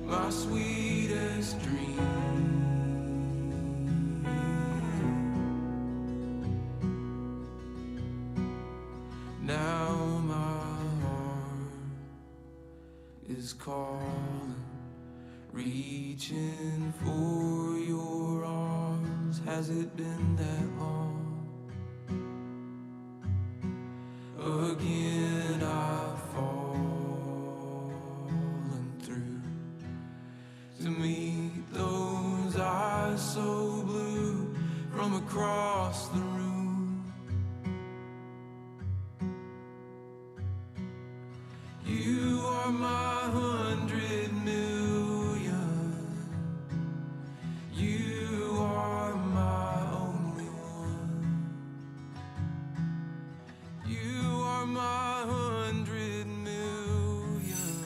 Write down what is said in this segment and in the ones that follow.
my sweetest dream. Now my heart is calling, reaching for your arms. Has it been that long? Again I've fallen through to meet those eyes so blue from across the room. You are my 100 million. You are my only one. You are my 100 million.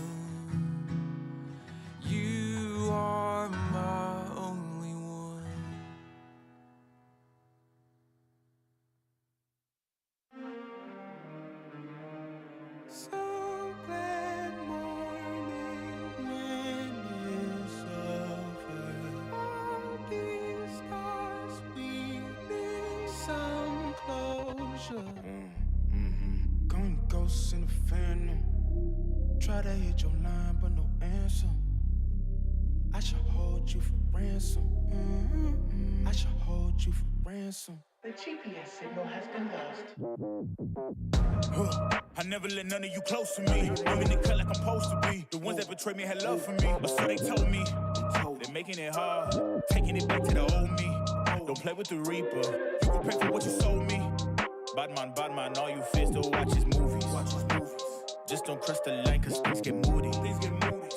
You are my only one. So glad morning when it's over. All these scars we need some closure. Going ghosts in the phantom. Try to hit your line, but no answer. I should hold you for ransom. I should hold you for ransom. The GPS signal has been lost. I never let none of you close to me. I'm in the cut like I'm supposed to be. The ones that betrayed me had love for me, or so they told me. They're making it hard, taking it back to the old me. Don't play with the Reaper. You can pay for what you sold me. Badman, all you fears to watch his movies. Just don't cross the line, cause things get moody.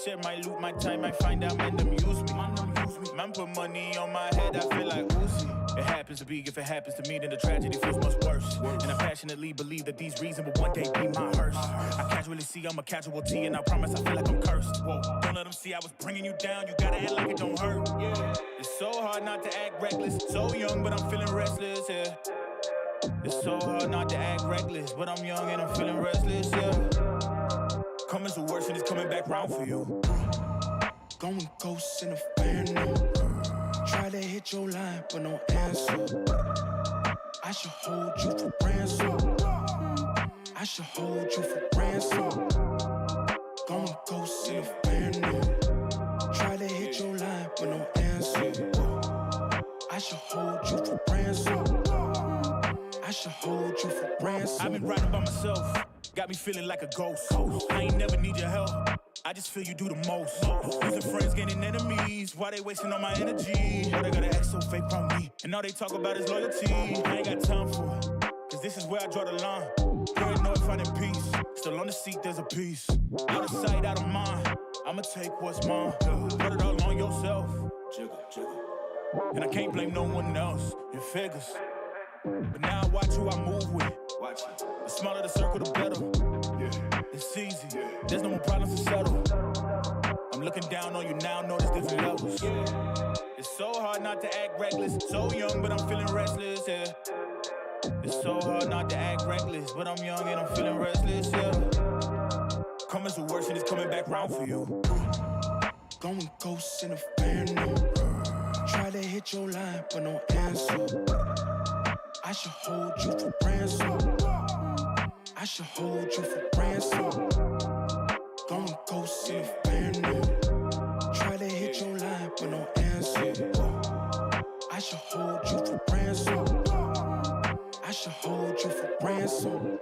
Share my loot, my time, I find out men them use me. Man put money on my head, I feel like Uzi. It happens to be, if it happens to me, then the tragedy feels much worse. And I passionately believe that these reasons will one day be my hearse. I casually see I'm a casualty, and I promise I feel like I'm cursed. Whoa. Don't let them see I was bringing you down, you gotta act like it don't hurt. It's so hard not to act reckless. So young, but I'm feeling restless, yeah. It's so hard not to act reckless, but I'm young and I'm feeling restless, yeah. Coming to worse and it's coming back round for you. Going ghosts in the phantom. Try to hit your line, but no answer. I should hold you for ransom. I should hold you for ransom. Going ghosts in the phantom. Try to hit your line, but no answer. I should hold you for ransom. I should hold you for ransom. I've been riding by myself, got me feeling like a ghost. I ain't never need your help, I just feel you do the most. Losing friends, gaining enemies, why they wasting all my energy? Why they gotta act so fake on me? And all they talk about is loyalty. I ain't got time for it, cause this is where I draw the line. Paranoid, finding peace, still on the seat, there's a piece. Out of sight, out of mind, I'ma take what's mine. Put it all on yourself, and I can't blame no one else, it figures. But now I watch who I move with. The smaller the circle, the better. It's easy, there's no more problems to settle. I'm looking down on you now, know there's different levels. It's so hard not to act reckless. So young, but I'm feeling restless, yeah. It's so hard not to act reckless, but I'm young and I'm feeling restless, yeah. Coming to worse and it's coming back round for you. Going ghosts in the phantom. Try to hit your line, but no answer. I should hold you for ransom. I should hold you for ransom. Going ghosts in the phantom. Try to hit your line, but no answer. I should hold you for ransom. I should hold you for ransom.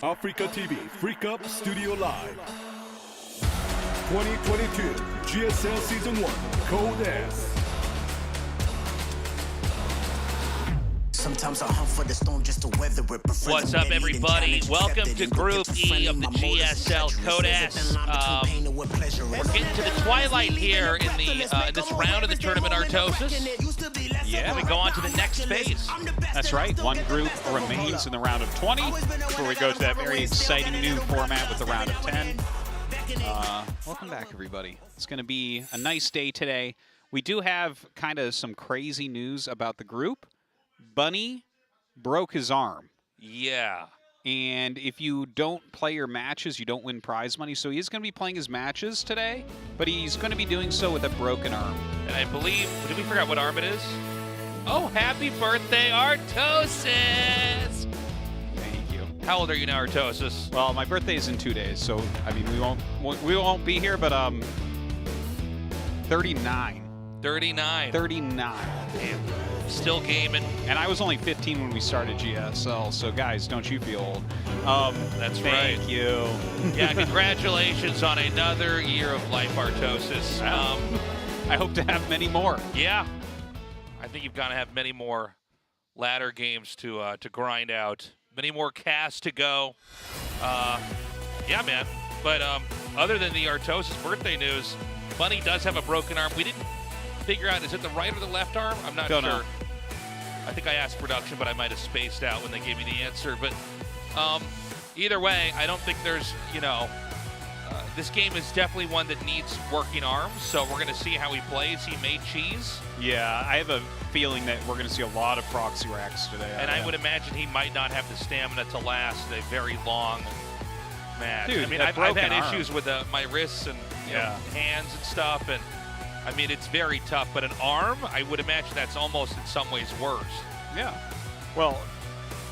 Africa TV Freak Up Studio Live. 2022 GSL Season 1 Code S. Sometimes I hunt for the storm just to weather it. What's up, everybody? Welcome to Group E of the GSL Code S. We're getting to the twilight here in this round of the tournament, Artosis. Yeah, we go on to the next phase. That's right. One group remains in the round of 20 before we go to that very exciting new format with the round of 10. Welcome back, everybody. It's going to be a nice day today. We do have kind of some crazy news about the group. Bunny broke his arm. Yeah. And if you don't play your matches, you don't win prize money. So he is going to be playing his matches today, but he's going to be doing so with a broken arm. And I believe, did we forget what arm it is? Oh, happy birthday, Artosis! Thank you. How old are you now, Artosis? Well, my birthday is in 2 days, so I mean we won't be here, but 39. 39. 39. Damn. Still gaming. And I was only 15 when we started GSL, so guys, don't you feel old. That's right. Thank you. Yeah, congratulations on another year of life, Artosis. I hope to have many more. Yeah. I think you've got to have many more ladder games to grind out. Many more casts to go. Yeah, man. But other than the Artosis birthday news, Bunny does have a broken arm. We didn't figure out, is it the right or the left arm? I'm not sure. Know. I think I asked production, but I might have spaced out when they gave me the answer. But either way, I don't think there's, this game is definitely one that needs working arms. So we're going to see how he plays. He made cheese. Yeah, I have a feeling that we're going to see a lot of proxy racks today. And I would imagine he might not have the stamina to last a very long match. Dude, I mean, I've had issues with my wrists and hands and stuff, and I mean, it's very tough, but an arm, I would imagine that's almost in some ways worse. Yeah. Well,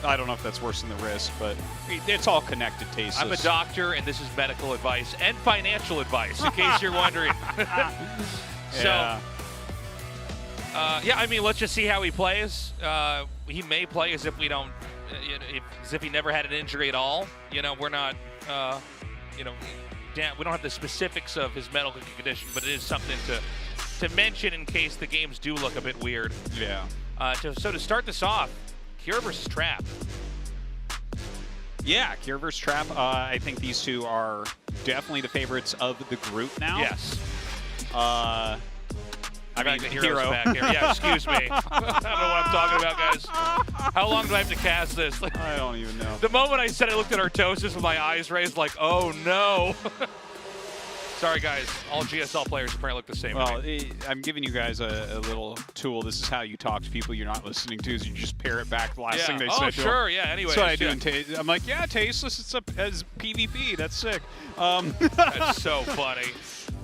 I don't know if that's worse than the wrist, but it's all connected, Tasis. I'm a doctor, and this is medical advice and financial advice, in case you're wondering. So, yeah, I mean, let's just see how he plays. He may play as if we don't, as if he never had an injury at all. We're not, we don't have the specifics of his medical condition, but it is something to mention in case the games do look a bit weird. Yeah. So to start this off, Kira versus Trap. Yeah, Kira versus Trap. I think these two are definitely the favorites of the group now. Yes. I mean, Hero. Back here. Yeah, excuse me. I don't know what I'm talking about, guys. How long do I have to cast this? I don't even know. The moment I said I looked at Artosis with my eyes raised like, oh no. Sorry, guys. All GSL players apparently look the same. Well, I'm giving you guys a little tool. This is how you talk to people you're not listening to, is you just parrot back the last thing they say. Oh, sure. Yeah, anyway. That's what I do in Taste. I'm like, yeah, Tasteless, it's as PvP. That's sick. That's so funny.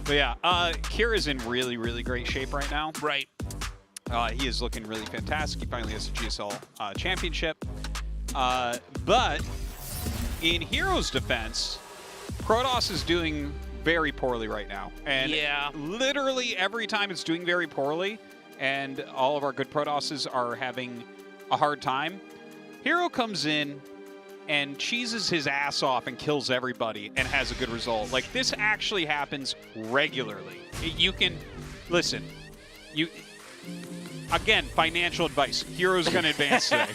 But yeah, Kira's in really, really great shape right now. Right. He is looking really fantastic. He finally has a GSL championship. But in Hero's defense, Protoss is doing very poorly right now. And literally every time it's doing very poorly, and all of our good Protosses are having a hard time, Hero comes in and cheeses his ass off and kills everybody and has a good result. Like, this actually happens regularly. You can, listen, again, financial advice. Hero's going to advance today.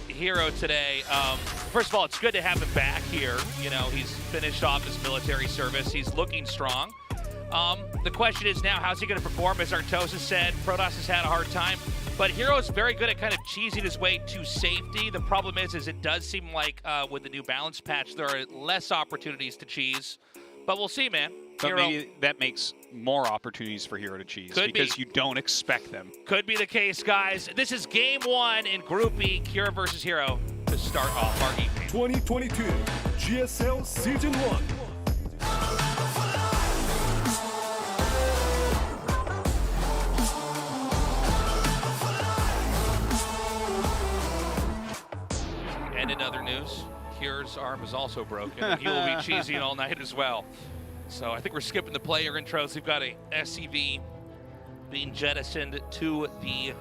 Hero today, first of all, it's good to have him back here. He's finished off his military service. He's looking strong. The question is now, how's he going to perform? As Artosis said, Protoss has had a hard time. But Hero's very good at kind of cheesing his way to safety. The problem is it does seem like with the new balance patch, there are less opportunities to cheese. But we'll see, man. But maybe that makes more opportunities for Hero to cheese because you don't expect them. Could be the case, guys. This is game one in Group E, Kira versus Hero, to start off our evening. 2022 GSL Season 1. And in other news, Kira's arm is also broken, and he will be cheesing all night as well. So I think we're skipping the player intros. We've got a SCV being jettisoned to the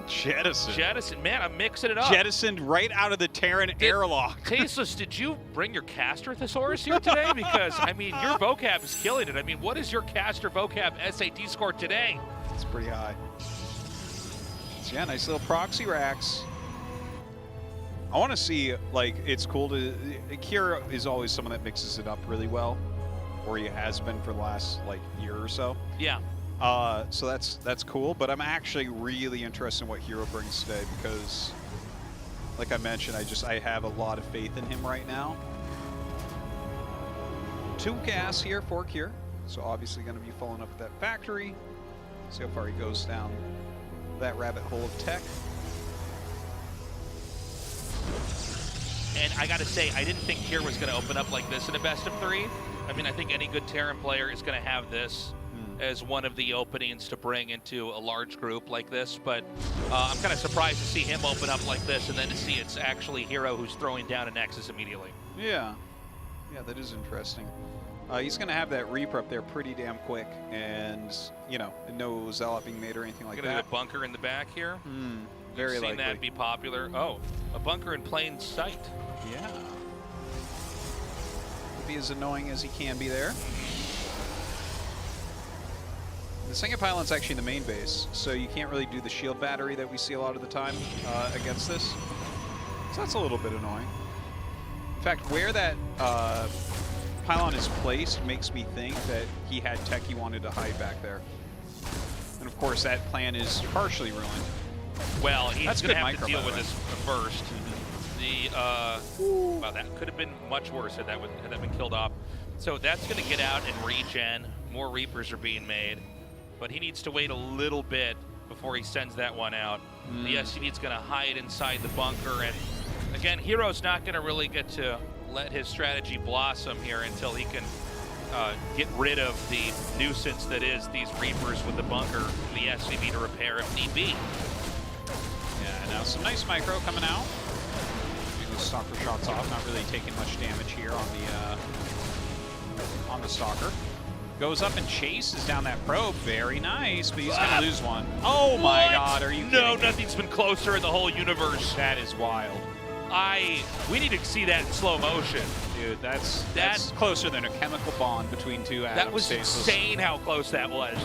Jettison. Man, I'm mixing it up. Jettisoned right out of the Terran airlock. Tasteless, did you bring your caster thesaurus here today? Because, I mean, your vocab is killing it. I mean, what is your caster vocab SAT score today? It's pretty high. So yeah, nice little proxy racks. I want to see, like, it's cool to... Kira is always someone that mixes it up really well, or he has been for the last, like, year or so. Yeah. So that's cool, but I'm actually really interested in what Hero brings today because, like I mentioned, I have a lot of faith in him right now. 2 gas here, 4 cure, so obviously going to be following up with that factory. See how far he goes down that rabbit hole of tech. And I got to say, I didn't think Tier was going to open up like this in a best of 3. I mean, I think any good Terran player is going to have this as one of the openings to bring into a large group like this, but I'm kind of surprised to see him open up like this and then to see it's actually Hero who's throwing down a Nexus immediately. Yeah, that is interesting. He's going to have that Reaper up there pretty damn quick, and, you know, no Zealot being made or anything like that. Going to do a bunker in the back here. Very You've likely. seen that be popular. Oh, a bunker in plain sight. Yeah. Will be as annoying as he can be there. The second pylon's actually in the main base, so you can't really do the shield battery that we see a lot of the time against this. So that's a little bit annoying. In fact, where that pylon is placed makes me think that he had tech he wanted to hide back there. And of course, that plan is partially ruined. Well, he's going to have to micro, deal with this first. Wow, that could have been much worse had that been killed off. So that's going to get out and regen. More Reapers are being made. But he needs to wait a little bit before he sends that one out. The SCV is going to hide inside the bunker. And again, Hero's not going to really get to let his strategy blossom here until he can get rid of the nuisance that is these Reapers with the bunker, the SCV to repair if need be. Yeah, now some nice micro coming out. Getting the Stalker shots off, not really taking much damage here on the Stalker. Goes up and chases down that probe. Very nice, but he's going to lose one. Oh my God, are you kidding me? Nothing's been closer in the whole universe. That is wild. We need to see that in slow motion. Dude, that's closer than a chemical bond between 2 atoms. That was insane how close that was.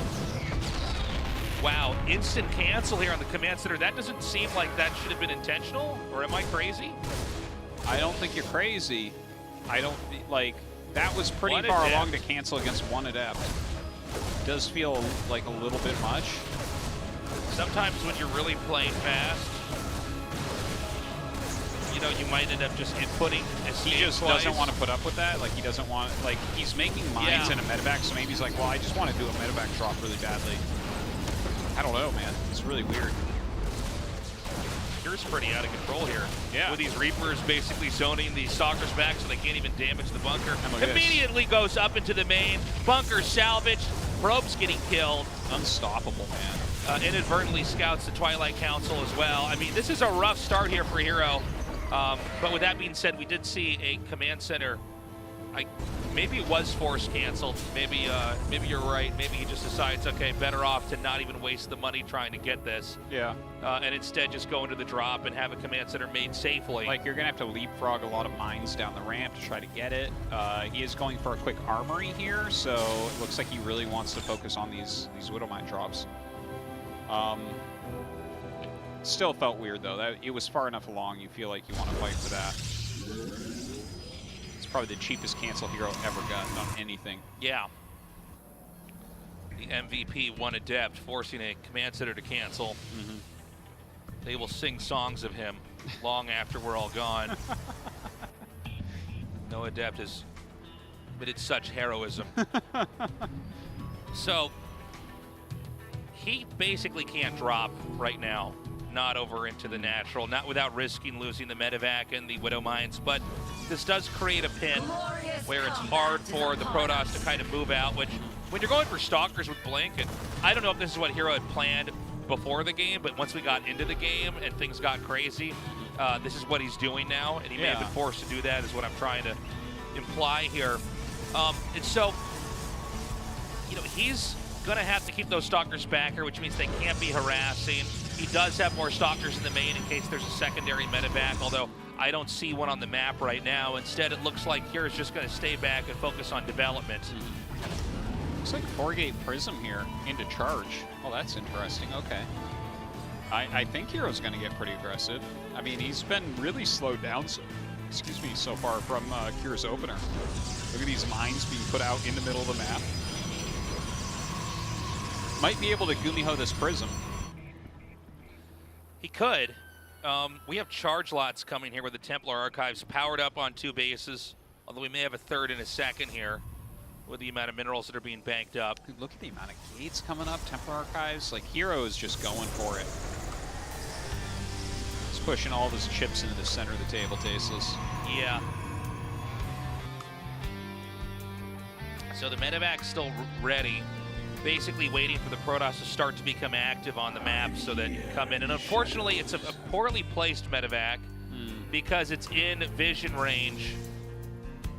Wow, instant cancel here on the command center. That doesn't seem like that should have been intentional, or am I crazy? I don't think you're crazy. I don't, like, that was pretty One far adept. along to cancel against 1 adept. Does feel like a little bit much. Sometimes when you're really playing fast, you know, you might end up just inputting. He just doesn't want to put up with that. Like, he doesn't want, like, he's making mines in a medevac, so maybe he's like, well, I just want to do a medevac drop really badly. I don't know, man. It's really weird. Here's pretty out of control here. Yeah. With these Reapers basically zoning the Stalkers back so they can't even damage the bunker. And look at Immediately goes up into the main. Bunker salvaged. Probe's getting killed. Unstoppable, man. Inadvertently scouts the Twilight Council as well. I mean, this is a rough start here for Hero. But with that being said, we did see a command center. Maybe it was force canceled. Maybe you're right. Maybe he just decides, okay, better off to not even waste the money trying to get this. Yeah. And instead just go into the drop and have a command center made safely. Like, you're going to have to leapfrog a lot of mines down the ramp to try to get it. He is going for a quick armory here, so it looks like he really wants to focus on these Widow Mine drops. Still felt weird, though. That it was far enough along, you feel like you want to fight for that. It's probably the cheapest cancel Hero ever gotten on anything. Yeah. The MVP, 1 adept, forcing a command center to cancel. They will sing songs of him long after we're all gone. No adept has committed such heroism. So, he basically can't drop right now. Not over into the natural, not without risking losing the medevac and the Widow Mines, but this does create a pin where it's hard for the Protoss to kind of move out, which when you're going for Stalkers with Blink, and I don't know if this is what Hero had planned before the game, but once we got into the game and things got crazy, this is what he's doing now, and he may have been forced to do that is what I'm trying to imply here. And so, you know, he's gonna have to keep those Stalkers back here, which means they can't be harassing. He does have more stalkers in the main in case there's a secondary medevac, although I don't see one on the map right now. Instead, it looks like Hero's just going to stay back and focus on development. Looks like 4-gate Prism here into charge. Oh, that's interesting. Okay. I think Hero's going to get pretty aggressive. I mean, he's been really slowed down, so far from Kira's opener. Look at these mines being put out in the middle of the map. Might be able to Gumiho this Prism. He could. We have charge lots coming here with the Templar Archives powered up on 2 bases, although we may have a third in a second here with the amount of minerals that are being banked up. Dude, look at the amount of gates coming up, Templar Archives. Like, Hero is just going for it. He's pushing all of his chips into the center of the table, Tasteless. Yeah. So the medevac's still ready, basically waiting for the Protoss to start to become active on the map so that you can come in. And unfortunately, it's a poorly placed medevac because it's in vision range.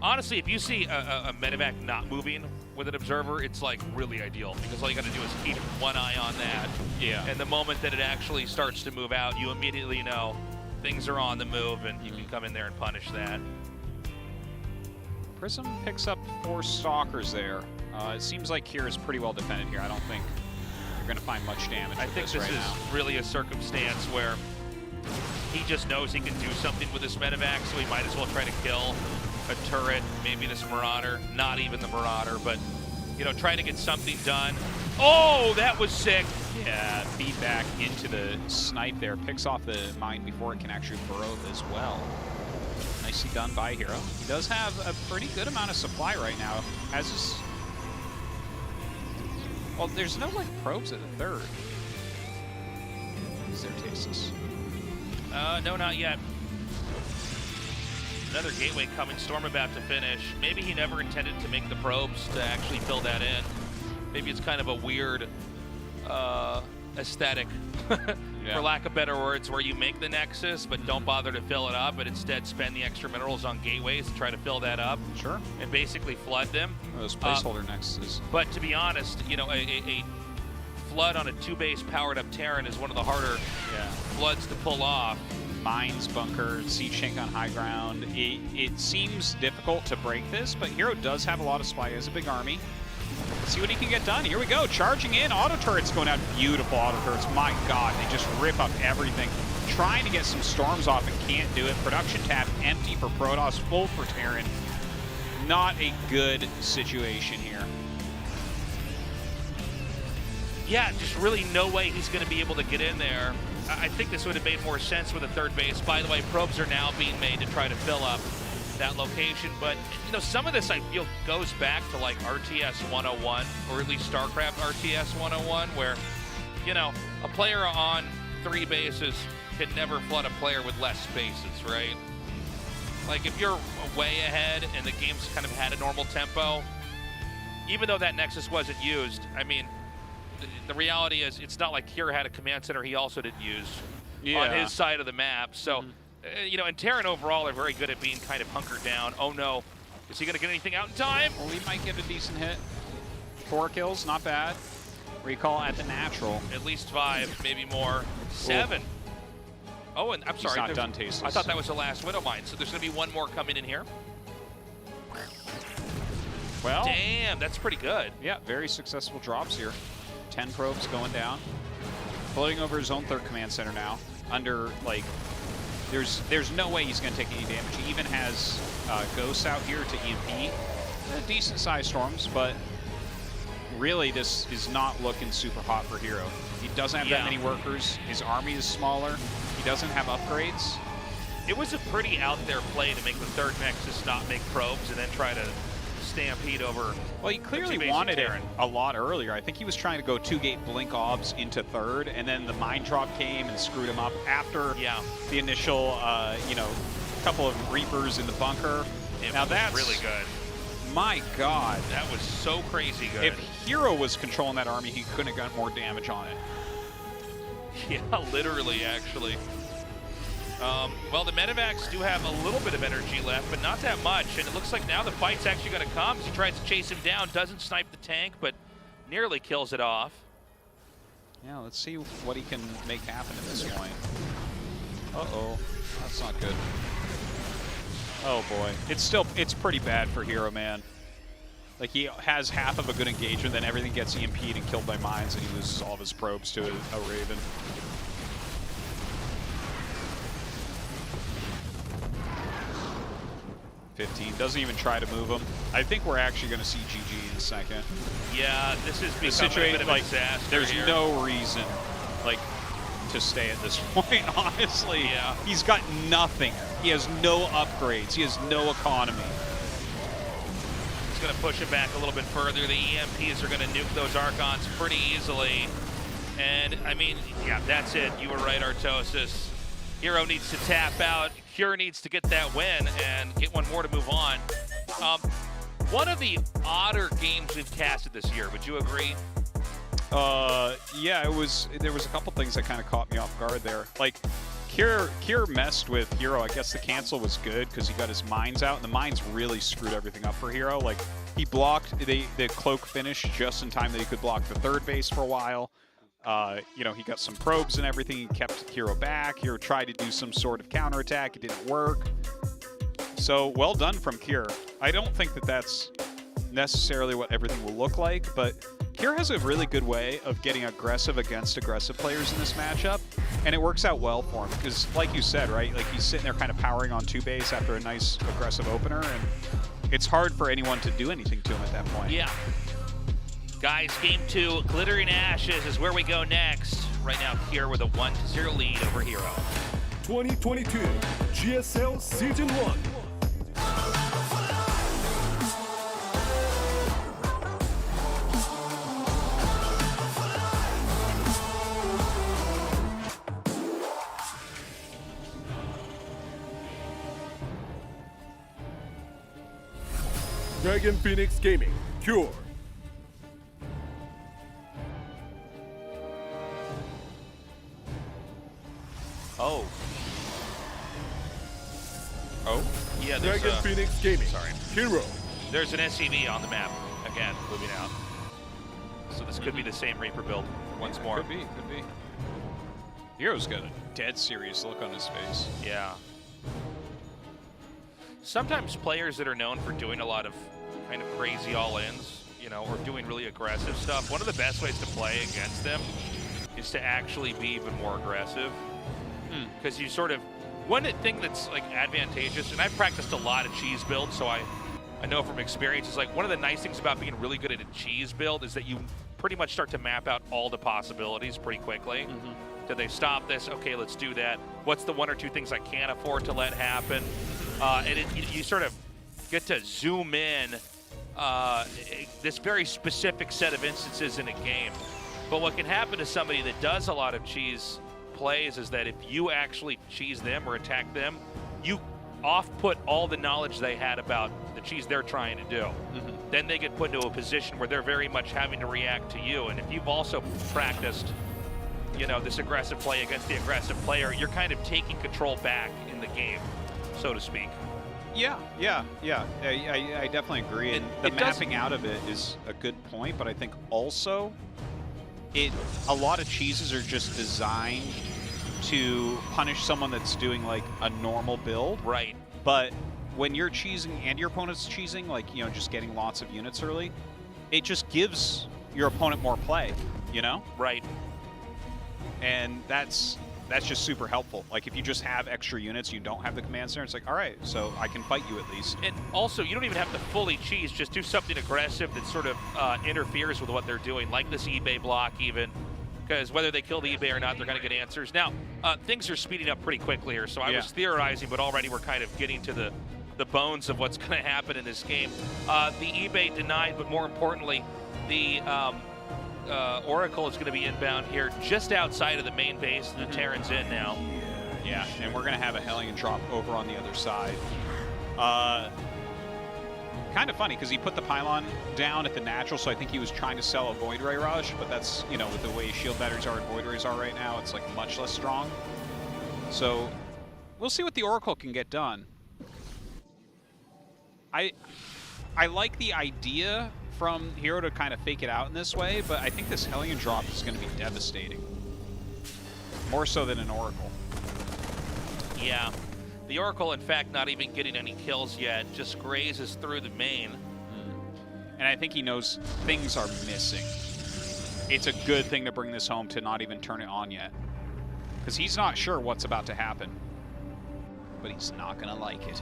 Honestly, if you see a medevac not moving with an observer, it's like really ideal because all you got to do is keep one eye on that. Yeah. And the moment that it actually starts to move out, you immediately know things are on the move and you can come in there and punish that. Prism picks up 4 stalkers there. It seems like Kira is pretty well defended here. I don't think you're going to find much damage. I think this right is now. really a circumstance where he just knows he can do something with this medevac, so he might as well try to kill a turret, maybe this Marauder, not even the Marauder, but, you know, trying to get something done. Oh, that was sick. Yeah, feedback into the snipe there. Picks off the mine before it can actually burrow as well. Nicely done by Hero. He does have a pretty good amount of supply right now. Has his... Well, there's no, like, probes at the third. Is there Tasteless? No, not yet. Another gateway coming, Storm about to finish. Maybe he never intended to make the probes to actually fill that in. Maybe it's kind of a weird aesthetic, for lack of better words, where you make the Nexus but don't bother to fill it up, but instead spend the extra minerals on gateways to try to fill that up. Sure. And basically flood them. Those placeholder Nexuses. But to be honest, you know, a flood on a 2-base powered up Terran is one of the harder floods to pull off. Mines, bunker, siege tank on high ground. It seems difficult to break this, but Hero does have a lot of supply. He has a big army. Let's see what he can get done. Here we go, charging in. Auto turrets going out. Beautiful auto turrets. My God, they just rip up everything. Trying to get some storms off and can't do it. Production tab empty for Protoss, full for Terran. Not a good situation here. Yeah, just really no way he's going to be able to get in there. I think this would have made more sense with a third base. By the way, probes are now being made to try to fill up that location. But, you know, some of this I feel goes back to like RTS 101, or at least StarCraft RTS 101, where, you know, a player on 3 bases can never flood a player with less spaces, right? Like, if you're way ahead and the game's kind of had a normal tempo, even though that Nexus wasn't used, I mean, the reality is it's not like Kira had a command center he also didn't use on his side of the map. So, you know, and Terran overall are very good at being kind of hunkered down. Oh no, is he going to get anything out in time? Well, he might get a decent hit. 4 kills, not bad. Recall at the natural. At least 5, maybe more. 7. Oh, and I'm sorry. He's not done, Tasteless. I thought that was the last Widow Mine, so there's going to be one more coming in here. Well, damn, that's pretty good. Yeah, very successful drops here. 10 probes going down. Floating over his own 3rd command center now. Under, like, there's no way he's going to take any damage. He even has ghosts out here to EMP. Decent sized storms, but really this is not looking super hot for Hero. He doesn't have that many workers. His army is smaller. He doesn't have upgrades. It was a pretty out there play to make the 3rd Nexus not make probes and then try to stampede over. Well, he clearly wanted it a lot earlier. I think he was trying to go 2-gate blink obs into 3rd, and then the mine drop came and screwed him up after the initial, you know, couple of Reapers in the bunker. Now that's really good. My God. That was so crazy good. If Hero was controlling that army, he couldn't have gotten more damage on it. Yeah, literally, actually. Well, the medevacs do have a little bit of energy left, but not that much. And it looks like now the fight's actually going to come. He tries to chase him down, doesn't snipe the tank, but nearly kills it off. Yeah, let's see what he can make happen at this point. Uh-oh, that's not good. Oh boy, it's pretty bad for Hero, man. Like, he has half of a good engagement, then everything gets EMP'd and killed by mines, and he loses all of his probes to a Raven. Doesn't even try to move him. I think we're actually going to see GG in a second. Yeah, this is becoming a bit of a disaster. There's here. no reason, like, to stay at this point, honestly. Yeah. He's got nothing. He has no upgrades. He has no economy. He's going to push it back a little bit further. The EMPs are going to nuke those Archons pretty easily. And, I mean, yeah, that's it. You were right, Artosis. Hero needs to tap out. Cure needs to get that win and get one more to move on. One of the odder games we've casted this year, would you agree? Yeah, there was a couple things that kind of caught me off guard there. Like, Cure messed with Hero. I guess the cancel was good because he got his mines out, and the mines really screwed everything up for Hero. Like, he blocked the cloak finish just in time that he could block the third base for a while. You know, he got some probes and everything. He kept Hero back. Hero tried to do some sort of counterattack. It didn't work. So, well done from Cure. I don't think that that's necessarily what everything will look like, but Cure has a really good way of getting aggressive against aggressive players in this matchup, and it works out well for him because, like you said, right, like he's sitting there kind of powering on 2 base after a nice aggressive opener, and it's hard for anyone to do anything to him at that point. Yeah. Guys, game 2, Glittering Ashes is where we go next. Right now, Cure with a 1-0 lead over Hero. 2022 GSL Season 1. Dragon Phoenix Gaming, Cure. Oh. Oh? Yeah, there's Dragon Phoenix Gaming, sorry. Hero. There's an SCV on the map, again, moving out. So this could be the same Reaper build once more. Could be. Hero's got a dead serious look on his face. Yeah. Sometimes players that are known for doing a lot of kind of crazy all-ins, you know, or doing really aggressive stuff, one of the best ways to play against them is to actually be even more aggressive. Because you sort of, one thing that's like advantageous, and I've practiced a lot of cheese builds, so I know from experience, is like one of the nice things about being really good at a cheese build is that you pretty much start to map out all the possibilities pretty quickly. Did they stop this? Okay, let's do that. What's the 1 or 2 things I can't afford to let happen? And you sort of get to zoom in this very specific set of instances in a game. But what can happen to somebody that does a lot of cheese plays is that if you actually cheese them or attack them, you off-put all the knowledge they had about the cheese they're trying to do. Then they get put into a position where they're very much having to react to you. And if you've also practiced, you know, this aggressive play against the aggressive player, you're kind of taking control back in the game, so to speak. Yeah. I definitely agree. And the mapping out of it is a good point, but I think also a lot of cheeses are just designed to punish someone that's doing like a normal build. Right. But when you're cheesing and your opponent's cheesing, like, you know, just getting lots of units early, it just gives your opponent more play, you know? Right. And that's just super helpful. Like, if you just have extra units, you don't have the command center, it's like, all right, so I can fight you at least. And also, you don't even have to fully cheese, just do something aggressive that sort of interferes with what they're doing, like this eBay block even, because whether they kill the eBay or not, they're going to get answers. Now, things are speeding up pretty quickly here, so I was theorizing, but already we're kind of getting to the bones of what's going to happen in this game. The eBay denied, but more importantly, the Oracle is going to be inbound here just outside of the main base. The Terran's in now. Yeah, and we're going to have a Hellion drop over on the other side. Kind of funny, because he put the pylon down at the natural, so I think he was trying to sell a Void Ray Rush, but that's, you know, with the way shield batteries are and Void Rays are right now, it's like much less strong. So we'll see what the Oracle can get done. I like the idea from Hero to kind of fake it out in this way, but I think this Hellion drop is going to be devastating. More so than an Oracle. Yeah. The Oracle, in fact, not even getting any kills yet, just grazes through the main. And I think he knows things are missing. It's a good thing to bring this home to not even turn it on yet. Because he's not sure what's about to happen. But he's not going to like it.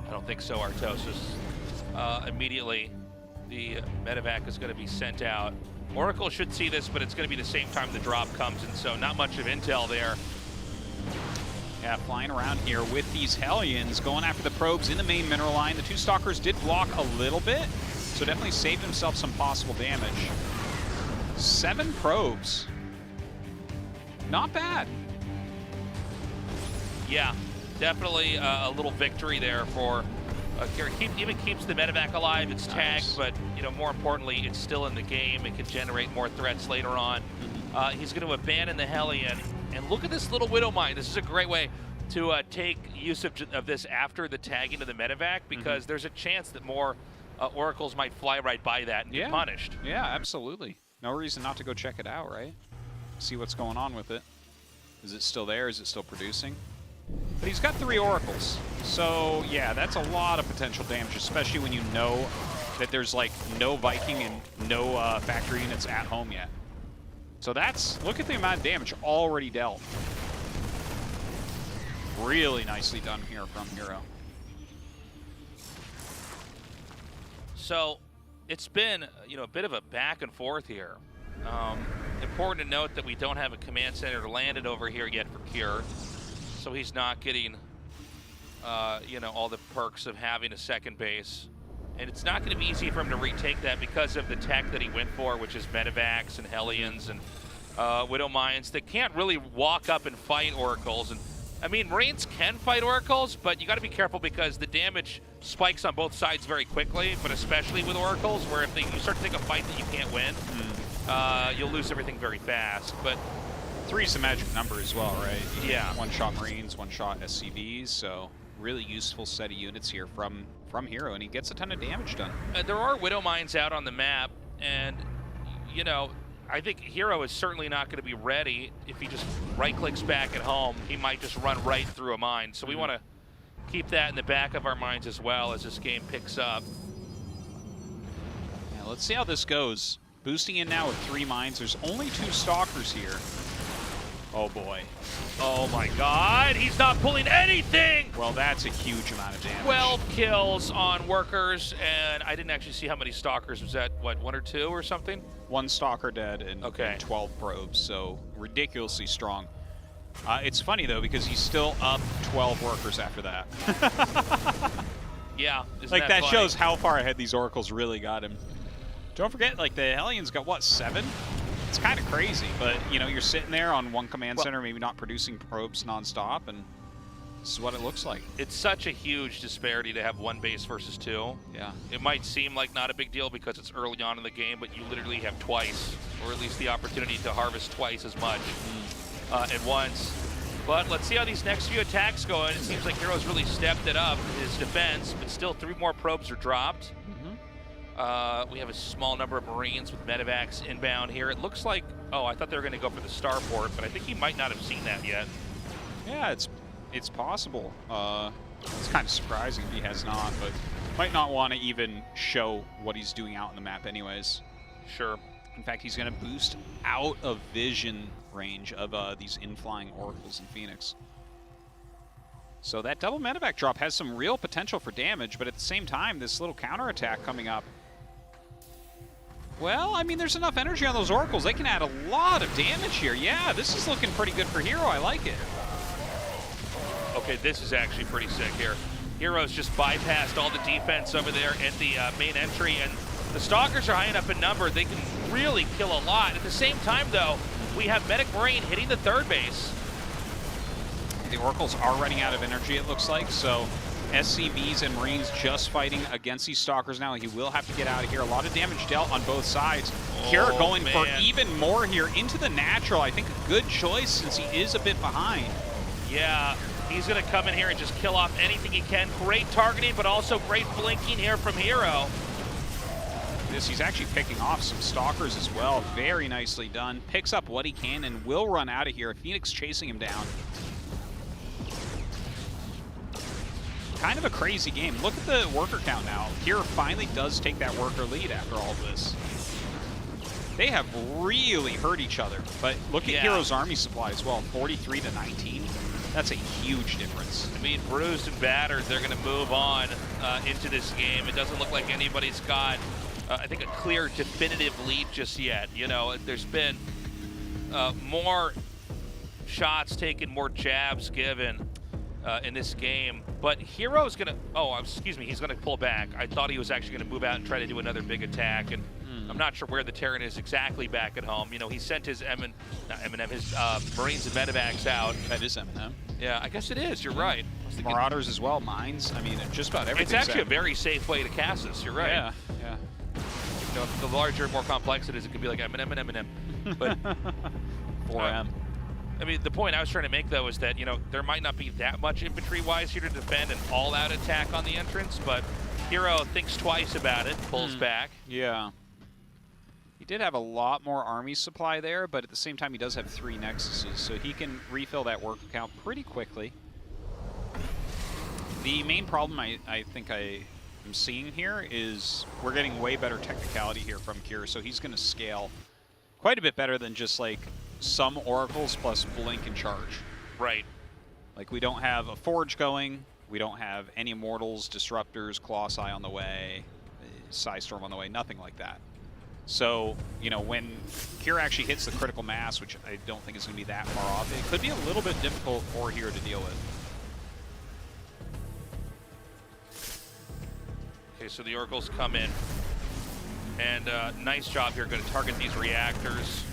I don't think so, Artosis. Immediately, the medevac is going to be sent out. Oracle should see this, but it's going to be the same time the drop comes, and so not much of intel there. Yeah, flying around here with these Hellions, going after the probes in the main mineral line. The two Stalkers did block a little bit, so definitely saved himself some possible damage. 7 probes. Not bad. Yeah, definitely a little victory there for Kira. Even keeps the medevac alive. It's tagged, but you know, more importantly, it's still in the game. It can generate more threats later on. He's going to abandon the Hellion, and look at this little Widow Mine. This is a great way to take use of this after the tagging of the medevac, because there's a chance that more Oracles might fly right by that and get punished. Yeah, absolutely. No reason not to go check it out, right? See what's going on with it. Is it still there? Is it still producing? But he's got 3 Oracles. So, yeah, that's a lot of potential damage, especially when you know that there's, like, no Viking and no factory units at home yet. So that's, look at the amount of damage already dealt. Really nicely done here from Hero. So, it's been, you know, a bit of a back and forth here. Important to note that we don't have a command center landed over here yet for Cure, so he's not getting, you know, all the perks of having a second base. And it's not going to be easy for him to retake that because of the tech that he went for, which is medevacs and Hellions and Widow Mines that can't really walk up and fight Oracles. And I mean, Marines can fight Oracles, but you got to be careful because the damage spikes on both sides very quickly, but especially with Oracles, where if you start to take a fight that you can't win, you'll lose everything very fast. But 3 is the magic number as well, right? Yeah. One-shot Marines, one-shot SCVs, so really useful set of units here from Hero, and he gets a ton of damage done. There are Widow Mines out on the map, and, you know, I think Hero is certainly not going to be ready. If he just right-clicks back at home, he might just run right through a mine. So we want to keep that in the back of our minds as well as this game picks up. Yeah, let's see how this goes. Boosting in now with 3 mines. There's only 2 Stalkers here. Oh boy. Oh my god, he's not pulling anything! Well, that's a huge amount of damage. 12 kills on workers, and I didn't actually see how many Stalkers. Was that, what, 1 or 2 or something? 1 Stalker dead and 12 probes, so ridiculously strong. It's funny, though, because he's still up 12 workers after that. Yeah. Like, that shows how far ahead these Oracles really got him. Don't forget, like, the Hellions got, what, 7? It's kind of crazy, but, you know, you're sitting there on 1 command center, maybe not producing probes nonstop, and this is what it looks like. It's such a huge disparity to have 1 base versus 2. Yeah. It might seem like not a big deal because it's early on in the game, but you literally have twice, or at least the opportunity to harvest twice as much at once. But let's see how these next few attacks go. And it seems like Hero's really stepped it up, his defense, but still 3 more probes are dropped. We have a small number of Marines with medevacs inbound here. It looks like, oh, I thought they were going to go for the starport, but I think he might not have seen that yet. Yeah, it's possible. It's kind of surprising if he has not, but might not want to even show what he's doing out on the map anyways. Sure. In fact, he's going to boost out of vision range of these in-flying Oracles and Phoenix. So that double medevac drop has some real potential for damage, but at the same time, this little counterattack coming up. Well, I mean, there's enough energy on those Oracles. They can add a lot of damage here. Yeah, this is looking pretty good for Hero. I like it. Okay, this is actually pretty sick here. Hero's just bypassed all the defense over there at the main entry, and the Stalkers are high enough in number. They can really kill a lot. At the same time, though, we have Medic Marine hitting the 3rd base. The Oracles are running out of energy, it looks like, so SCVs and Marines just fighting against these Stalkers now. He will have to get out of here. A lot of damage dealt on both sides. Kira going for even more here into the natural. I think a good choice since he is a bit behind. Yeah, he's going to come in here and just kill off anything he can. Great targeting, but also great blinking here from Hero. this. He's actually picking off some Stalkers as well. Very nicely done. Picks up what he can and will run out of here. Phoenix chasing him down. Kind of a crazy game. Look at the worker count now. Kira finally does take that worker lead after all of this. They have really hurt each other, but look at Hero's army supply as well, 43 to 19. That's a huge difference. I mean, bruised and battered, they're going to move on into this game. It doesn't look like anybody's got, I think, a clear, definitive lead just yet. You know, there's been more shots taken, more jabs given in this game. But Hero's going to, he's going to pull back. I thought he was actually going to move out and try to do another big attack. And I'm not sure where the Terran is exactly back at home. You know, he sent his Marines and medevacs out. That is Eminem. Yeah, I guess it is. You're right. Marauders as well, mines. I mean, just about everything. It's actually a very safe way to cast this. You're right. Yeah, yeah. You know, the larger, more complex it is, it could be like Eminem. But 4M. I mean, the point I was trying to make, though, is that, you know, there might not be that much infantry-wise here to defend an all-out attack on the entrance, but Hero thinks twice about it, pulls back. Yeah. He did have a lot more army supply there, but at the same time, he does have 3 Nexuses, so he can refill that worker count pretty quickly. The main problem I think I am seeing here is we're getting way better technicality here from Kira, so he's going to scale quite a bit better than just, like, some Oracles plus Blink and Charge. Right. Like, we don't have a Forge going, we don't have any Immortals, Disruptors, Colossi on the way, Psystorm on the way, nothing like that. So, you know, when Kira actually hits the critical mass, which I don't think is going to be that far off, it could be a little bit difficult for Hero to deal with. Okay, so the Oracles come in. And nice job here, going to target these reactors.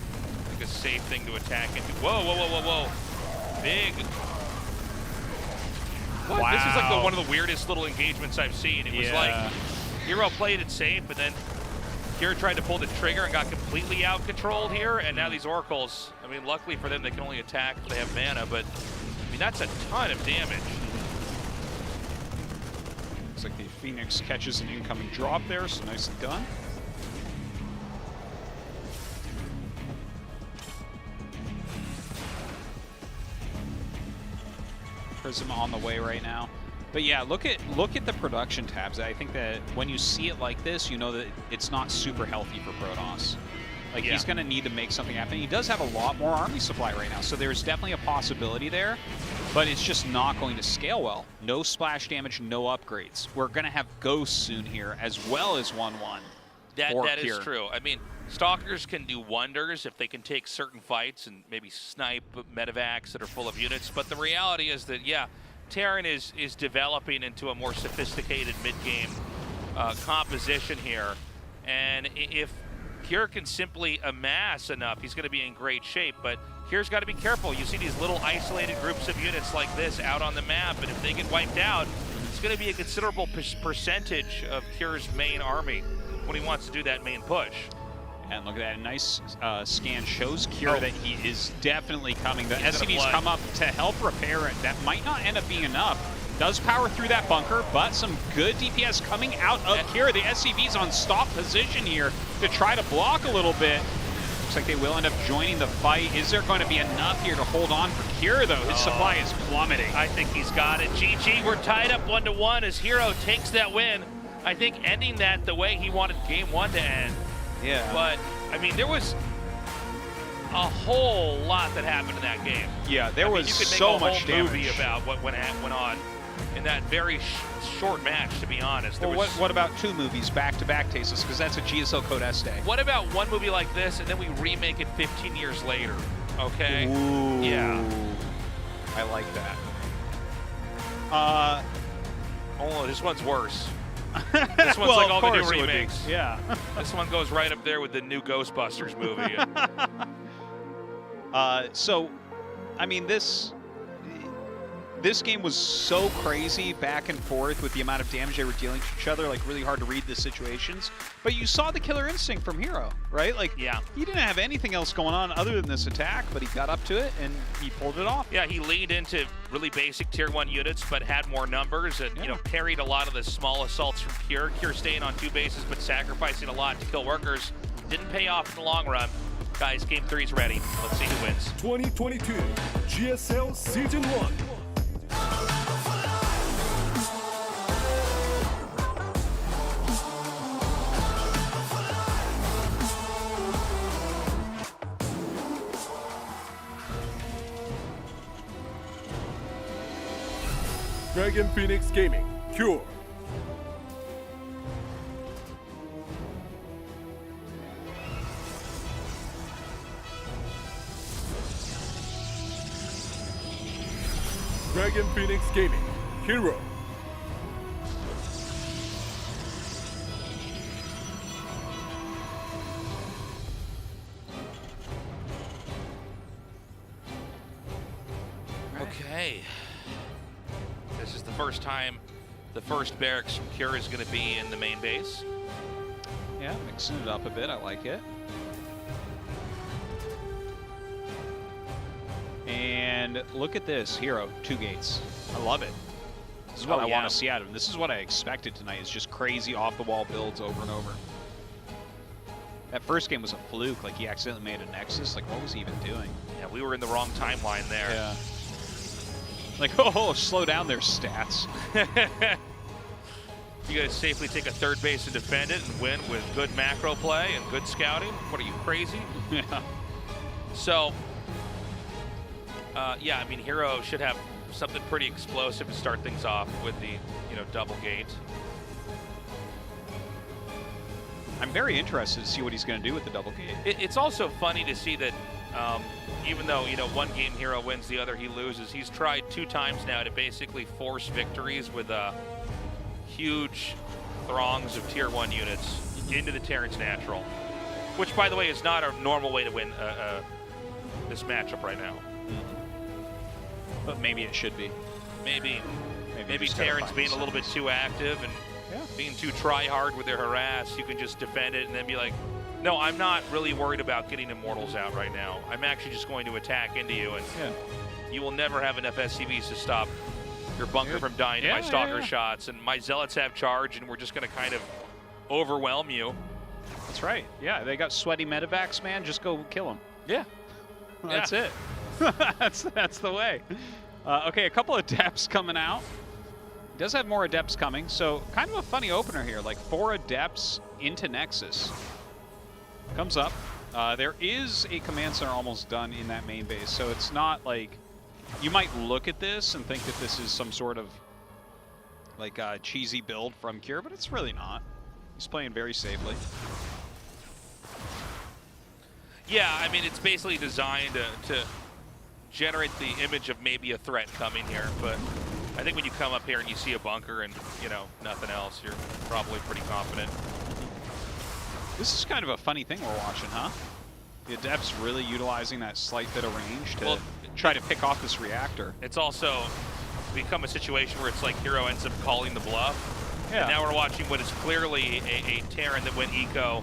I think a safe thing to attack into. Whoa, whoa, whoa, whoa, whoa. Big. What? Wow. This is like one of the weirdest little engagements I've seen. It was like Hero played it safe, and then Kira tried to pull the trigger and got completely out-controlled here, and now these Oracles, I mean, luckily for them, they can only attack if they have mana, but, I mean, that's a ton of damage. Looks like the Phoenix catches an incoming drop there, so nicely done. Prism on the way right now. But yeah, look at the production tabs. I think that when you see it like this, you know that it's not super healthy for Protoss. Like, he's going to need to make something happen. He does have a lot more army supply right now, so there's definitely a possibility there, but it's just not going to scale well. No splash damage, no upgrades. We're going to have Ghosts soon here, as well as 1-1. That is true. I mean, Stalkers can do wonders if they can take certain fights and maybe snipe medevacs that are full of units, but the reality is that, yeah, Terran is developing into a more sophisticated mid-game composition here, and if Kira can simply amass enough, he's going to be in great shape, but Kira's got to be careful. You see these little isolated groups of units like this out on the map, and if they get wiped out, it's going to be a considerable percentage of Kira's main army when he wants to do that main push. And look at that, a nice scan shows Kira that he is definitely coming. The SCVs come up to help repair it. That might not end up being enough. Does power through that bunker, but some good DPS coming out of Kira. The SCV's on stop position here to try to block a little bit. Looks like they will end up joining the fight. Is there going to be enough here to hold on for Kira, though? His supply is plummeting. I think he's got it. GG, we're tied up 1-1 as Hero takes that win. I think ending that the way he wanted Game 1 to end. Yeah. But, I mean, there was a whole lot that happened in that game. Yeah, there was so much damage. Movie about what went on in that very short match, to be honest. Well, what about 2 movies back-to-back, Tasis? Because that's a GSL Code Este. What about one movie like this, and then we remake it 15 years later, okay? Ooh. Yeah. I like that. Oh, this one's worse. This one's like all the new remakes. Yeah. This one goes right up there with the new Ghostbusters movie. So, I mean, this... this game was so crazy back and forth with the amount of damage they were dealing to each other, like really hard to read the situations. But you saw the killer instinct from Hero, right? Like, yeah, he didn't have anything else going on other than this attack, but he got up to it and he pulled it off. Yeah, he leaned into really basic tier 1 units, but had more numbers and, you know, parried a lot of the small assaults from Cure. Cure staying on 2 bases, but sacrificing a lot to kill workers. Didn't pay off in the long run. Guys, game 3 is ready. Let's see who wins. 2022 GSL Season 1. Dragon Phoenix Gaming, Cure. Dragon Phoenix Gaming, Hero. Okay. This is the first time the first barracks from Cure is going to be in the main base. Yeah, mixing it up a bit. I like it. And look at this, Hero, 2 gates. I love it. This is what I want to see out of him. This is what I expected tonight, is just crazy off-the-wall builds over and over. That first game was a fluke, like he accidentally made a Nexus. Like, what was he even doing? Yeah, we were in the wrong timeline there. Yeah. Like, oh, slow down their stats. You guys safely take a 3rd base and defend it and win with good macro play and good scouting? What are you, crazy? Yeah. So, yeah, I mean, Hero should have something pretty explosive to start things off with the, you know, double gate. I'm very interested to see what he's going to do with the double gate. It's also funny to see that even though, you know, one game Hero wins, the other he loses, he's tried 2 times now to basically force victories with huge throngs of tier 1 units into the Terran's Natural, which, by the way, is not a normal way to win this matchup right now. But maybe it should be. Maybe Terran's being a little bit too active and being too try-hard with their harass. You can just defend it and then be like, no, I'm not really worried about getting Immortals out right now. I'm actually just going to attack into you, and you will never have enough SCVs to stop your bunker from dying to my Stalker shots. And my Zealots have charge, and we're just going to kind of overwhelm you. That's right. Yeah, they got sweaty medevacs, man. Just go kill them. Yeah. That's it. that's the way. Okay, a couple of Adepts coming out. He does have more Adepts coming, so kind of a funny opener here. Like 4 Adepts into Nexus. Comes up. There is a command center almost done in that main base, so it's not like... You might look at this and think that this is some sort of like cheesy build from Cure, but it's really not. He's playing very safely. Yeah, I mean, it's basically designed to generate the image of maybe a threat coming here, but I think when you come up here and you see a bunker and, you know, nothing else, you're probably pretty confident. This is kind of a funny thing we're watching, huh? The Adepts really utilizing that slight bit of range to try to pick off this reactor. It's also become a situation where it's like Hero ends up calling the bluff. Yeah. And now we're watching what is clearly a Terran that went eco,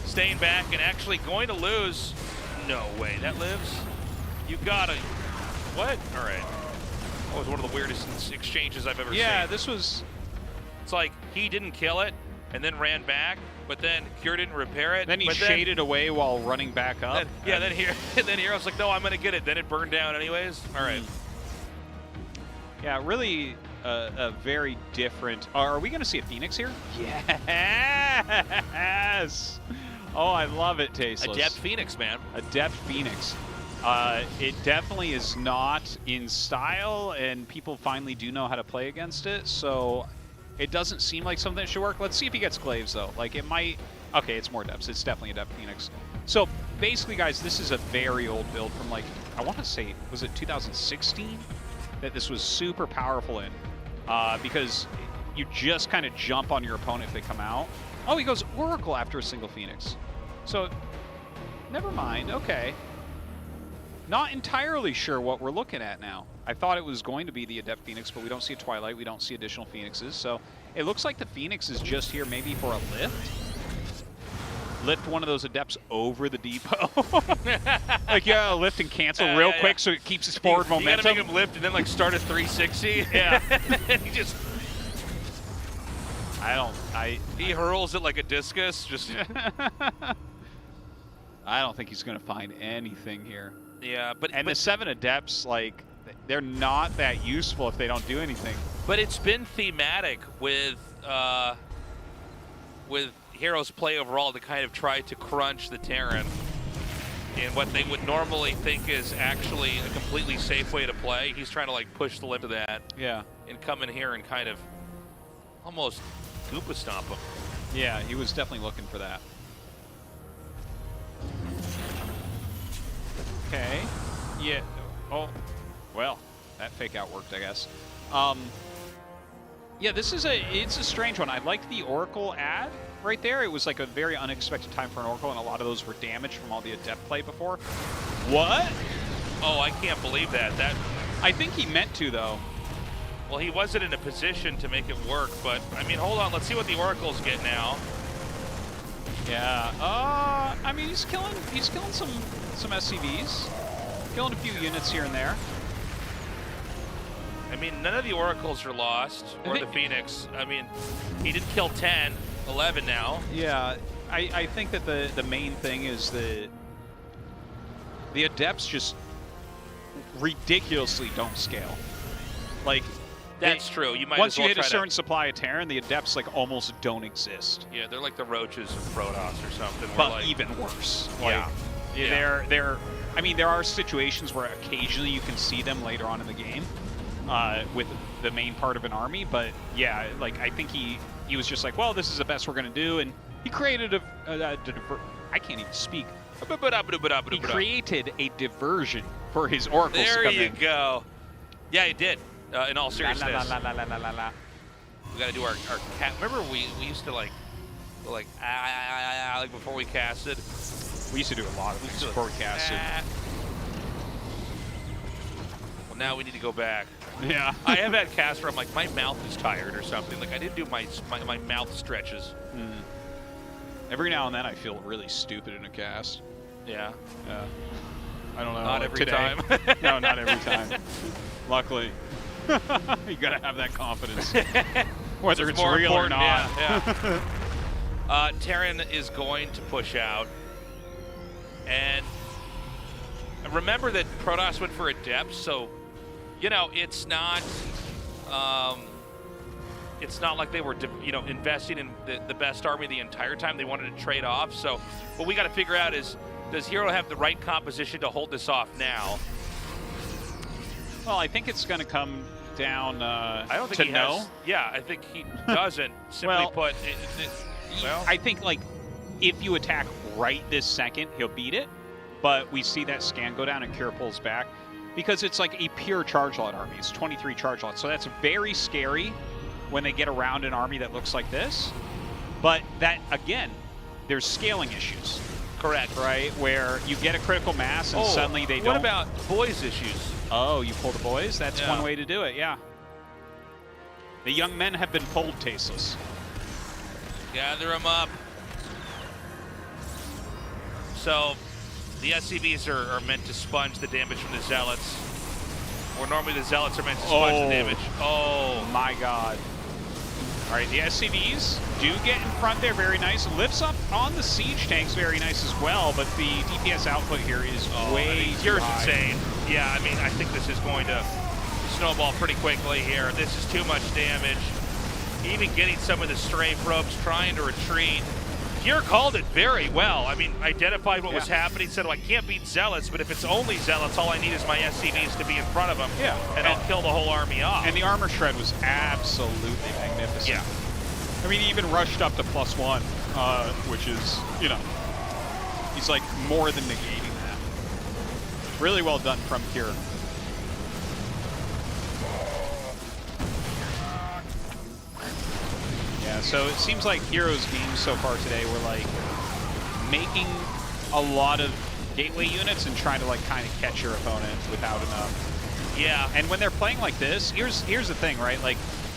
staying back and actually going to lose. No way, that lives? You gotta, what? All right. That was one of the weirdest exchanges I've ever seen. Yeah, this was... It's like, he didn't kill it and then ran back, but then Cure didn't repair it. Then he shaded away while running back up. Then Hero's like, no, I'm gonna get it. Then it burned down anyways. All right. Yeah, really a very different... Are we gonna see a Phoenix here? Yes! Oh, I love it, Tasteless. Adept Phoenix, man. Adept Phoenix. It definitely is not in style, and people finally do know how to play against it, so it doesn't seem like something that should work. Let's see if he gets Glaives, though. Like, it might... Okay, it's more Adepts. It's definitely Adept Phoenix. So, basically, guys, this is a very old build from, like, I want to say, was it 2016? That this was super powerful in. Because you just kind of jump on your opponent if they come out. Oh, he goes Oracle after a single Phoenix. So, never mind. Okay. Not entirely sure what we're looking at now. I thought it was going to be the Adept Phoenix, but we don't see a Twilight. We don't see additional Phoenixes. So it looks like the Phoenix is just here maybe for a lift. Lift one of those Adepts over the depot. Like, yeah, lift and cancel real quick so it keeps its forward momentum. You gotta make him lift and then, like, start a 360. Yeah. And he just... He hurls it like a discus, just... I don't think he's going to find anything here. Yeah, but the 7 Adepts, like, they're not that useful if they don't do anything. But it's been thematic with Heroes' play overall to kind of try to crunch the Terran in what they would normally think is actually a completely safe way to play. He's trying to, like, push the limit of that. Yeah. And come in here and kind of almost Koopa stomp him. Yeah, he was definitely looking for that. Okay. Yeah. Oh, well, that fake out worked, I guess. Yeah, it's a strange one. I liked the Oracle ad right there. It was like a very unexpected time for an Oracle, and a lot of those were damaged from all the Adept play before. What? Oh, I can't believe that. I think he meant to, though. Well, he wasn't in a position to make it work, but, I mean, hold on. Let's see what the Oracles get now. Yeah. I mean, he's killing some SCVs. Killing a few units here and there. I mean, none of the Oracles are lost, or the Phoenix. I mean, he did kill 10, 11 now. Yeah, I think that the main thing is the Adepts just ridiculously don't scale. Like, that's true. You might once as well you hit a try certain supply of Terran, the Adepts like almost don't exist. Yeah, they're like the roaches of Protoss or something. But like, even worse. Yeah. Like, they're. I mean, there are situations where occasionally you can see them later on in the game with the main part of an army. But yeah, like I think he was just like, well, this is the best we're gonna do, and he created I can't even speak. He created a diversion for his Oracles to come in. There you go. Yeah, he did. In all seriousness. We got to do our cat. Remember we used to like before we casted. We used to do a lot of things before we casted. Well, now we need to go back. Yeah. I have had casts where I'm like, my mouth is tired or something. Like I didn't do my mouth stretches. Every now and then I feel really stupid in a cast. Yeah. Yeah. I don't know. Not like every time. No, not every time. Luckily. You gotta have that confidence. Whether it's real or not. Yeah. Terran is going to push out. And remember that Protoss went for Adept, so, you know, it's not like they were, investing in the best army the entire time. They wanted to trade off. So what we got to figure out is, does Hero have the right composition to hold this off now? Well, I think it's going to come down I don't think to he no. has. Yeah, I think he doesn't. Simply put, well, I think like if you attack right this second, he'll beat it. But we see that scan go down and Kira pulls back because it's like a pure charge lot army. It's 23 charge lots, so that's very scary when they get around an army that looks like this. But that again, there's scaling issues. correct. Right, where you get a critical mass and suddenly they don't. What about boys issues? Oh, you pull the boys? That's one way to do it, yeah. The young men have been pulled, Tasteless. Gather them up. So, the SCVs are meant to sponge the damage from the Zealots. Or normally the Zealots are meant to sponge the damage. Oh, my God. All right, the SCVs do get in front there, very nice. Lifts up on the siege tanks, very nice as well, but the DPS output here is way too high. Insane. Yeah, I mean, I think this is going to snowball pretty quickly here. This is too much damage. Even getting some of the strafe ropes, trying to retreat. Pure called it very well. I mean, identified what was happening, said, well, I can't beat Zealots, but if it's only Zealots, all I need is my SCVs to be in front of them, and I'll kill the whole army off. And the armor shred was absolutely magnificent. Yeah. I mean, he even rushed up to +1, which is, you know, he's like more than negating that. Really well done from Kira. Yeah, so it seems like Heroes games so far today were like making a lot of gateway units and try to like kind of catch your opponent without enough. Yeah. And when they're playing like this, here's the thing, right? Like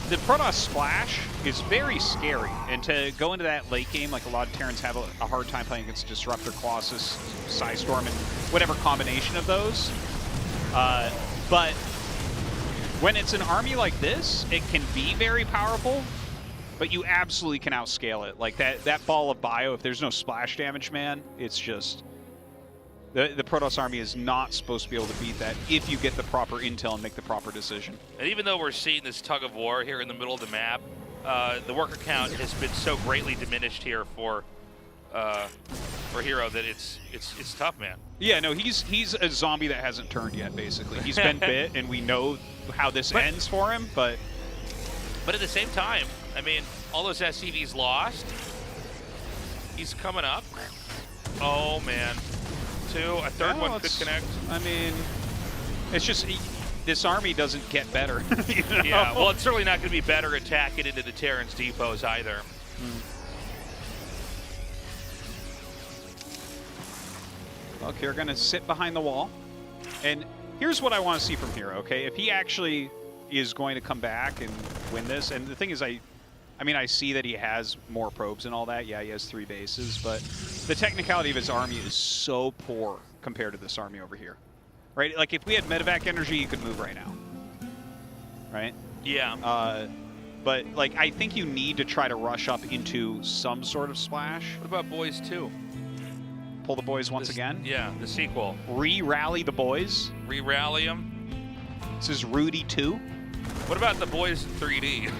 the Protoss splash is very scary, and to go into that late game, like a lot of Terrans have a hard time playing against Disruptor, Colossus, Psystorm, and whatever combination of those. But when it's an army like this, it can be very powerful, but you absolutely can outscale it. Like that ball of bio, if there's no splash damage, man, it's just... The Protoss army is not supposed to be able to beat that if you get the proper intel and make the proper decision. And even though we're seeing this tug of war here in the middle of the map, the worker count has been so greatly diminished here for Hero that it's tough, man. Yeah, no, he's a zombie that hasn't turned yet, basically. He's been bit, and we know how this ends for him, but at the same time, I mean, all those SCVs lost. He's coming up. Oh, man. A third one could connect. I mean, it's just this army doesn't get better. You know? Yeah, well, it's certainly not going to be better attacking into the Terran's depots either. Okay, we're going to sit behind the wall. And here's what I want to see from Hero, okay? If he actually is going to come back and win this, and the thing is, I mean, I see that he has more probes and all that. Yeah, he has 3 bases, but the technicality of his army is so poor compared to this army over here, right? Like, if we had medevac energy, you could move right now, right? Yeah. But, like, I think you need to try to rush up into some sort of splash. What about Boys 2? Pull the boys once again? Yeah, the sequel. Re-rally the boys. Re-rally them. This is Rudy 2. What about the boys in 3D?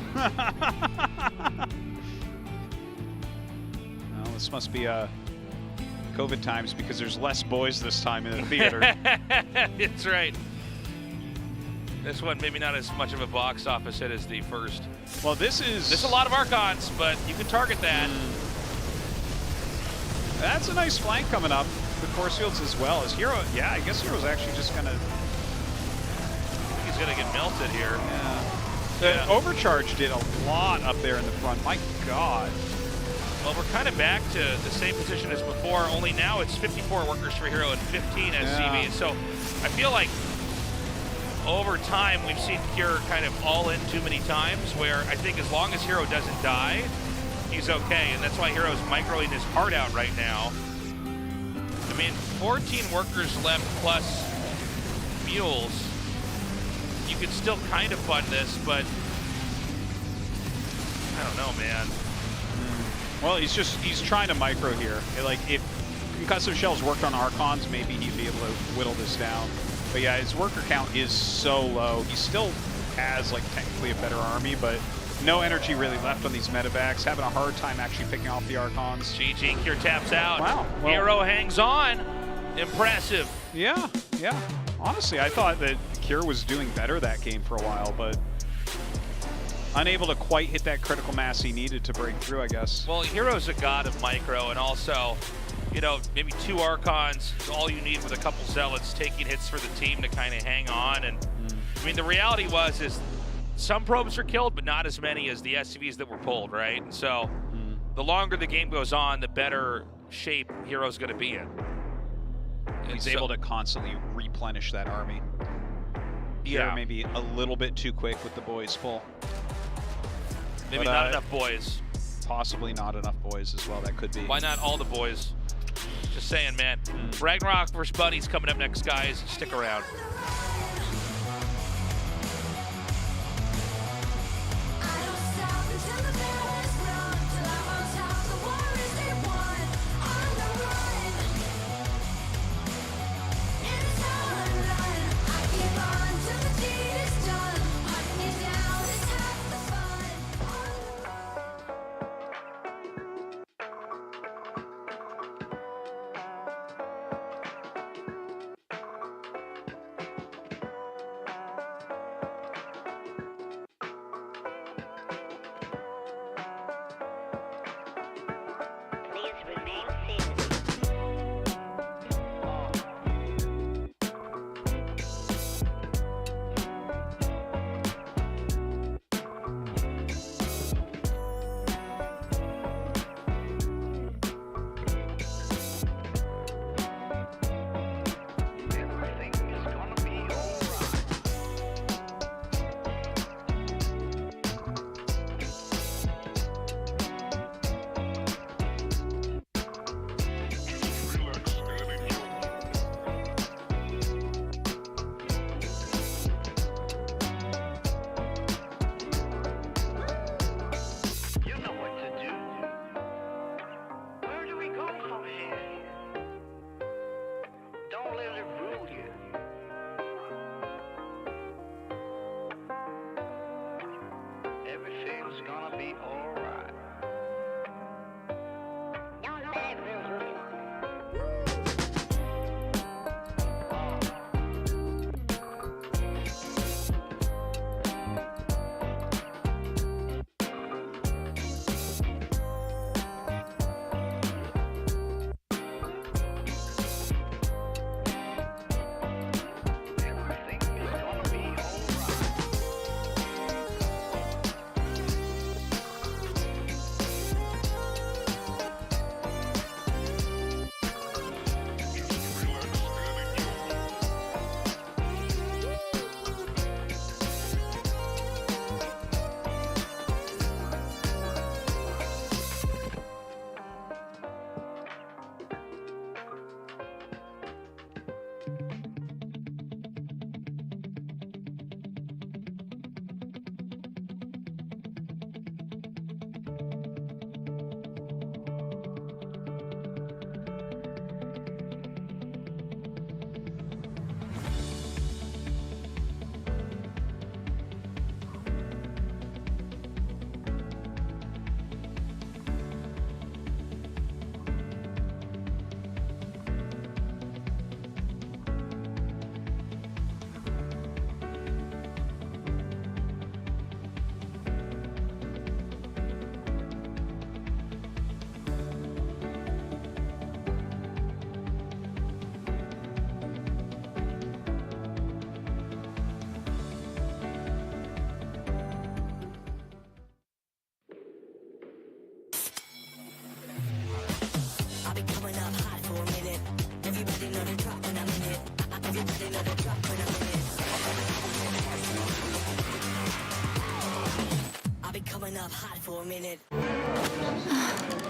Well, this must be COVID times because there's less boys this time in the theater. That's right. This one maybe not as much of a box office hit as the first. Well, this is a lot of Archons, but you can target that. That's a nice flank coming up. The force fields as well as Hero. Yeah, I guess Hero's actually just gonna. He's gonna get melted here. Yeah. The overcharge did a lot up there in the front. My God. Well, we're kind of back to the same position as before, only now it's 54 workers for Hero and 15 SCV. Yeah. So I feel like over time we've seen Cure kind of all in too many times, where I think as long as Hero doesn't die, he's okay. And that's why Hero's microing his heart out right now. I mean, 14 workers left plus mules. You could still kind of fund this, but I don't know, man. Well, he's trying to micro here. Like, if concussive shells worked on Archons, maybe he'd be able to whittle this down. But yeah, his worker count is so low. He still has, like, technically a better army, but no energy really left on these medevacs. Having a hard time actually picking off the Archons. GG, Cure taps out. Wow. Well, Hero hangs on. Impressive. Yeah, yeah. Honestly, I thought that Cure was doing better that game for a while, but unable to quite hit that critical mass he needed to break through, I guess. Well, Hero's a god of micro, and also, you know, maybe 2 Archons is all you need with a couple Zealots taking hits for the team to kind of hang on. And I mean, the reality is some probes are killed, but not as many as the SCVs that were pulled, right? And so the longer the game goes on, the better shape Hero's going to be in. He's able to constantly replenish that army. Yeah. Maybe a little bit too quick with the boys full. Maybe not enough boys. Possibly not enough boys as well. That could be. Why not all the boys? Just saying, man. RagnaroK versus Buddies coming up next, guys. Stick around.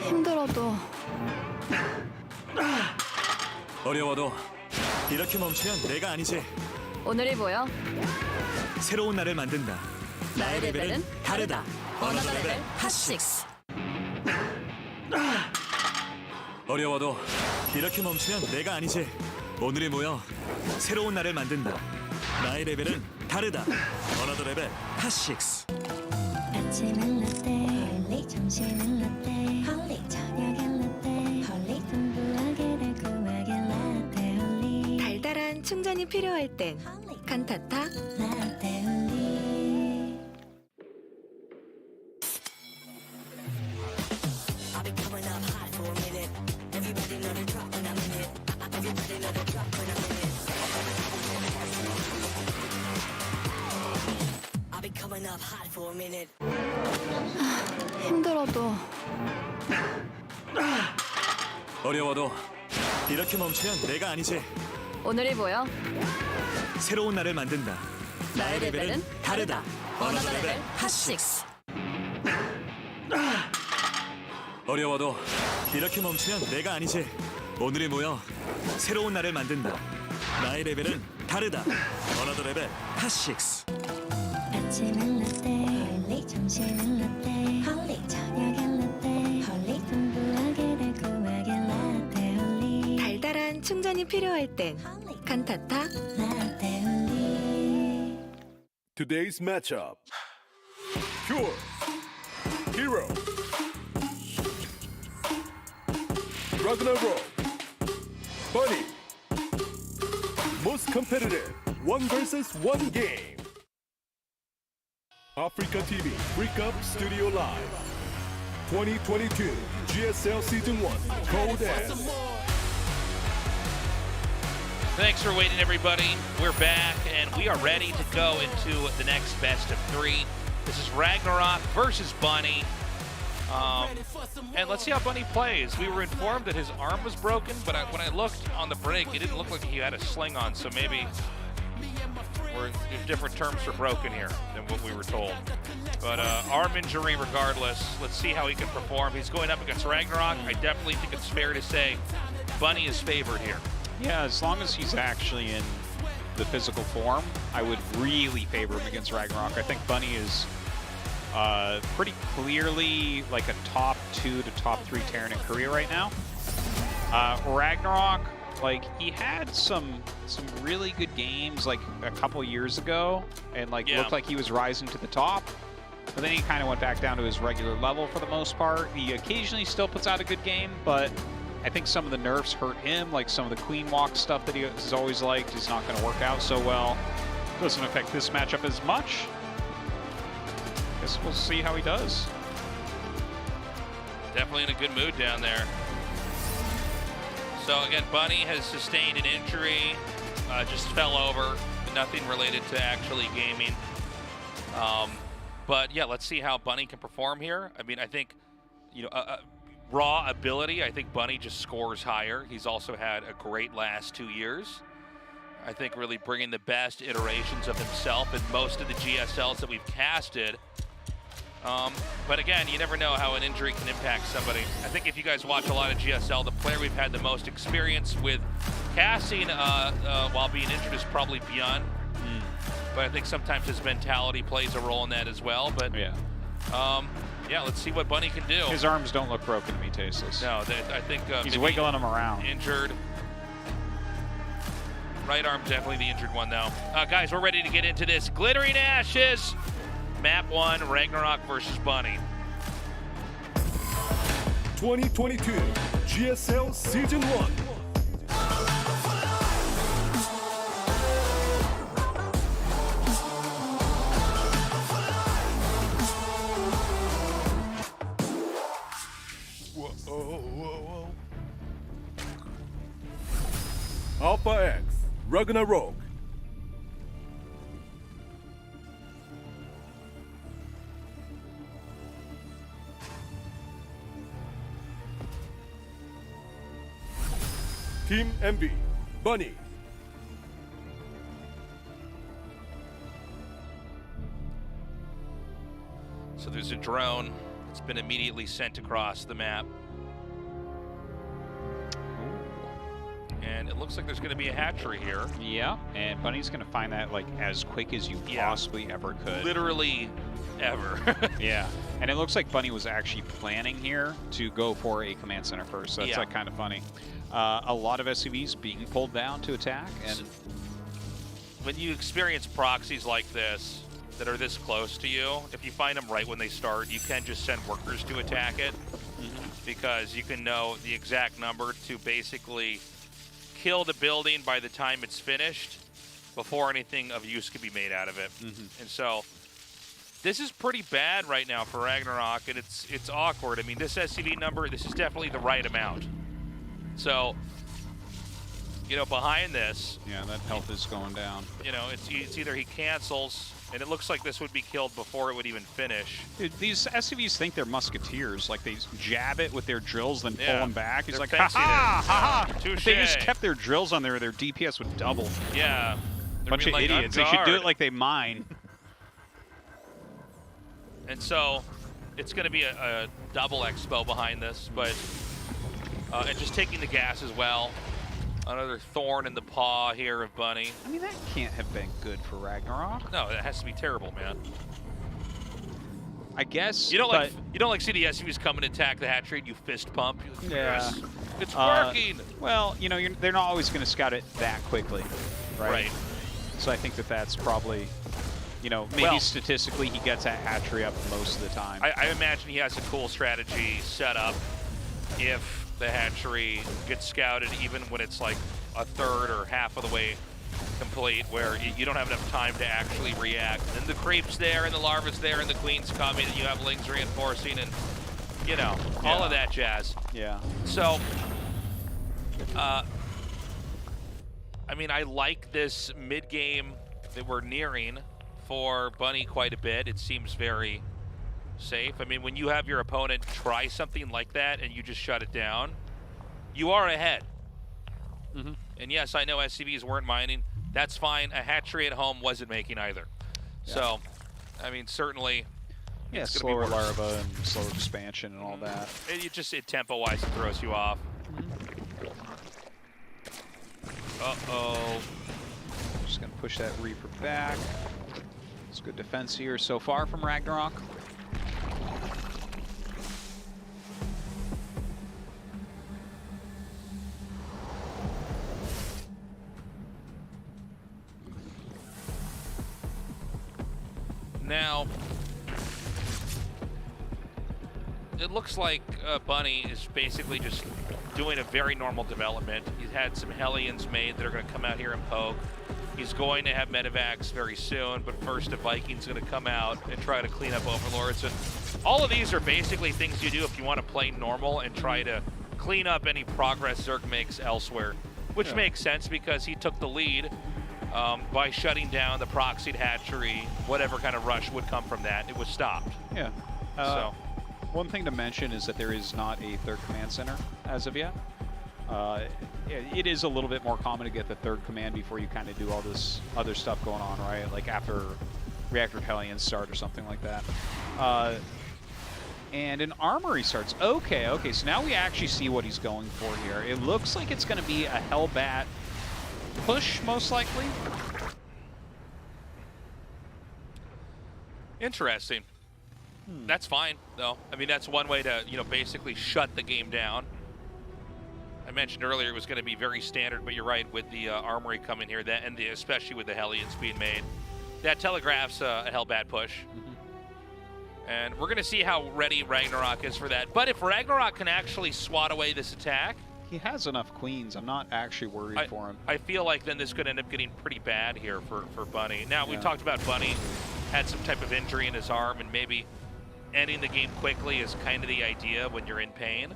힘들어도 어려워도 이렇게 멈추면 내가 아니지. 오늘이 보여. 새로운 나를 만든다. 나의 레벨은 다르다. 어나더 레벨 핫6. 어려워도 이렇게 멈추면 내가 아니지. 오늘이 모여 새로운 나를 만든다. 나의 레벨은 다르다. 어나더 레벨 핫6. 아침은 라떼 홀리 점심은 라떼 홀리 저녁엔 라떼 홀리 풍부하게 달콤하게 라떼 홀리 달달한 충전이 필요할 땐 칸타타. 라떼 홀리 힘들어도 어려워도 이렇게 멈추면 내가 아니지. 오늘이 보여. 새로운 나를 만든다. 나의 레벨은 다르다. 어나더 레벨 핫6. 어려워도 이렇게 멈추면 내가 아니지. 오늘이 모여 새로운 나를 만든다. 나의 레벨은 다르다. 어나더 레벨 핫6. 아침은 라떼 홀리 점심은 라떼 홀리 저녁엔 라떼 홀리 풍부하게 달콤하게 라떼 홀리 달달한 충전이 필요할 땐 칸타타. 라떼 홀리 Today's matchup. Pure Hero RagnaroK Bunny. Most competitive 1 versus 1 game. Africa TV Freak Up Studio Live 2022 GSL Season 1 Code S. Thanks for waiting, everybody. We're back, and we are ready to go into the next best of 3. This is RagnaroK versus Bunny. And let's see how Bunny plays. We were informed that his arm was broken, but when I looked on the break, it didn't look like he had a sling on, so maybe there's different terms for broken here than what we were told. But arm injury regardless. Let's see how he can perform. He's going up against RagnaroK. I definitely think it's fair to say Bunny is favored here. Yeah, as long as he's actually in the physical form, I would really favor him against RagnaroK. I think Bunny is pretty clearly like a top 2 to top 3 Terran in Korea right now. RagnaroK, like, he had some really good games like a couple years ago, and like looked like he was rising to the top. but then he kind of went back down to his regular level for the most part. He occasionally still puts out a good game, but I think some of the nerfs hurt him, like some of the queen walk stuff that he has always liked is not going to work out so well. Doesn't affect this matchup as much. Guess we'll see how he does. Definitely in a good mood down there. So again, Bunny has sustained an injury, just fell over, nothing related to actually gaming. But yeah, let's see how Bunny can perform here. I mean, I think, you know, raw ability, I think Bunny just scores higher. He's also had a great last 2 years. I think really bringing the best iterations of himself in most of the GSLs that we've casted. But again, you never know how an injury can impact somebody. I think if you guys watch a lot of GSL, the player we've had the most experience with casting while being injured is probably Beyond. But I think sometimes his mentality plays a role in that as well. But yeah, let's see what Bunny can do. His arms don't look broken to me, Tasteless. No, I think he's wiggling them around. Injured. Right arm definitely the injured one though. Guys, we're ready to get into this. Glittering Ashes. Map 1, RagnaroK versus Bunny. 2022 GSL Season 1. Whoa. Alpha X, RagnaroK. Team MB, Bunny. So there's a drone that's been immediately sent across the map. And it looks like there's going to be a hatchery here. Yeah, and Bunny's going to find that like as quick as you possibly ever could. Literally ever. Yeah, and it looks like Bunny was actually planning here to go for a command center first, so that's like kind of funny. A lot of SCVs being pulled down to attack, and when you experience proxies like this that are this close to you, if you find them right when they start, you can just send workers to attack it, because you can know the exact number to basically kill the building by the time it's finished before anything of use can be made out of it. And so this is pretty bad right now for RagnaroK, and it's awkward. I mean, this SCV number, this is definitely the right amount. So, you know, behind this, yeah, that health is going down. You know, it's either he cancels, and it looks like this would be killed before it would even finish. Dude, these SCVs think they're musketeers. Like, they jab it with their drills, then pull them back. He's like, ha-ha! If they just kept their drills on there, their DPS would double. Yeah. Bunch of idiots. They should do it like they mine. And so, it's going to be a double expo behind this, but and just taking the gas as well. Another thorn in the paw here of Bunny. I mean, that can't have been good for RagnaroK. No, that has to be terrible, man. I guess. You don't like see the SUVs come and attack the hatchery and you fist pump. Like, yes, it's working. Well, you know, they're not always going to scout it that quickly, right? So I think that's probably, you know, maybe statistically he gets that hatchery up most of the time. I imagine he has a cool strategy set up if the hatchery gets scouted, even when it's like a third or half of the way complete, where you don't have enough time to actually react. And then the creep's there, and the larva's there, and the queen's coming, and you have lings reinforcing, and you know, all of that jazz. Yeah. So, I mean, I like this mid-game that we're nearing for Bunny quite a bit. It seems very safe. I mean, when you have your opponent try something like that and you just shut it down, you are ahead. And yes, I know SCVs weren't mining. That's fine. A hatchery at home wasn't making either. So, I mean, certainly, it's slower larva and slower expansion and all that. It tempo-wise, it throws you off. Just gonna push that Reaper back. It's good defense here so far from RagnaroK. Now, it looks like Bunny is basically just doing a very normal development. He's had some Hellions made that are going to come out here and poke. He's going to have medevacs very soon, but first a Viking's going to come out and try to clean up Overlords. And all of these are basically things you do if you want to play normal and try to clean up any progress Zerg makes elsewhere, which makes sense because he took the lead by shutting down the proxied hatchery. Whatever kind of rush would come from that, it was stopped. Yeah. So one thing to mention is that there is not a third command center as of yet. It is a little bit more common to get the third command before you kind of do all this other stuff going on, right? Like after Reactor Hellions start or something like that. And an armory starts. Okay, so now we actually see what he's going for here. It looks like it's going to be a Hellbat push, most likely. interesting. That's fine, though. I mean, that's one way to, basically shut the game down. I mentioned earlier it was going to be very standard, but you're right, with the armory coming here, and especially with the Hellions being made, that telegraphs a Hellbat push. And we're going to see how ready RagnaroK is for that. But if RagnaroK can actually swat away this attack... He has enough queens. I'm not actually worried for him. I feel like then this could end up getting pretty bad here for Bunny. Now, we talked about Bunny had some type of injury in his arm, and maybe ending the game quickly is kind of the idea when you're in pain.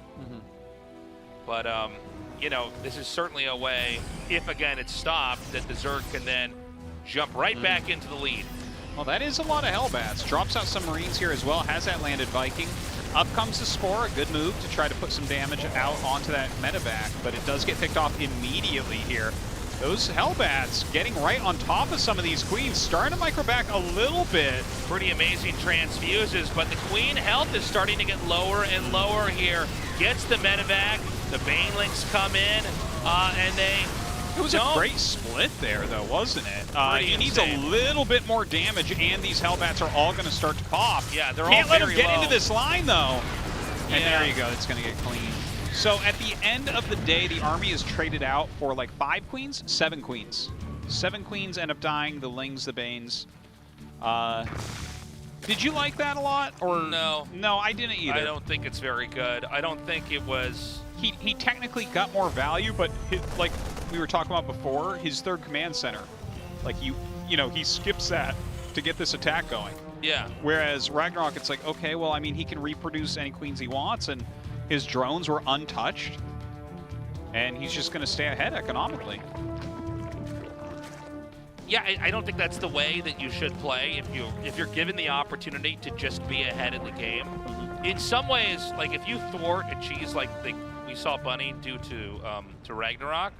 But, this is certainly a way, if again it's stopped, that the Zerg can then jump right back into the lead. Well, that is a lot of Hellbats. Drops out some Marines here as well. Has that landed Viking. Up comes the Spore. A good move to try to put some damage out onto that medevac, but it does get picked off immediately here. Those Hellbats getting right on top of some of these queens, starting to micro back a little bit. Pretty amazing transfuses, but the queen health is starting to get lower and lower here. Gets the medevac, the Banelings come in, and they... It was a great split there, though, wasn't it? He needs a little bit more damage, and these Hellbats are all going to start to pop. Yeah, they're Can't all let very him get low. into this line, though. And there you go. It's going to get clean. So at the end of the day, the army is traded out for like 5 queens, 7 queens. 7 queens end up dying, the Lings, the Banes. Did you like that a lot? Or No. No, I didn't either. I don't think it's very good. I don't think it was... He technically got more value, but like we were talking about before, his third command center, like he skips that to get this attack going. Yeah. Whereas RagnaroK, it's like, okay, well, I mean, he can reproduce any queens he wants, and his drones were untouched, and he's just going to stay ahead economically. Yeah, I don't think that's the way that you should play if you're given the opportunity to just be ahead in the game. In some ways, like if you thwart a cheese like we saw Bunny do to RagnaroK,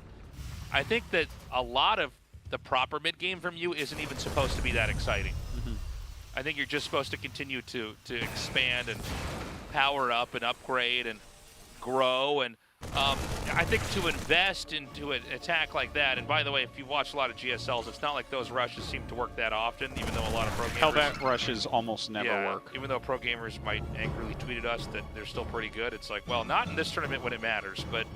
I think that a lot of the proper mid game from you isn't even supposed to be that exciting. I think you're just supposed to continue to expand and power up and upgrade and grow, and I think to invest into an attack like that, and by the way, if you watch a lot of GSLs, it's not like those rushes seem to work that often, even though a lot of pro gamers... Hellbat rushes almost never work. Even though pro gamers might angrily tweet at us that they're still pretty good, it's like, well, not in this tournament when it matters, but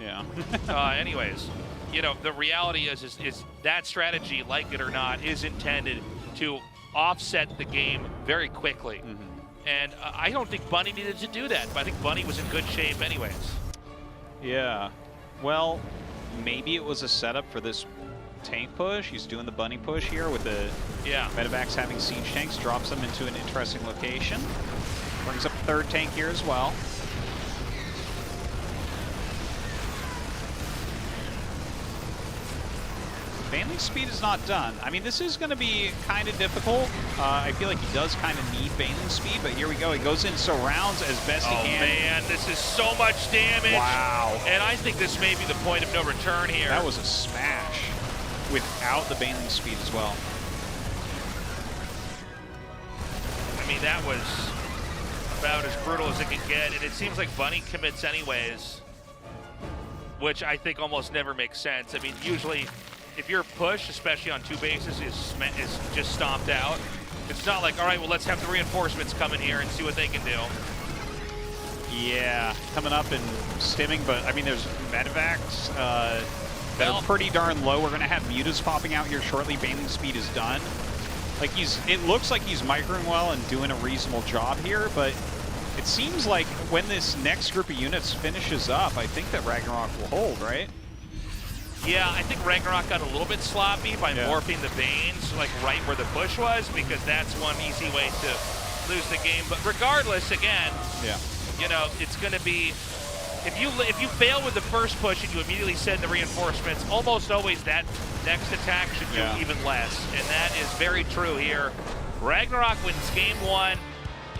anyways, the reality is that strategy, like it or not, is intended to offset the game very quickly. And I don't think Bunny needed to do that, but I think Bunny was in good shape anyways. Yeah, well, maybe it was a setup for this tank push. He's doing the Bunny push here with the medevacs having siege tanks, drops them into an interesting location. Brings up a third tank here as well. Baneling speed is not done. I mean, this is going to be kind of difficult. I feel like he does kind of need Baneling speed, but here we go. He goes in surrounds as best he can. Oh, man, this is so much damage. Wow. And I think this may be the point of no return here. That was a smash without the Baneling speed as well. I mean, that was about as brutal as it could get, and it seems like Bunny commits anyways, which I think almost never makes sense. I mean, usually, if your push, especially on 2 bases, is just stomped out, it's not like, all right, well, let's have the reinforcements come in here and see what they can do. Yeah, coming up and stimming, but I mean, there's medevacs that are pretty darn low. We're going to have mutas popping out here shortly. Baneling speed is done. Like it looks like he's microing well and doing a reasonable job here, but it seems like when this next group of units finishes up, I think that RagnaroK will hold, right? Yeah, I think RagnaroK got a little bit sloppy by morphing the Banes, like right where the push was, because that's one easy way to lose the game. But regardless, again, you know, it's going to be, if you fail with the first push and you immediately send the reinforcements, almost always that next attack should do even less. And that is very true here. RagnaroK wins game 1.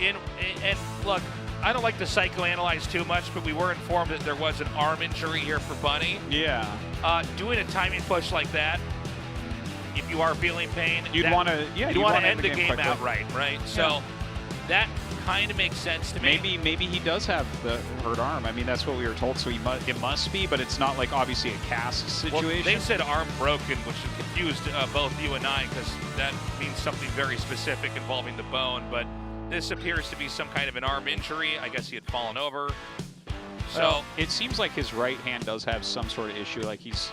And look, I don't like to psychoanalyze too much, but we were informed that there was an arm injury here for Bunny. Yeah. Doing a timing push like that, if you are feeling pain, you'd want to end the game outright, right? So that kind of makes sense to me. Maybe he does have the hurt arm. I mean, that's what we were told, so it must be, but it's not like obviously a cast situation. Well, they said arm broken, which confused both you and I, because that means something very specific involving the bone, but this appears to be some kind of an arm injury. I guess he had fallen over. So well, it seems like his right hand does have some sort of issue, like he's...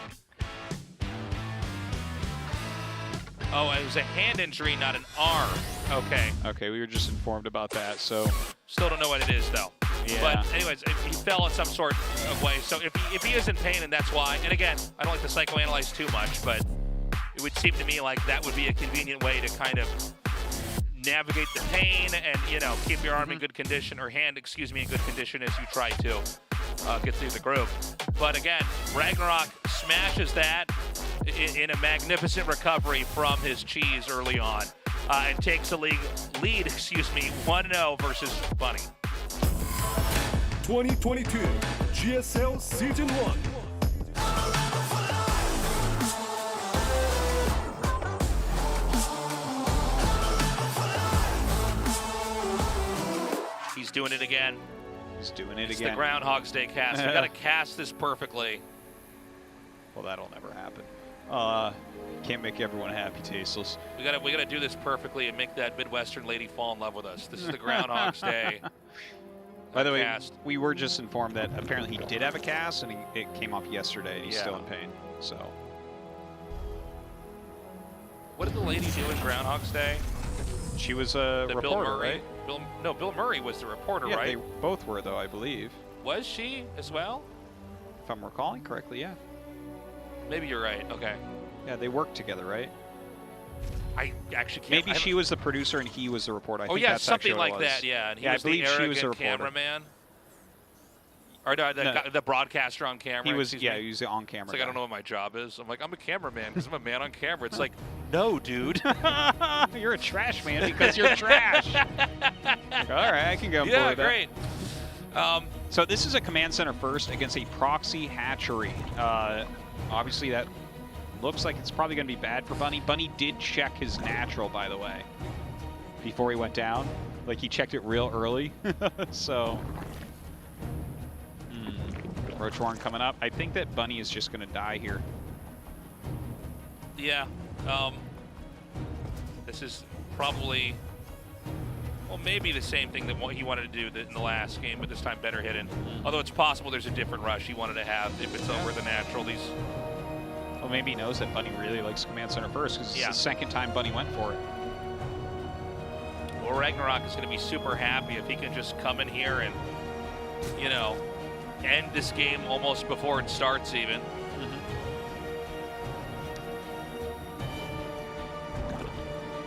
Oh, it was a hand injury, not an arm. Okay. Okay, we were just informed about that, so... Still don't know what it is, though. Yeah. But anyways, he fell in some sort of way. So if he is in pain, and that's why, and again, I don't like to psychoanalyze too much, but it would seem to me like that would be a convenient way to kind of navigate the pain and, you know, keep your arm in good condition, or hand, excuse me, in good condition as you try to get through the group. But again, RagnaroK smashes that in a magnificent recovery from his cheese early on, and takes the lead, 1-0 versus Bunny. 2022 GSL Season 1. He's doing it again. He's doing it it's again. The Groundhog's Day cast. We got to cast this perfectly. Well, that'll never happen. Can't make everyone happy, Tasteless. We gotta do this perfectly and make that Midwestern lady fall in love with us. This is the Groundhog's Day. By the way, cast. We were just informed that apparently he did have a cast, and it came off yesterday, and he's still in pain. So, what did the lady do in Groundhog's Day? She was a reporter, Bill Murray, right? Bill Murray was the reporter, yeah, right? They both were, though, I believe. Was she as well? If I'm recalling correctly, yeah. Maybe you're right. Okay. Yeah, they worked together, right? I actually can't. Maybe she was the producer and he was the reporter. I think that's something like what it was. that. Yeah, and he yeah, was I believe the she was the cameraman. Or the broadcaster on camera. He was, he was the on-camera. It's like, I don't know what my job is. I'm like, I'm a cameraman because I'm a man on camera. It's like, no, dude. You're a trash man because you're trash. All right, I can go. Yeah, great. So this is a command center first against a proxy hatchery. Obviously, that looks like it's probably going to be bad for Bunny. Bunny did check his natural, by the way, before he went down. Like, he checked it real early. So... Roach Warren coming up. I think that Bunny is just going to die here. Yeah. This is probably, well, maybe the same thing that he wanted to do in the last game, but this time better hidden. Although it's possible there's a different rush he wanted to have if it's over the natural. Well, maybe he knows that Bunny really likes command center first, because it's the second time Bunny went for it. Well, RagnaroK is going to be super happy if he can just come in here and, you know, end this game almost before it starts even.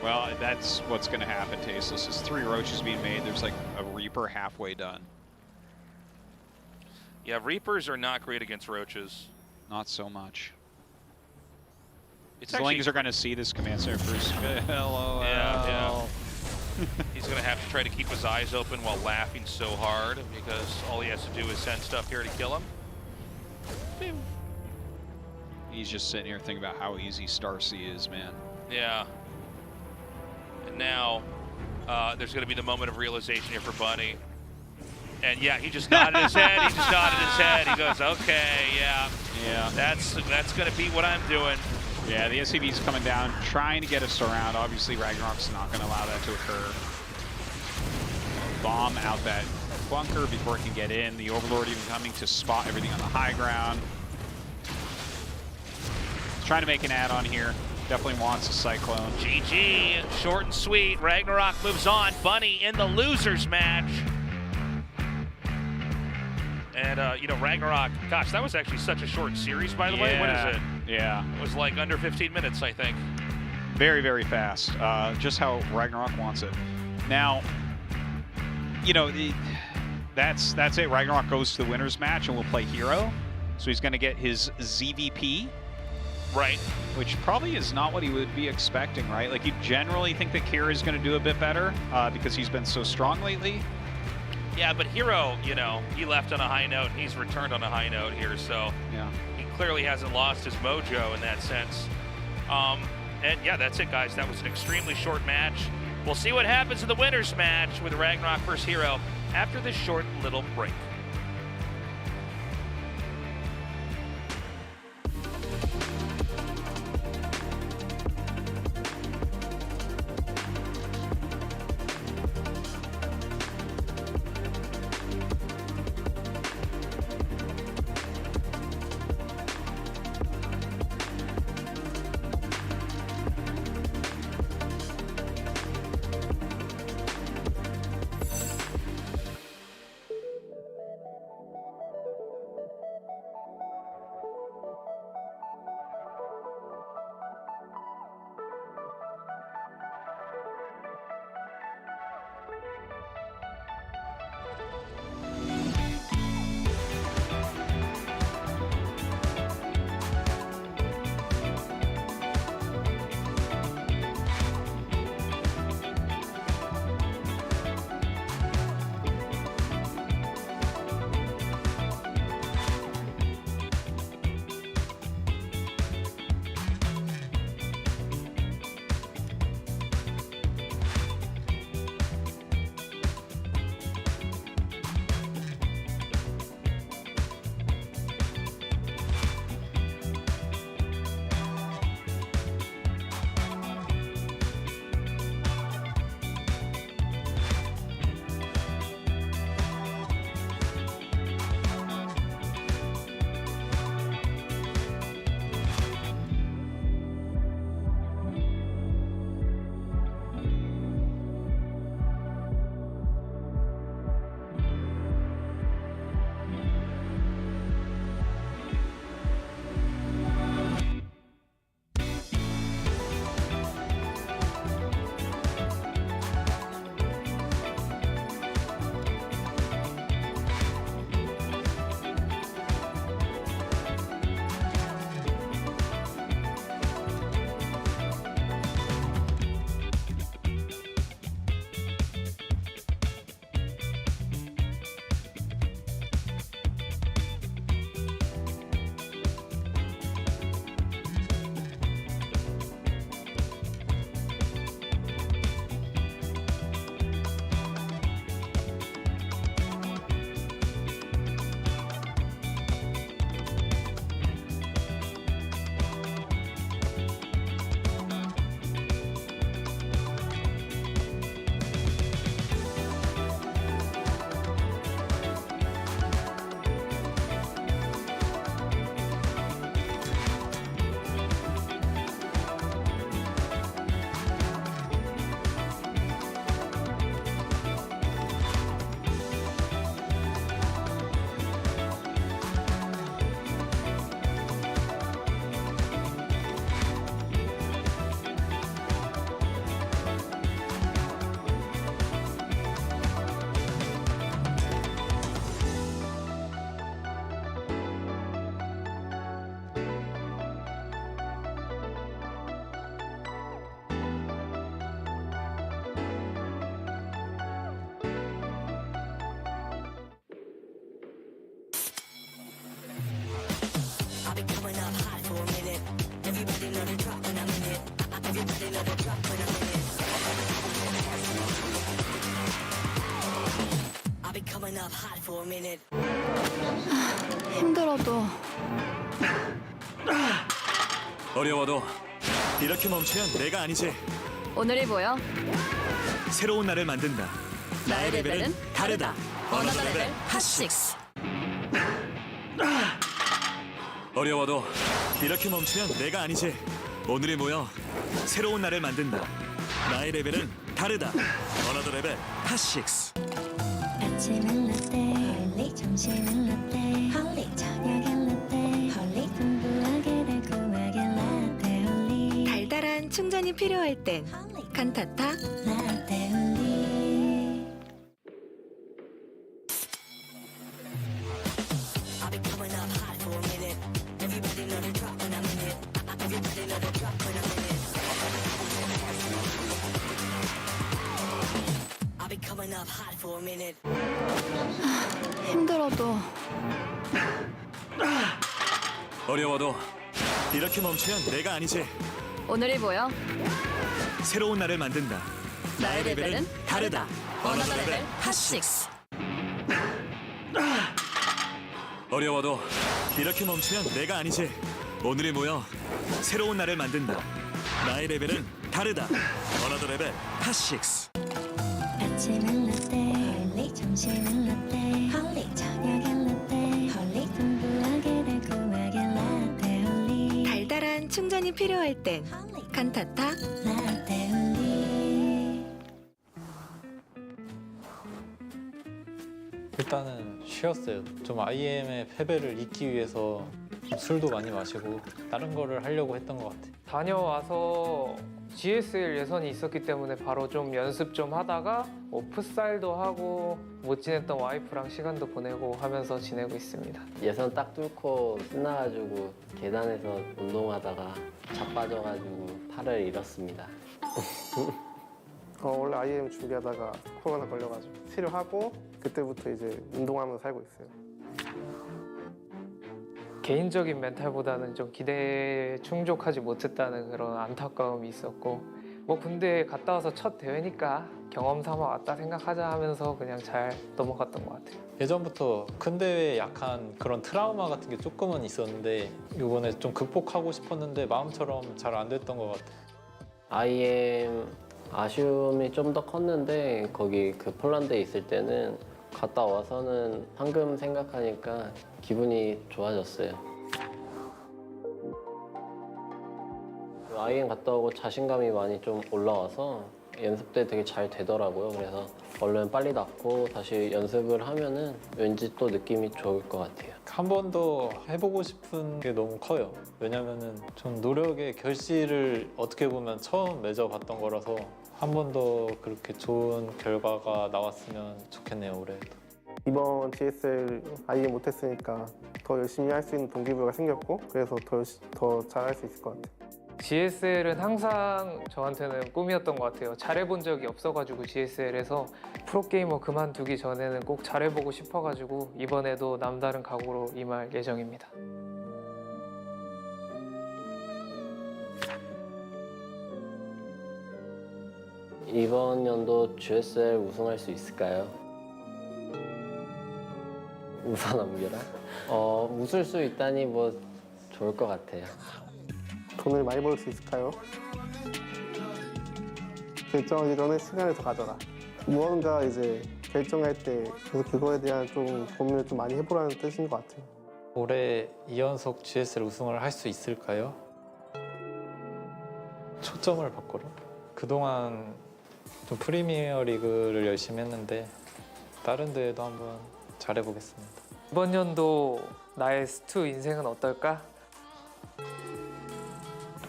Well, that's what's going to happen, Tasteless. There's 3 roaches being made. There's like a Reaper halfway done. Yeah, Reapers are not great against roaches. Not so much. It's Zlings are going to see this command center first. Hello. Yeah. He's going to have to try to keep his eyes open while laughing so hard, because all he has to do is send stuff here to kill him. Pew. He's just sitting here thinking about how easy Starsea is, man. Yeah. And now there's going to be the moment of realization here for Bunny. And yeah, he just nodded his head. He just nodded his head. He goes, okay, yeah. Yeah. That's going to be what I'm doing. Yeah, the SCV's coming down, trying to get us around. Obviously, RagnaroK's not going to allow that to occur. Bomb out that bunker before it can get in. The Overlord even coming to spot everything on the high ground. Trying to make an add-on here. Definitely wants a Cyclone. GG, short and sweet. RagnaroK moves on. Bunny in the losers match. And, you know, RagnaroK, gosh, that was actually such a short series, by the way. What is it? Yeah. It was like under 15 minutes, I think. Very, very fast. Just how RagnaroK wants it. Now, you know, that's it. RagnaroK goes to the winner's match and will play hero. So he's going to get his ZVP. Right. Which probably is not what he would be expecting, right? Like, you generally think that Kira is going to do a bit better because he's been so strong lately. Yeah, but Hero, you know, he left on a high note. He's returned on a high note here, so yeah, he clearly hasn't lost his mojo in that sense. And yeah, that's it, guys. That was an extremely short match. We'll see what happens in the winner's match with RagnaroK versus Hero after this short little break. 힘들어도 어려워도 이렇게 멈추면 내가 아니지. 오늘이 보여. 새로운 날을 만든다. 나의 레벨은 다르다. 어너더 레벨 핫6. 어려워도 이렇게 멈추면 내가 아니지. 오늘이 모여 새로운 날을 만든다. 나의 레벨은 다르다. 어너더 레벨 핫6. 아침은 라떼, 점심은 라떼. 필요할 땐 칸타타. 힘들어도 어려워도 이렇게 멈추면 내가 아니지. 오늘이 보여. 새로운 날을 만든다. 나의 레벨은 다르다. 어나더 레벨 핫6. 어려워도 이렇게 멈추면 내가 아니지. 오늘이 모여 새로운 날을 만든다. 나의 레벨은 다르다. 어나더 레벨 핫6. 아침은 라떼 홀리 점심은 라떼 홀리 저녁엔 라떼 홀리 풍부하게 달콤하게 라떼 홀리 달달한 충전이 필요할 땐 칸타타. 라떼 홀리 일단은 쉬었어요. 좀 IM의 패배를 잊기 위해서 술도 많이 마시고 다른 거를 하려고 했던 것 같아요. 다녀와서 GSL 예선이 있었기 때문에 바로 좀 연습 좀 하다가 뭐 풋살도 하고 못 지냈던 와이프랑 시간도 보내고 하면서 지내고 있습니다. 예선 딱 뚫고 끝나가지고 계단에서 운동하다가 자빠져가지고 팔을 잃었습니다. 원래 IM 준비하다가 코로나 걸려가지고 치료하고 그때부터 이제 운동하면서 살고 있어요. 개인적인 멘탈보다는 좀 기대에 충족하지 못했다는 그런 안타까움이 있었고 뭐 군대 갔다 와서 첫 대회니까 경험 삼아 왔다 생각하자 하면서 그냥 잘 넘어갔던 것 같아요. 예전부터 큰 대회에 약한 그런 트라우마 같은 게 조금은 있었는데 이번에 좀 극복하고 싶었는데 마음처럼 잘 안 됐던 것 같아요. IM 아쉬움이 좀 더 컸는데 거기 그 폴란드에 있을 때는 갔다 와서는 방금 생각하니까 기분이 좋아졌어요. IM 갔다 오고 자신감이 많이 좀 올라와서 연습 때 되게 잘 되더라고요. 그래서 얼른 빨리 낫고 다시 연습을 하면은 왠지 또 느낌이 좋을 것 같아요. 한 번 더 해보고 싶은 게 너무 커요. 왜냐면은 좀 노력의 결실을 어떻게 보면 처음 맺어봤던 거라서 한 번 더 그렇게 좋은 결과가 나왔으면 좋겠네요, 올해도. 이번 GSL IM 못했으니까 더 열심히 할 수 있는 동기부여가 생겼고 그래서 더 잘할 수 있을 것 같아요. GSL은 항상 저한테는 꿈이었던 것 같아요. 잘해본 적이 없어가지고 GSL에서 프로게이머 그만두기 전에는 꼭 잘해보고 싶어가지고 이번에도 남다른 각오로 임할 예정입니다. 이번 연도 GSL 우승할 수 있을까요? 웃어넘겨라? 웃을 수 있다니 뭐 좋을 것 같아요. 돈을 많이 벌 수 있을까요? 결정하기 전에 시간을 더 가져라. 무언가 이제 결정할 때 그래서 그거에 대한 좀 고민을 좀 많이 해보라는 뜻인 것 같아요. 올해 2연속 GSL 우승을 할 수 있을까요? 초점을 바꿔라. 그동안 좀 프리미어 리그를 열심히 했는데 다른 대회도 한번 잘해보겠습니다. 이번 연도 나의 스투 인생은 어떨까?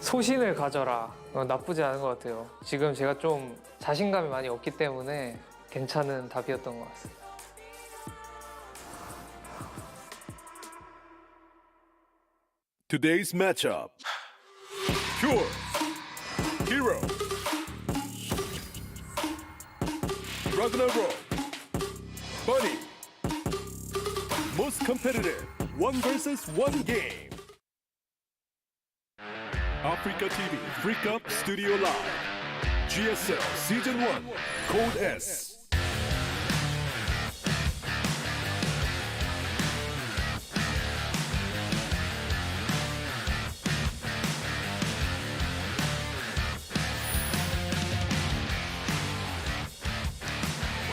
소신을 가져라. 나쁘지 않은 것 같아요. 지금 제가 좀 자신감이 많이 없기 때문에 괜찮은 답이었던 것 같습니다. Today's matchup. Pure, Hero, RagnaroK, Bunny. Most competitive 1 versus 1 game. Africa TV Freak Up Studio Live. GSL Season 1 Code S.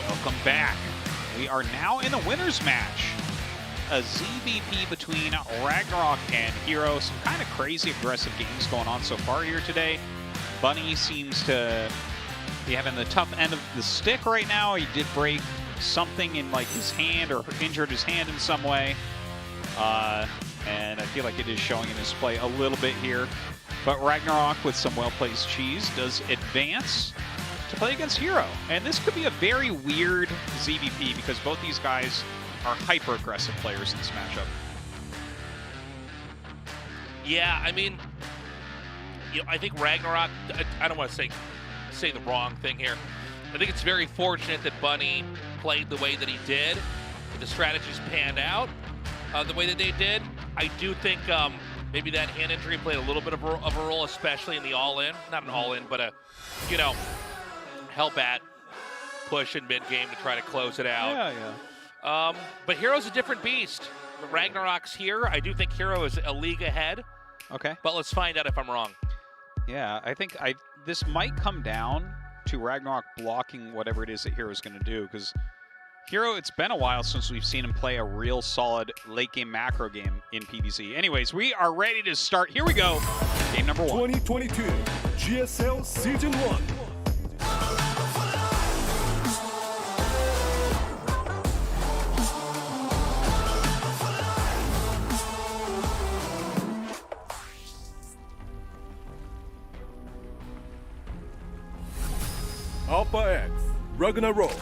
Welcome back. We are now in a winner's match. A ZVP between RagnaroK and Hero. Some kind of crazy aggressive games going on so far here today. Bunny seems to be having the tough end of the stick right now. He did break something in like his hand or injured his hand in some way. And I feel like it is showing in his play a little bit here. But RagnaroK with some well-placed cheese does advance to play against Hero. And this could be a very weird ZVP because both these guys are hyper-aggressive players in this matchup. Yeah, I mean, I think RagnaroK, I don't want to say the wrong thing here. I think it's very fortunate that Bunny played the way that he did, that the strategies panned out the way that they did. I do think maybe that hand injury played a little bit of a role, especially in the all-in. Not an all-in, but a, help at push in mid-game to try to close it out. Yeah. But Hero's a different beast. RagnaroK's here. I do think Hero is a league ahead. Okay. But let's find out if I'm wrong. Yeah, I think this might come down to RagnaroK blocking whatever it is that Hero's going to do, because Hero, it's been a while since we've seen him play a real solid late-game macro game in PvZ. Anyways, we are ready to start. Here we go. Game number 1. 2022 GSL Season 1. Alpha X, RagnaroK.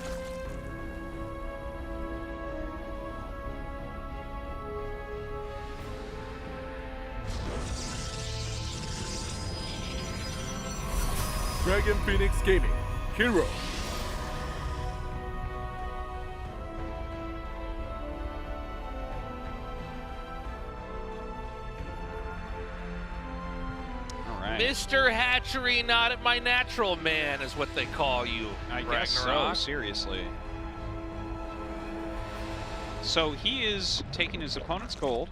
Dragon Phoenix Gaming, Hero. Mr. Hatchery, not at my natural man, is what they call you. I guess so, seriously. So he is taking his opponent's gold.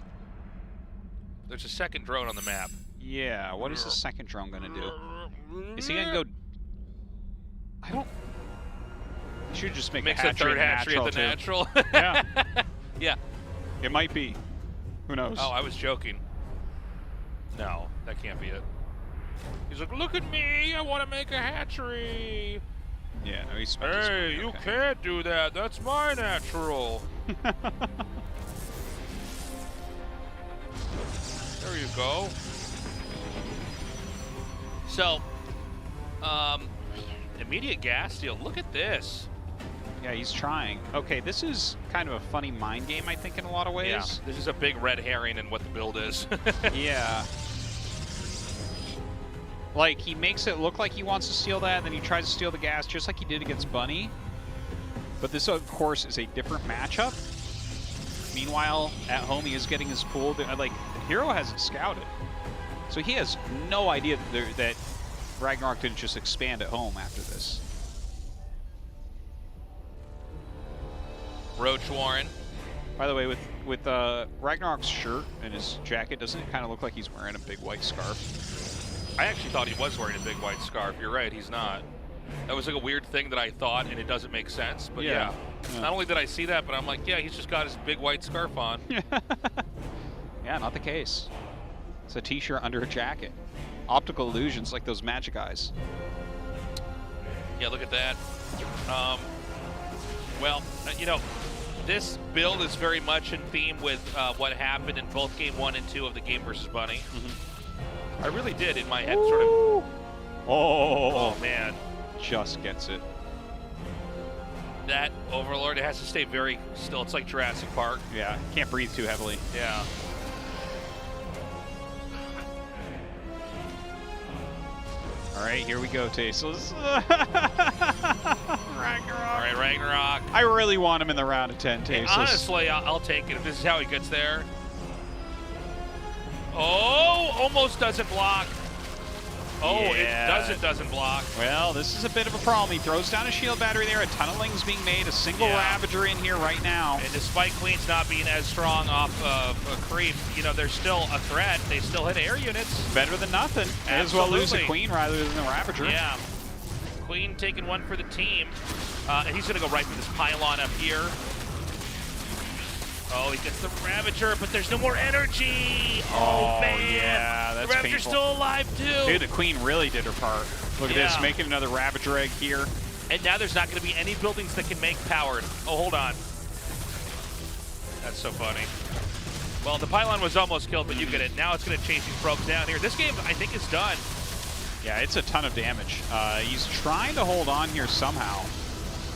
There's a second drone on the map. Yeah, what is the second drone going to do? Is he going to go... I don't... He should just make Makes a hatchery third hatchery at the natural. Yeah. Yeah. It might be. Who knows? Oh, I was joking. No, that can't be it. He's like, look at me, I want to make a hatchery. Yeah, no, he's Hey, you can't do that. That's my natural. There you go. So, immediate gas steal. Look at this. Yeah, he's trying. Okay, this is kind of a funny mind game, I think, in a lot of ways. Yeah, this is a big red herring in what the build is. Yeah. Like, he makes it look like he wants to steal that, and then he tries to steal the gas just like he did against Bunny. But this, of course, is a different matchup. Meanwhile, at home, he is getting his pool. Like, Hero hasn't scouted. So he has no idea that RagnaroK didn't just expand at home after this. Roach Warren. By the way, with RagnaroK's shirt and his jacket, doesn't it kind of look like he's wearing a big white scarf? I actually thought he was wearing a big white scarf. You're right, he's not. That was like a weird thing that I thought, and it doesn't make sense. But yeah. Not only did I see that, but I'm like, yeah, he's just got his big white scarf on. Yeah, not the case. It's a t-shirt under a jacket. Optical illusions like those magic eyes. Yeah, look at that. Well, this build is very much in theme with what happened in both Game 1 and 2 of the Game versus Bunny. I really did in my head sort of... Oh, man. Just gets it. That Overlord, it has to stay very still. It's like Jurassic Park. Yeah, can't breathe too heavily. Yeah. All right, here we go, Tasteless. RagnaroK. All right, RagnaroK. I really want him in the round of 10, Tasteless. Honestly, I'll take it if this is how he gets there. Oh, almost doesn't block. Oh, yeah. it doesn't block. Well, this is a bit of a problem. He throws down a shield battery there. A ton of lings being made. A single Ravager in here right now. And despite Queens not being as strong off of creep, they're still a threat. They still hit air units. Better than nothing. May as well lose a Queen rather than the Ravager. Yeah. Queen taking one for the team. And he's going to go right for this pylon up here. Oh, he gets the Ravager, but there's no more energy. Oh man. Yeah, that's the Ravager's painful. still alive, too. Dude, the Queen really did her part. Look at this, making another Ravager egg here. And now there's not going to be any buildings that can make powered. Oh, hold on. That's so funny. Well, the pylon was almost killed, but you get it. Now it's going to chase these probes down here. This game, I think, is done. Yeah, it's a ton of damage. He's trying to hold on here somehow.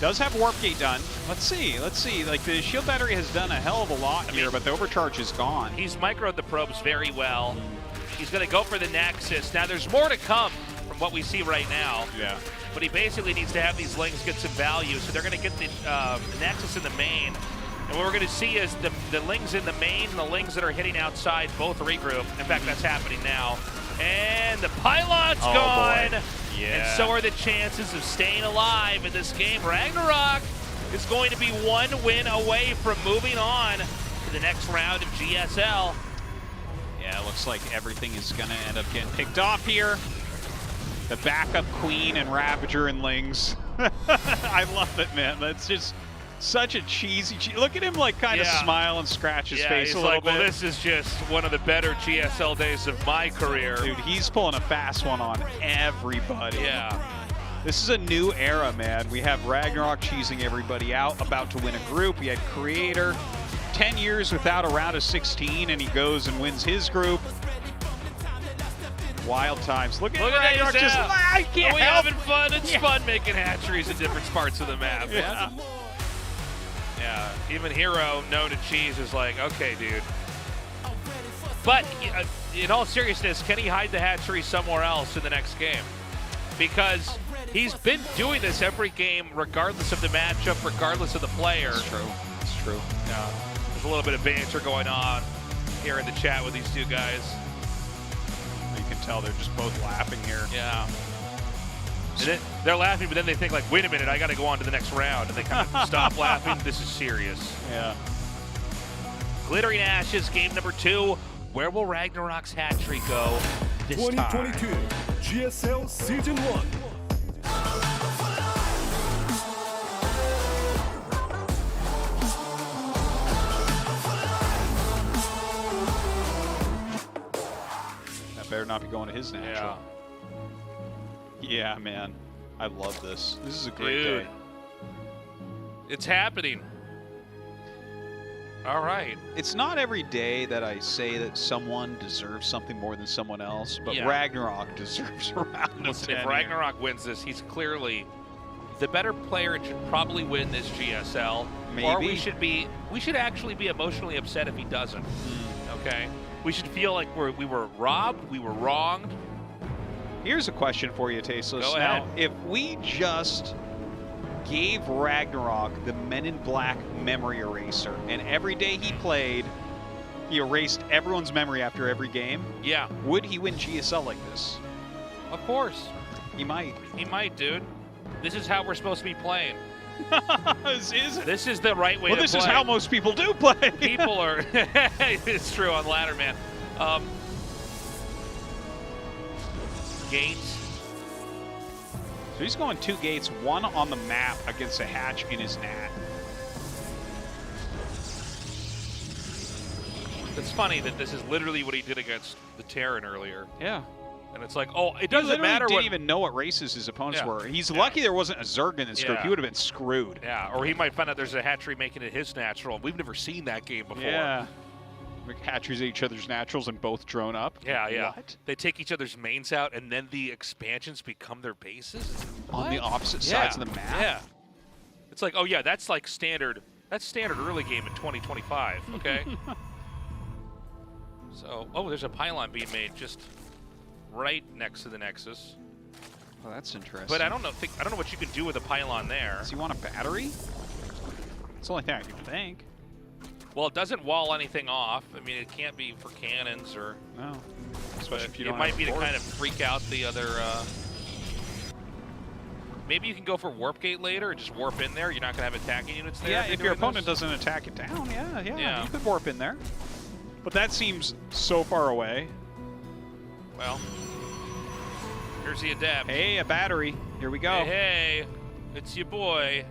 Does have Warp Gate done. Let's see. Like, the shield battery has done a hell of a lot here, but the overcharge is gone. He's microed the probes very well. He's going to go for the Nexus. Now, there's more to come from what we see right now. Yeah. But he basically needs to have these Lings get some value, so they're going to get the Nexus in the main. And what we're going to see is the Lings in the main and the Lings that are hitting outside both regroup. In fact, that's happening now. And the pylon's gone. Boy. Yeah. And so are the chances of staying alive in this game. RagnaroK is going to be one win away from moving on to the next round of GSL. Yeah, it looks like everything is going to end up getting picked off here. The backup Queen and Ravager and Lings. I love it, man. That's just such a cheesy. Look at him, like, kind of smile and scratch his face a little bit. Well, this is just one of the better GSL days of my career. Dude, he's pulling a fast one on everybody. Yeah. This is a new era, man. We have RagnaroK cheesing everybody out, about to win a group. We had Creator, 10 years without a round of 16, and he goes and wins his group. Wild times. Look at RagnaroK just Are we having fun? It's fun making hatcheries in different parts of the map. Yeah. Yeah, even Hero, known to cheese, is like, okay, dude. But in all seriousness, can he hide the hatchery somewhere else in the next game? Because he's been doing this every game, regardless of the matchup, regardless of the player. It's true. It's true. Yeah. There's a little bit of banter going on here in the chat with these two guys. You can tell they're just both laughing here. Yeah. And then they're laughing, but then they think, like, wait a minute, I got to go on to the next round. And they kind of stop laughing. This is serious. Yeah. Glittering Ashes, game number 2. Where will RagnaroK's hatchery go this 2022 time? GSL Season 1. That better not be going to his natural. Yeah, man. I love this. This is a great day. It's happening. All right. It's not every day that I say that someone deserves something more than someone else, but RagnaroK deserves a round of 10 if RagnaroK wins this, he's clearly the better player and should probably win this GSL. Maybe. Or we should actually be emotionally upset if he doesn't. Okay? We should feel like we were robbed, we were wronged. Here's a question for you, Tasteless. Go ahead. Now, if we just gave RagnaroK the Men in Black memory eraser, and every day he played, he erased everyone's memory after every game, would he win GSL like this? Of course. He might. He might, dude. This is how we're supposed to be playing. This is the right way to play. Well, this is how most people do play. People are... It's true on Ladder, man. Gates. So he's going 2 gates, 1 on the map against a hatch in his nat. It's funny that this is literally what he did against the Terran earlier. Yeah. And it's like, oh, it doesn't matter what... He didn't even know what races his opponents were. He's lucky there wasn't a Zerg in this group. He would have been screwed. Yeah, or he might find out there's a hatchery making it his natural. We've never seen that game before. Yeah. Hatcheries at each other's naturals and both drone up. Yeah. What? They take each other's mains out, and then the expansions become their bases? On the opposite sides of the map? Yeah. It's like, oh, yeah, that's like standard. That's standard early game in 2025, okay? So, oh, there's a pylon being made just right next to the Nexus. Oh, that's interesting. But I don't know what you can do with a pylon there. Does he want a battery? It's the only thing I can think. Well, it doesn't wall anything off. I mean, it can't be for cannons or... No. Especially if you don't It might have be a to board. kind of freak out the other... Maybe you can go for Warp Gate later and just warp in there. You're not going to have attacking units there. Yeah, if your opponent doesn't attack it down, yeah. You could warp in there. But that seems so far away. Well, here's the Adept. Hey, a battery. Here we go. Hey, it's your boy.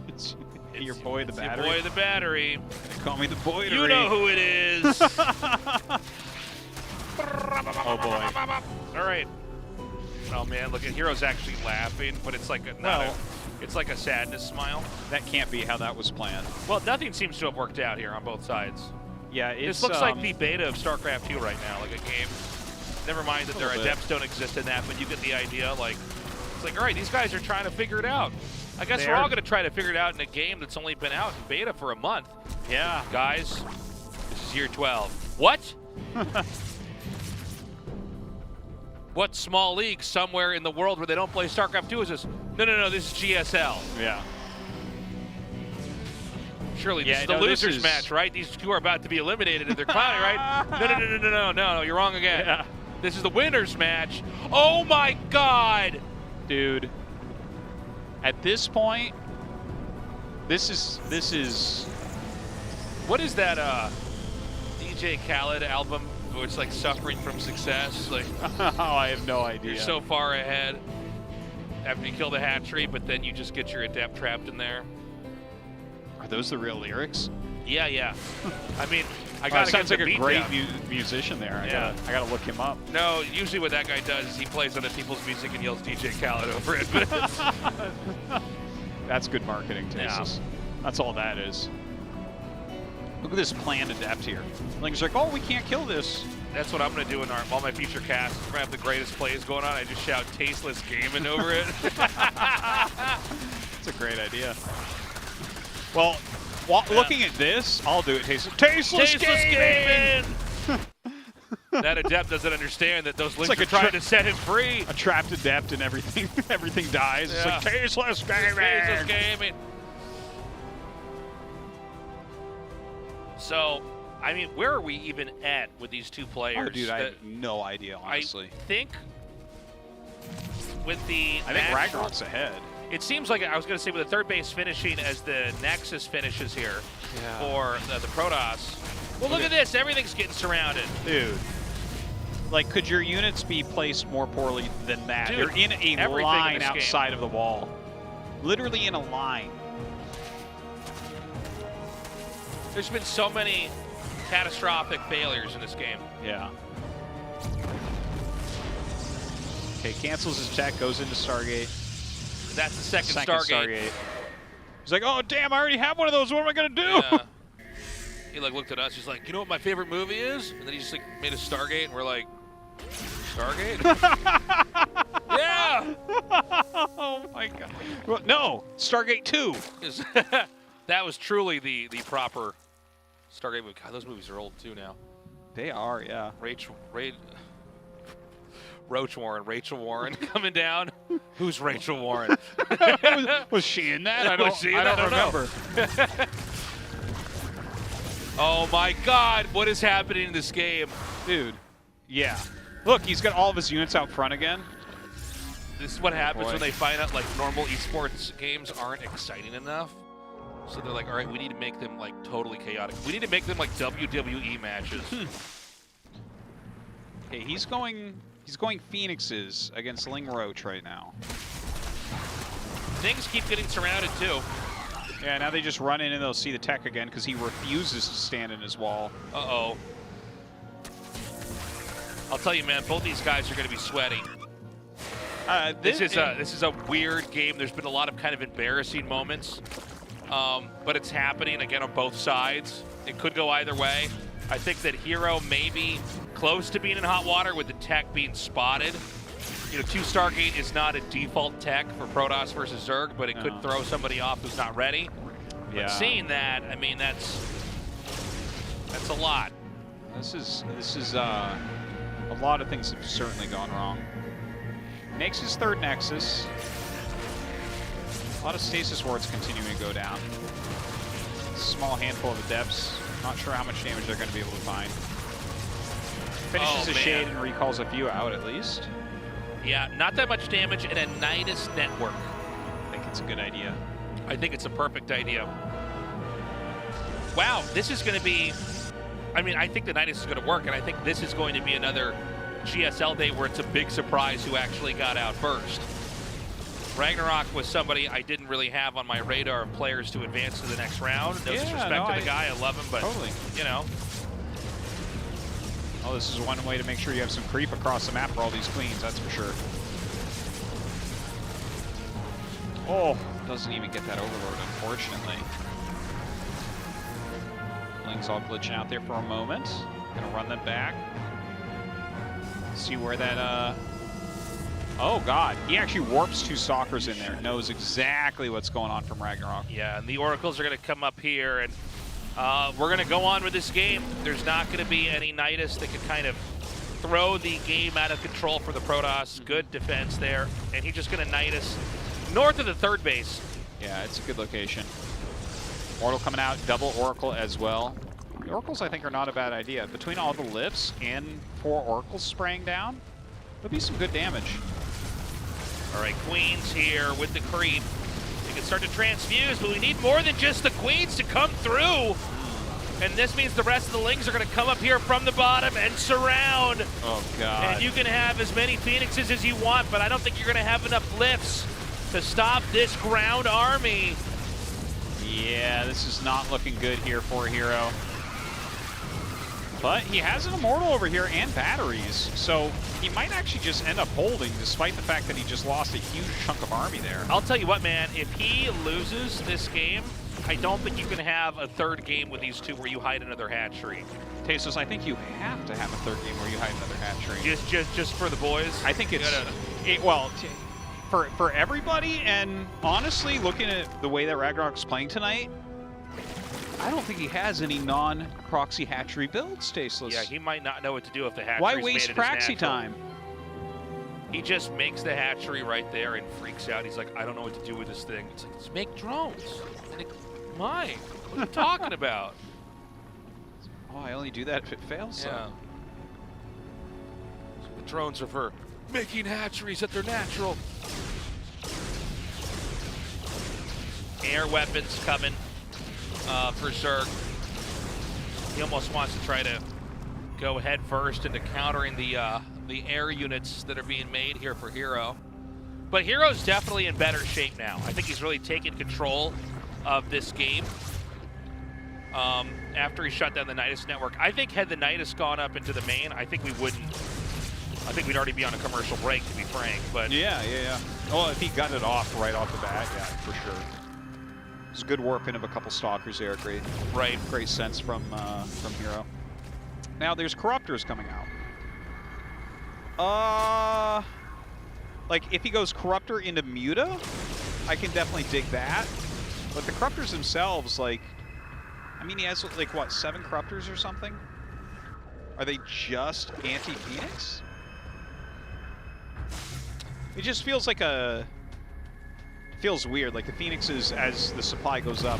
It's your boy, the battery. Your boy, the battery. They call me the boy. You know who it is. Oh, boy. All right. Oh, man, look at Hero's actually laughing, but it's like not It's like a sadness smile. That can't be how that was planned. Well, nothing seems to have worked out here on both sides. Yeah, it's, this looks like the beta of StarCraft 2 right now, like a game. Never mind that their adepts don't exist in that, but you get the idea. Like, it's like, all right, these guys are trying to figure it out. I guess we're all going to try to figure it out in a game that's only been out in beta for a month. Yeah. Guys, this is year 12. What? What small league somewhere in the world where they don't play StarCraft 2 is this? No, this is GSL. Yeah. Surely this is the losers match, right? These two are about to be eliminated and they're clowning, right? No, you're wrong again. Yeah. This is the winners match. Oh my God! Dude. At this point, this is what is that DJ Khaled album where it's like suffering from success? Like oh, I have no idea. You're so far ahead after you kill the hatchery, but then you just get your adept trapped in there. Are those the real lyrics? Yeah. I mean, I got sounds like a great musician there. Yeah. I gotta look him up. No, usually what that guy does is he plays other people's music and yells DJ Khaled over it. But that's good marketing, Tasis. That's all that is. Look at this planned adept here. Link's like, oh, we can't kill this. That's what I'm going to do in all my future casts. We're going to have the greatest plays going on. I just shout tasteless gaming over it. That's a great idea. Well, looking at this, I'll do it tasteless gaming! That adept doesn't understand that those links are trying to set him free. A trapped adept and everything dies. It's like tasteless gaming! Tasteless gaming. So, I mean, where are we even at with these two players? Oh, dude, I have no idea, honestly. I think with the... I think RagnaroK's ahead. It seems like, I was going to say, with the third base finishing as the Nexus finishes here for the Protoss. Well, look at this. Everything's getting surrounded. Dude. Like, could your units be placed more poorly than that? Dude, they're in a line outside of the wall. Literally in a line. There's been so many catastrophic failures in this game. Yeah. Okay, cancels his tech, goes into Stargate. That's the second Stargate. He's like, oh, damn, I already have one of those. What am I going to do? Yeah. He like looked at us. He's like, you know what my favorite movie is? And then he just like made a Stargate, and we're like, Stargate? Yeah! Oh, my God. Well, no, Stargate 2. That was truly the proper Stargate movie. God, those movies are old, too, now. They are, yeah. Rachel Warren coming down. Who's Rachel Warren? Was she in that? I don't remember. Oh my God, what is happening in this game? Dude, yeah. Look, he's got all of his units out front again. This is what happens when they find out like normal esports games aren't exciting enough. So they're like, all right, we need to make them like totally chaotic. We need to make them like WWE matches. Okay, he's going Phoenixes against Ling Roach right now. Things keep getting surrounded too. Yeah, now they just run in and they'll see the tech again because he refuses to stand in his wall. Uh-oh. I'll tell you, man, both these guys are going to be sweaty. This is a weird game. There's been a lot of kind of embarrassing moments, but it's happening again on both sides. It could go either way. I think that Hero may be close to being in hot water with the tech being spotted. You know, 2 Stargate is not a default tech for Protoss versus Zerg, but it could throw somebody off who's not ready. Yeah. But seeing that, I mean, that's a lot. This is a lot of things have certainly gone wrong. Makes his 3rd Nexus. A lot of stasis wards continuing to go down. Small handful of adepts. Not sure how much damage they're going to be able to find. Finishes a shade and recalls a few out at least. Yeah, not that much damage in a Nidus network. I think it's a good idea. I think it's a perfect idea. Wow, this is going to be... I mean, I think the Nidus is going to work, and I think this is going to be another GSL day where it's a big surprise who actually got out first. RagnaroK was somebody I didn't really have on my radar of players to advance to the next round. No disrespect to the guy, I love him, but, you know. Oh, this is one way to make sure you have some creep across the map for all these queens, that's for sure. Oh, doesn't even get that overlord, unfortunately. Ling's all glitching out there for a moment. Gonna run them back. See where that, oh god, he actually warps 2 Stalkers in there. Knows exactly what's going on from RagnaroK. Yeah, and the Oracles are gonna come up here, and we're gonna go on with this game. There's not gonna be any Nidus that can kind of throw the game out of control for the Protoss. Good defense there, and he's just gonna Nidus north of the 3rd base. Yeah, it's a good location. Mortal coming out, double Oracle as well. The Oracles, I think, are not a bad idea. Between all the lifts and 4 Oracles spraying down, there'll be some good damage. All right, Queens here with the creep. We can start to transfuse, but we need more than just the Queens to come through. And this means the rest of the Lings are going to come up here from the bottom and surround. Oh, God. And you can have as many Phoenixes as you want, but I don't think you're going to have enough lifts to stop this ground army. Yeah, this is not looking good here for Hero. But he has an Immortal over here and batteries, so he might actually just end up holding, despite the fact that he just lost a huge chunk of army there. I'll tell you what, man, if he loses this game, I don't think you can have a 3rd game with these 2 where you hide another hatchery. Tesos, I think you have to have a 3rd game where you hide another hatchery. Just for the boys? I think it's, well, for everybody, and honestly, looking at the way that RagnaroK's playing tonight, I don't think he has any non-proxy hatchery builds, Tasteless. Yeah, he might not know what to do if the hatchery. Why waste proxy time? He just makes the hatchery right there and freaks out. He's like, I don't know what to do with this thing. It's like, let's make drones. Like, mine. What are you talking about? Oh, I only do that if it fails. Yeah. So the drones are for making hatcheries that they're natural. Air weapons coming. For Zerg. He almost wants to try to go head first into countering the air units that are being made here for Hero. But Hero's definitely in better shape now. I think he's really taken control of this game after he shut down the Nidus network. I think had the Nidus gone up into the main, I think we wouldn't. I think we'd already be on a commercial break, to be frank. But yeah. Well, if he got it off right off the bat, yeah, for sure. It's a good warp in of a couple Stalkers there. Great sense from Hero. Now there's Corruptors coming out. Like if he goes Corruptor into Muta, I can definitely dig that. But the Corruptors themselves, like, I mean, he has like what, 7 Corruptors or something? Are they just anti-Phoenix? It just feels like feels weird, like the Phoenixes, as the supply goes up,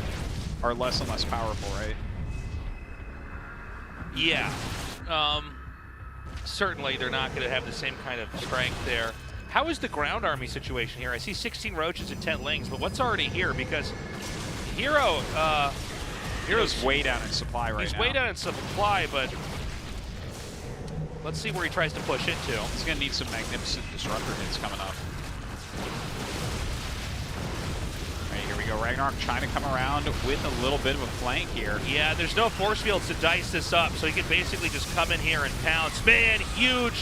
are less and less powerful, right? Yeah. Certainly they're not going to have the same kind of strength there. How is the ground army situation here? I see 16 Roaches and 10 Lings, but what's already here? Because Hero's way down in supply right now. He's way down in supply, but let's see where he tries to push into. He's going to need some magnificent disruptor hits coming up. Here we go, RagnaroK trying to come around with a little bit of a flank here. Yeah, there's no force fields to dice this up, so he can basically just come in here and pounce. Man, huge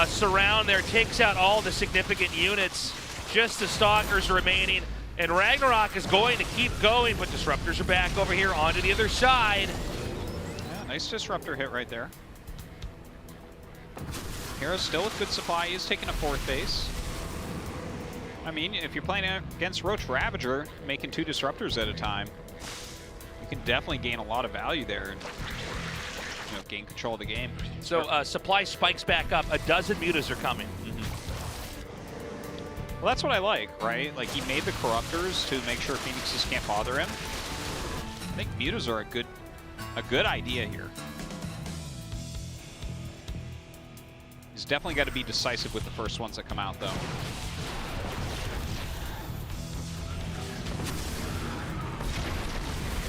surround there, takes out all the significant units. Just the Stalkers remaining, and RagnaroK is going to keep going, but Disruptors are back over here onto the other side. Yeah, nice Disruptor hit right there. Hero's still with good supply. He's taking a 4th base. I mean, if you're playing against Roach Ravager, making 2 Disruptors at a time, you can definitely gain a lot of value there and, you know, gain control of the game. So supply spikes back up. A dozen Mutas are coming. Well, that's what I like, right? Like, he made the Corruptors to make sure Phoenixes can't bother him. I think Mutas are a good idea here. He's definitely got to be decisive with the first ones that come out, though.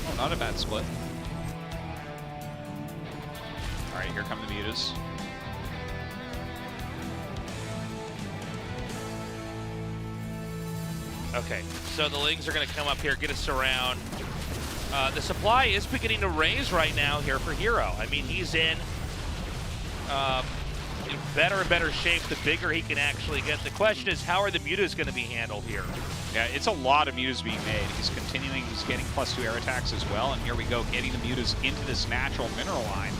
Oh, not a bad split. All right, here come the Mutas. Okay, so the Lings are going to come up here, get us around. The supply is beginning to raise right now here for Hero. I mean, he's in in better and better shape the bigger he can actually get. The question is, how are the mutas going to be handled here? Yeah, it's a lot of mutas being made. He's continuing, he's getting +2 air attacks as well, and here we go, getting the mutas into this natural mineral line.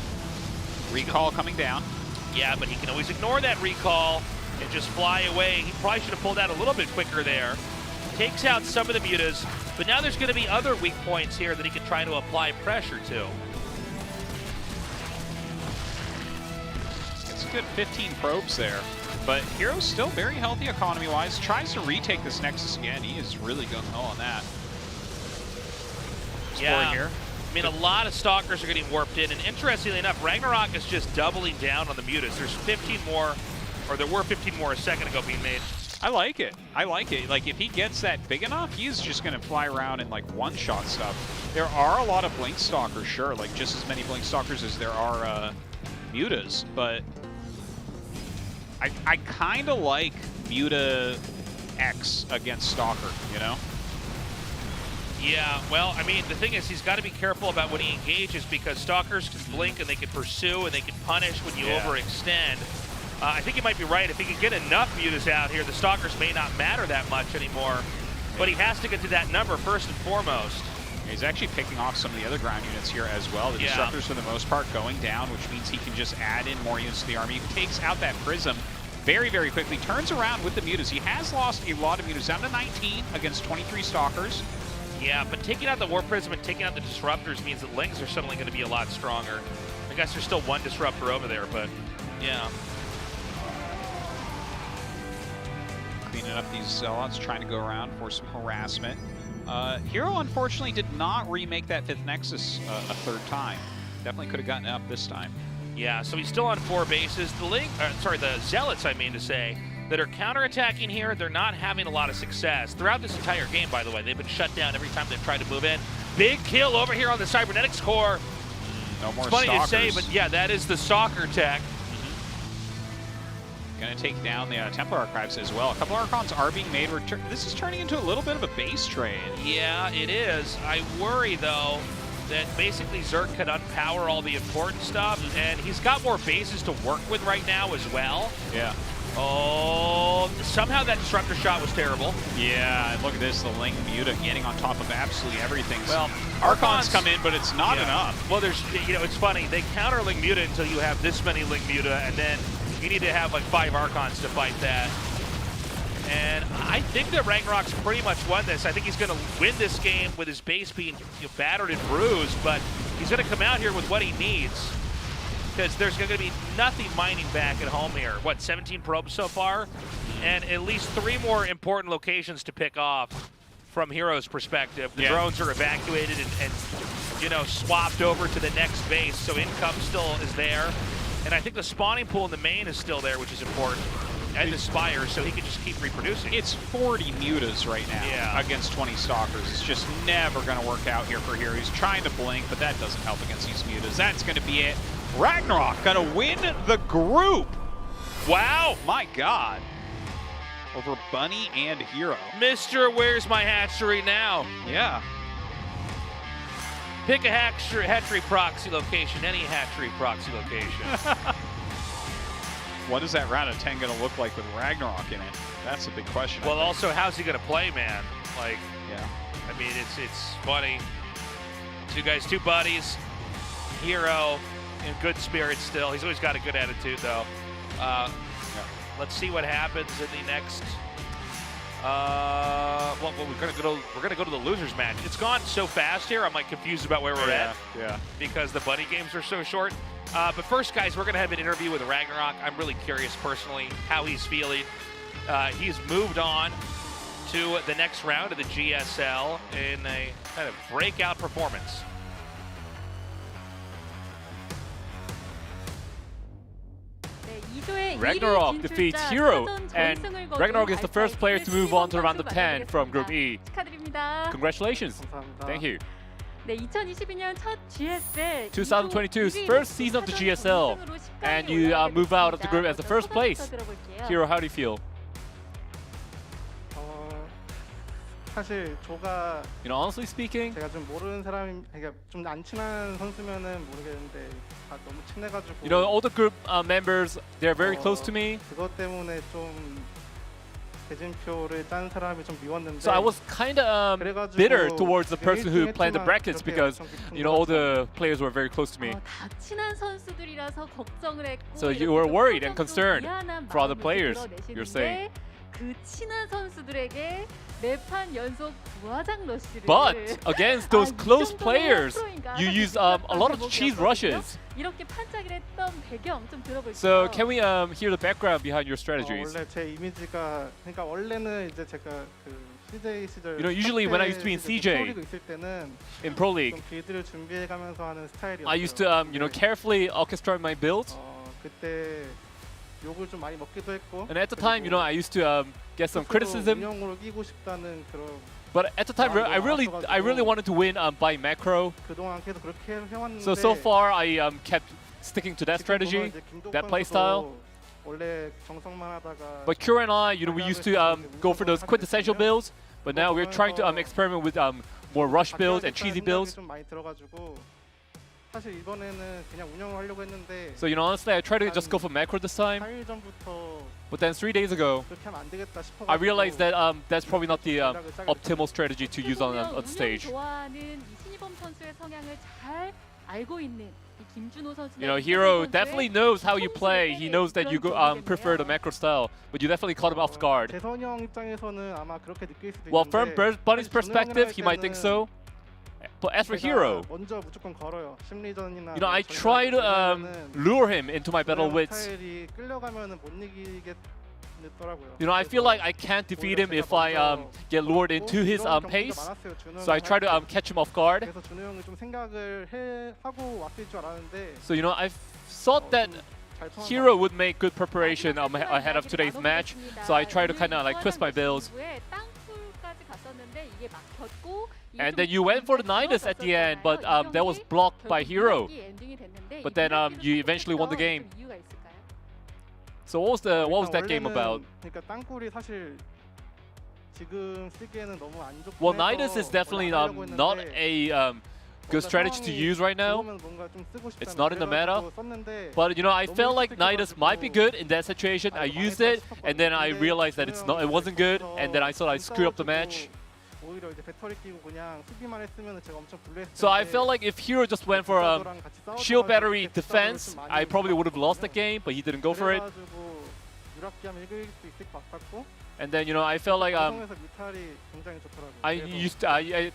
Recall coming down. Yeah, but he can always ignore that recall and just fly away. He probably should have pulled out a little bit quicker there. Takes out some of the mutas, but now there's going to be other weak points here that he can try to apply pressure to. It's a good 15 probes there, but Hero's still very healthy economy-wise. Tries to retake this Nexus again. He is really gung-ho on that. Yeah, here. I mean, a lot of Stalkers are getting warped in, and interestingly enough, RagnaroK is just doubling down on the mutas. There's 15 more, or there were 15 more a second ago being made. I like it. I like it. Like, if he gets that big enough, he's just going to fly around and, like, one-shot stuff. There are a lot of Blink Stalkers, sure, like, just as many Blink Stalkers as there are mutas, but I kind of like Muta X against Stalker, you know? Yeah, well, I mean, the thing is, he's got to be careful about when he engages because Stalkers can blink and they can pursue and they can punish when you overextend. I think he might be right. If he can get enough mutas out here, the Stalkers may not matter that much anymore. But he has to get to that number first and foremost. He's actually picking off some of the other ground units here as well. The Disruptors, for the most part, going down, which means he can just add in more units to the army. He takes out that Prism very, very quickly. Turns around with the mutas. He has lost a lot of mutas, down to 19 against 23 Stalkers. Yeah, but taking out the War Prism and taking out the Disruptors means that Lings are suddenly going to be a lot stronger. I guess there's still one Disruptor over there, but yeah. Cleaning up these Zealots, trying to go around for some harassment. Hero, unfortunately, did not remake that 5th Nexus a third time. Definitely could have gotten it up this time. Yeah, so he's still on 4 bases. The Zealots, I mean to say, that are counterattacking here, they're not having a lot of success. Throughout this entire game, by the way, they've been shut down every time they've tried to move in. Big kill over here on the Cybernetics core. No more It's funny Stalkers. to say, but yeah, that is the Stalker tech. Going to take down the Templar Archives as well. A couple Archons are being made. This is turning into a little bit of a base trade. Yeah, it is. I worry, though, that basically Zerk can unpower all the important stuff, and he's got more bases to work with right now as well. Yeah. Oh, somehow that Disruptor shot was terrible. Yeah, and look at this, the Ling Muta getting on top of absolutely everything. Well, Archons come in, but it's not enough. Well, there's, you know, it's funny. They counter Ling Muta until you have this many Ling Muta, and then you need to have like 5 Archons to fight that. And I think that RagnaroK's pretty much won this. I think he's going to win this game with his base being battered and bruised, but he's going to come out here with what he needs. Because there's going to be nothing mining back at home here. What, 17 probes so far? And at least 3 more important locations to pick off from Hero's perspective. The drones are evacuated and you know, swapped over to the next base, so income still is there. And I think the spawning pool in the main is still there, which is important. And the Spire, so he can just keep reproducing. It's 40 mutas right now against 20 Stalkers. It's just never going to work out here for Hero. He's trying to blink, but that doesn't help against these mutas. That's going to be it. RagnaroK going to win the group. Wow. My God. Over Bunny and Hero. Mr. Where's My Hatchery Now? Yeah. Pick a hatchery proxy location, any hatchery proxy location. What is that round of 10 going to look like with RagnaroK in it? That's a big question. Well, also, how's he going to play, man? Like, I mean, it's funny. 2 buddies. Hero in good spirits still. He's always got a good attitude, though. Let's see what happens in the next. Well, we're gonna go to the losers match. It's gone so fast here. I'm like confused about where we're at. Yeah. Because the buddy games are so short. But first, guys, we're gonna have an interview with RagnaroK. I'm really curious personally how he's feeling. He's moved on to the next round of the GSL in a kind of breakout performance. RagnaroK defeats Hero, and RagnaroK is the first player to move on to round of 10 from Group E. Congratulations. Thank you. 2022's first season of the GSL, and you move out of the group as the first place. Hero, how do you feel? 사실 조가 You know, honestly speaking, 제가 좀 모르는 사람, 그러니까 좀 안 친한 선수면은 모르겠는데 다 너무 친해가지고. you know, all the group members, they're very close to me. 그것 때문에 좀 대진표를 짠 사람이 좀 미웠는데. So I was kind of bitter towards the person who planned the brackets because, you know, all the players were very close to me. 다 친한 선수들이라서 걱정을 했고. So you were worried and concerned for other players, you're saying. 그 친한 선수들에게 네 판 연속 부하장 러시를. But against those close players, you use a lot of cheese rushes. 이렇게 판짜기를 했던 배경 좀 들어볼게요. So can we hear the background behind your strategies? 원래 제 이미지가, 그러니까 원래는 이제 제가 그 CJ 시절. You know, usually when I used to be in CJ, 프로리그 있을 때는 in Pro League, 좀 빌드를 준비해가면서 하는 스타일이었어요. I used to, you know, carefully orchestrate my build. 그때 욕을 좀 많이 먹기도 했고. And at the time, you know, I used to get some criticism. 운영으로 끼고 싶다는 그런. But at the time, I really wanted to win by macro. 그동안 계속 그렇게 해왔는데. So far, I kept sticking to that strategy, that play style. 원래 정성만 하다가. But Kura and I, you know, we used to go for those quintessential builds. But now we're trying to experiment with more rush builds and cheesy builds. 좀 많이 들어가지고. 사실 이번에는 그냥 운영을 하려고 했는데. So you know, honestly, I tried to just go for macro this time. 4일 전부터. But then 3 days ago, 그렇게 하면 안 되겠다 싶어가지고. I realized that that's probably not the optimal strategy to use on stage. 좋아하는 이 신이범 선수의 성향을 잘 알고 있는 이 김준호 선수는. You know, Hero definitely knows how you play. He knows that you prefer the macro style, but you definitely caught him off guard. 재선이 형 입장에서는 아마 그렇게 느낄 수도 있는데. Well, from Bunny's perspective, he might think so. But as for Hero, 먼저 무조건 걸어요. 심리전이나. you know, I try to lure him into my battle wits. 스타일이 끌려가면은 못 이기겠더라고요. You know, I feel like I can't defeat him if I get lured into his pace. So I try to catch him off guard. 그래서 준호 형이 좀 생각을 하고 왔을 줄 알았는데. So you know, I thought that Hero would make good preparation ahead of today's match. So I try to kind of like twist my builds. And then you went for the Nidus at the end, but that was blocked by Hero. But then you eventually won the game. So what was that game about? 그러니까 땅굴이 사실 지금 쓰기에는 너무 안 좋고. Well, Nidus is definitely not a good strategy to use right now. It's not in the meta. But you know, I felt like Nidus might be good in that situation. I used it, and then I realized that it wasn't good, and then I thought I screwed up the match. So I felt like if Hero just went for shield battery defense, I probably would have lost the game, but he didn't go for it. And then you know, I felt like I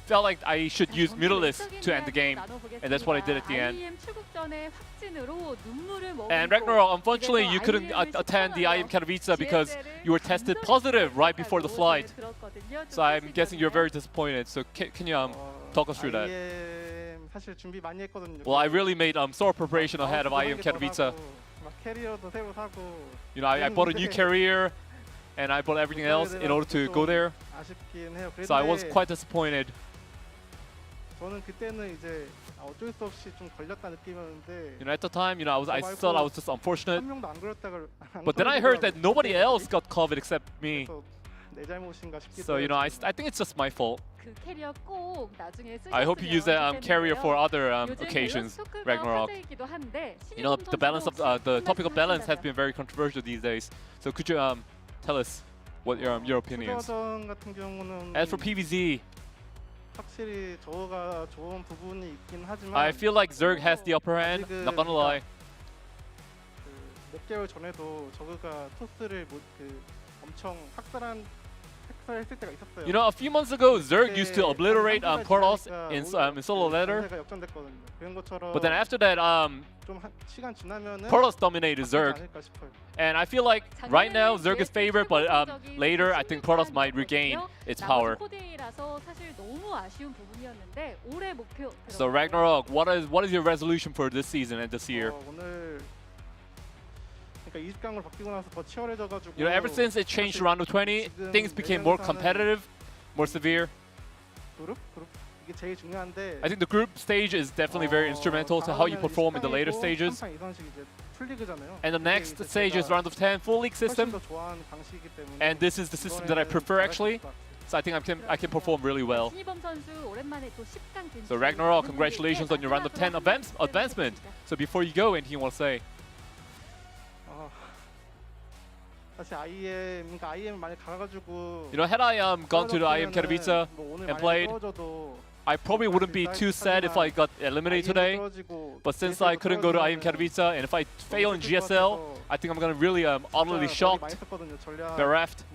felt like I should use Mutalisk to end the game, and that's what I did at the end. And RagnaroK, unfortunately, you couldn't attend the IEM Katowice because you were tested positive right before the flight. So I'm guessing you're very disappointed. So can you talk us through that? Well, I really made sore preparation ahead of IEM Katowice. You know, I bought a new carrier, and I bought everything else in order to go there. So I was quite disappointed. You know, at the time, you know, I thought I was just unfortunate. But then I heard that nobody else got COVID except me. So you know, I think it's just my fault. I hope you use that carrier for other occasions, RagnaroK. You know, the balance of the topic of balance has been very controversial these days. So could you tell us what your opinions? As for PvZ, I feel like Zerg has the upper hand. Not gonna lie. 몇 개월 전에도 저그가 토스를 엄청 학살한 했을 때가 있었어요. You know, a few months ago, Zerg used to obliterate Protoss in solo ladder. But then after that, Protoss dominated Zerg. And I feel like right now Zerg is favored, but later I think Protoss might regain its power. So RagnaroK, what is your resolution for this season and this year? You know, ever since it changed to round of 20, things became more competitive, more severe. I think the group stage is definitely very instrumental to how you perform in the later stages. And the next stage is round of 10 full league system. And this is the system that I prefer actually. So I think I can perform really well. 신이범 선수 오랜만에 또 10강 진출. So RagnaroK, congratulations on your round of 10 advancement. So before you go, anything you want to say? 사실 IM 많이 가가지고. You know, had I gone to the IM Katowice and played, I probably wouldn't be too sad if I got eliminated today. But since I couldn't go to IM Katowice, and if I fail in GSL, I think I'm gonna really utterly shocked, bereft.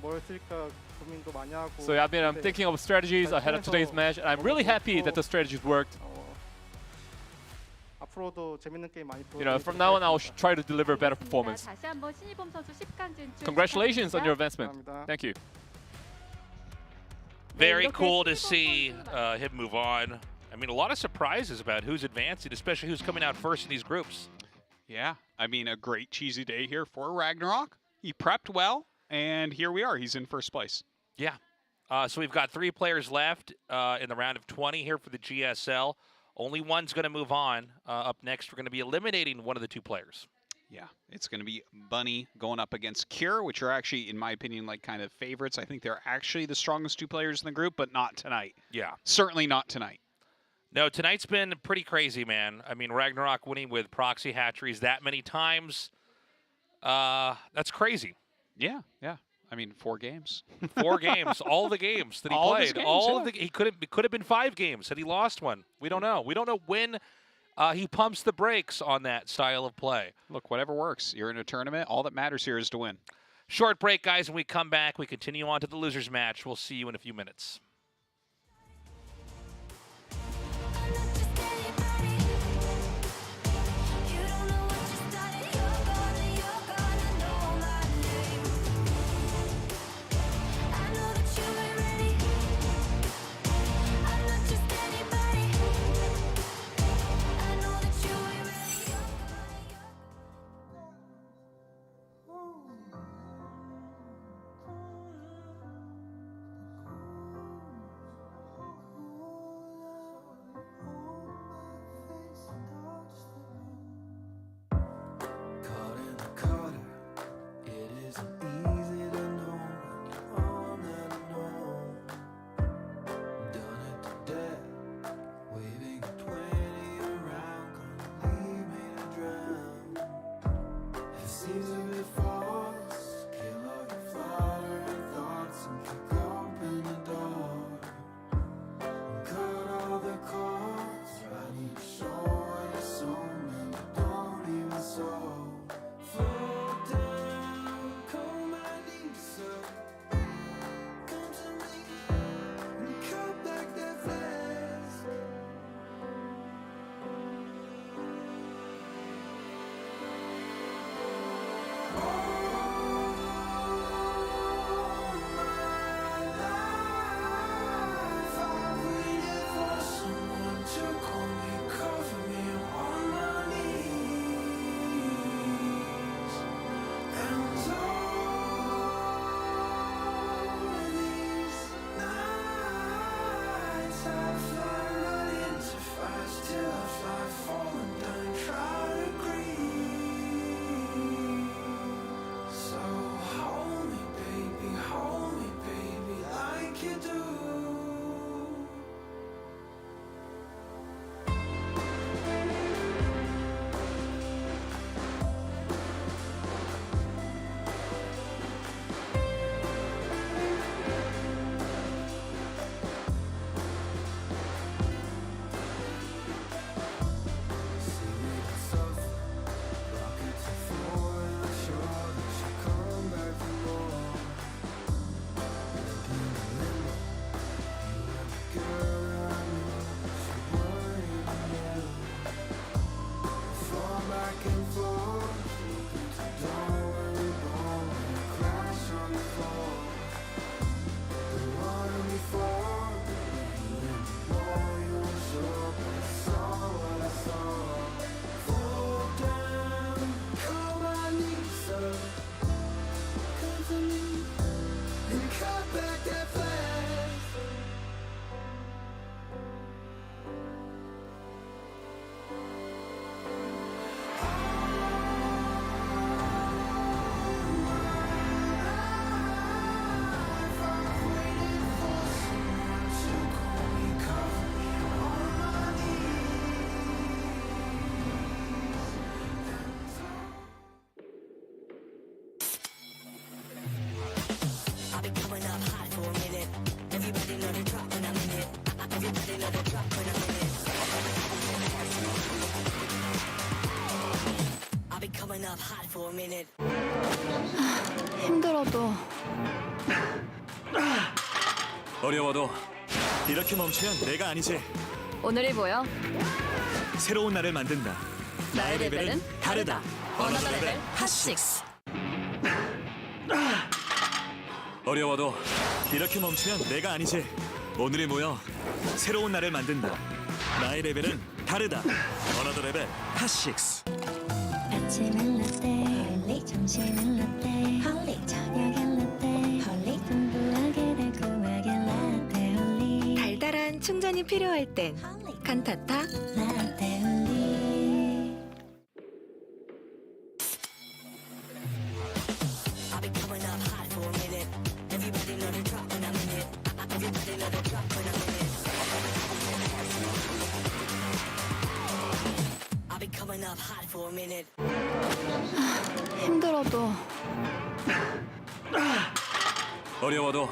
So I'm thinking of strategies ahead of today's match, and I'm really happy that the strategies worked. You know, from now on, I'll try to deliver better performance. 다시 한번 신이범 선수 10강 진출. Congratulations on your advancement. Thank you. Very cool to see him move on. I mean, a lot of surprises about who's advancing, especially who's coming out first in these groups. Yeah, I mean, a great cheesy day here for RagnaroK. He prepped well, and here we are. He's in first place. Yeah. So we've got 3 players left in the round of 20 here for the GSL. Only one's going to move on. Up next, we're going to be eliminating one of the 2 players. Yeah, it's going to be Bunny going up against Cure, which are actually, in my opinion, like kind of favorites. I think they're actually the strongest 2 players in the group, but not tonight. Yeah. Certainly not tonight. No, tonight's been pretty crazy, man. I mean, RagnaroK winning with proxy hatcheries that many times. That's crazy. Yeah, yeah. I mean, 4 games. 4 games, all the games that he all played. Games, all yeah. of the it could have been 5 games had he lost one. We don't know. We don't know when he pumps the brakes on that style of play. Look, whatever works. You're in a tournament. All that matters here is to win. Short break, guys. When we come back, we continue on to the losers match. We'll see you in a few minutes. 힘들어도 어려워도 이렇게 멈추면 내가 아니지. 오늘이 보여. 새로운 나를 만든다. 나의 레벨은 다르다. 어나더 레벨 핫6. 어려워도 이렇게 멈추면 내가 아니지. 오늘이 모여 새로운 나를 만든다. 나의 레벨은 다르다. 어나더 레벨 핫6. 아침엔 라떼 헐리 점심엔 라떼 헐리 저녁엔 라떼 헐리 풍부하게 달콤하게 라떼 헐리 달달한 충전이 필요할 땐 칸타타 라떼 헐리 힘들어도 어려워도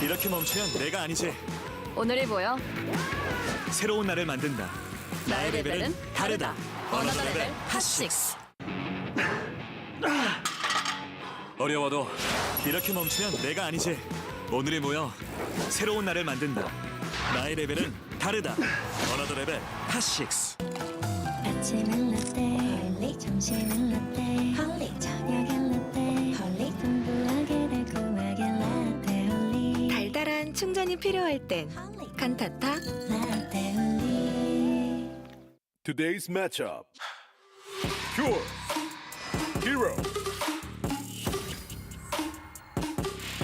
이렇게 멈추면 내가 아니지. 오늘이 보여. 새로운 나를 만든다. 나의 레벨은 다르다. 어나더 레벨 핫6. 어려워도 이렇게 멈추면 내가 아니지. 오늘이 모여 새로운 나를 만든다. 나의 레벨은 다르다. 어나더 레벨 핫6. 아침엔 라떼 헐리 점심엔 라떼 헐리 저녁엔 라떼 헐리 풍부하게 달콤하게 라떼 헐리 달달한 충전이 필요할 땐 칸타타 라떼 헐리 Today's matchup. Pure. Hero.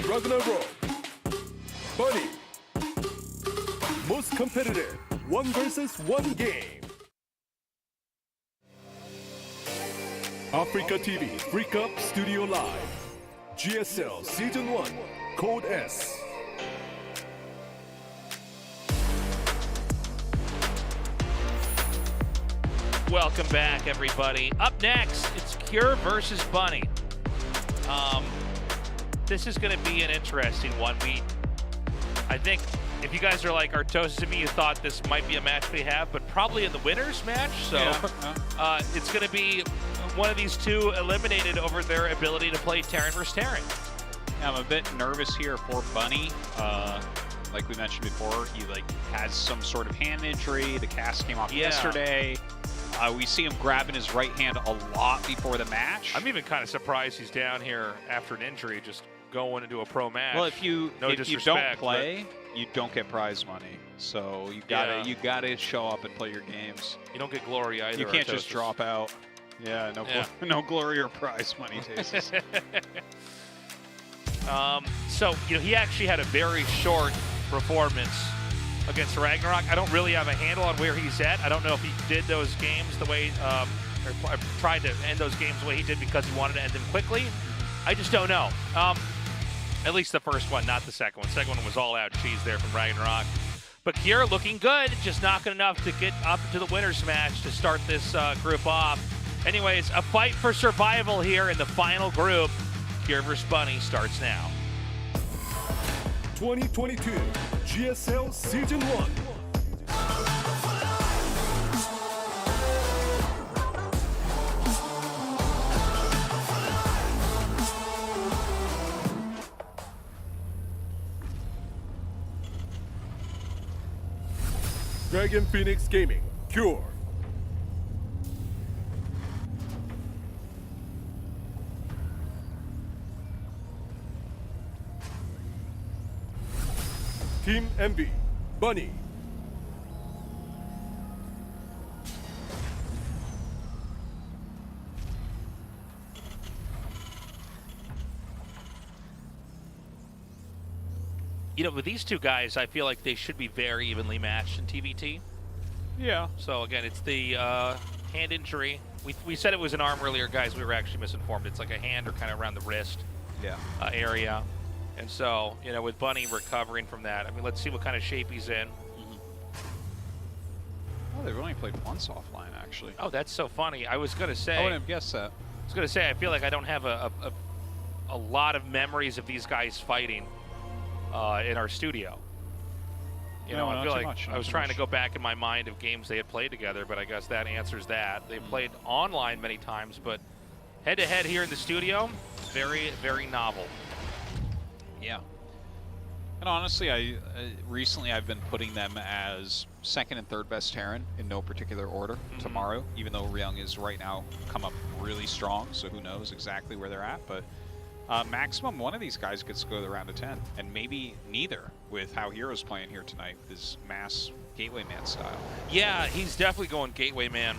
RagnaroK. Bunny. Most competitive 1 versus 1 game. Africa TV Freak Up Studio Live. GSL Season 1 Code S. Welcome back, everybody. Up next, it's Cure versus Bunny. This is going to be an interesting one. I think if you guys are like Artosis and me, you thought this might be a match we have, but probably in the winners match. So it's going to be one of these two eliminated over their ability to play Terran versus Terran. I'm a bit nervous here for Bunny. Like we mentioned before, he has some sort of hand injury. The cast came off yesterday. We see him grabbing his right hand a lot before the match. I'm even kind of surprised he's down here after an injury, just going into a pro match. Well, if you disrespect, don't play, you don't get prize money. So you gotta show up and play your games. You don't get glory either. You can't just drop out. Yeah, no glory or prize money, Tasis. So he actually had a very short performance against RagnaroK. I don't really have a handle on where he's at. I don't know if he did those games the way, or tried to end those games the way he did because he wanted to end them quickly. I just don't know. At least the first one, not the second one. Second one was all out cheese there from RagnaroK. But Kier looking good, just not good enough to get up to the winner's match to start this group off. Anyways, a fight for survival here in the final group. Kier vs. Bunny starts now. 2022 GSL Season 1. Dragon Phoenix Gaming, Cure. Team MB, Bunny. With these two guys, I feel like they should be very evenly matched in TVT. Yeah. So again, it's the hand injury. We said it was an arm earlier, guys. We were actually misinformed. It's like a hand or kind of around the wrist area. And so, with Bunny recovering from that, I mean, let's see what kind of shape he's in. Oh, they've only played once offline, actually. Oh, that's so funny. I was going to say... I wouldn't have guessed that. I was going to say, I feel like I don't have a lot of memories of these guys fighting in our studio. I feel like I was trying to go back in my mind of games they had played together, but I guess that answers that. They've played online many times, but Head-to-head here in the studio, very, very novel. Yeah. And honestly, I recently I've been putting them as second and third best Terran in no particular order tomorrow, even though Ryung is right now come up really strong, so who knows exactly where they're at. But maximum one of these guys gets to go to the round of 10, and maybe neither with how Hero's playing here tonight with his mass Gateway Man style. Yeah, he's definitely going Gateway Man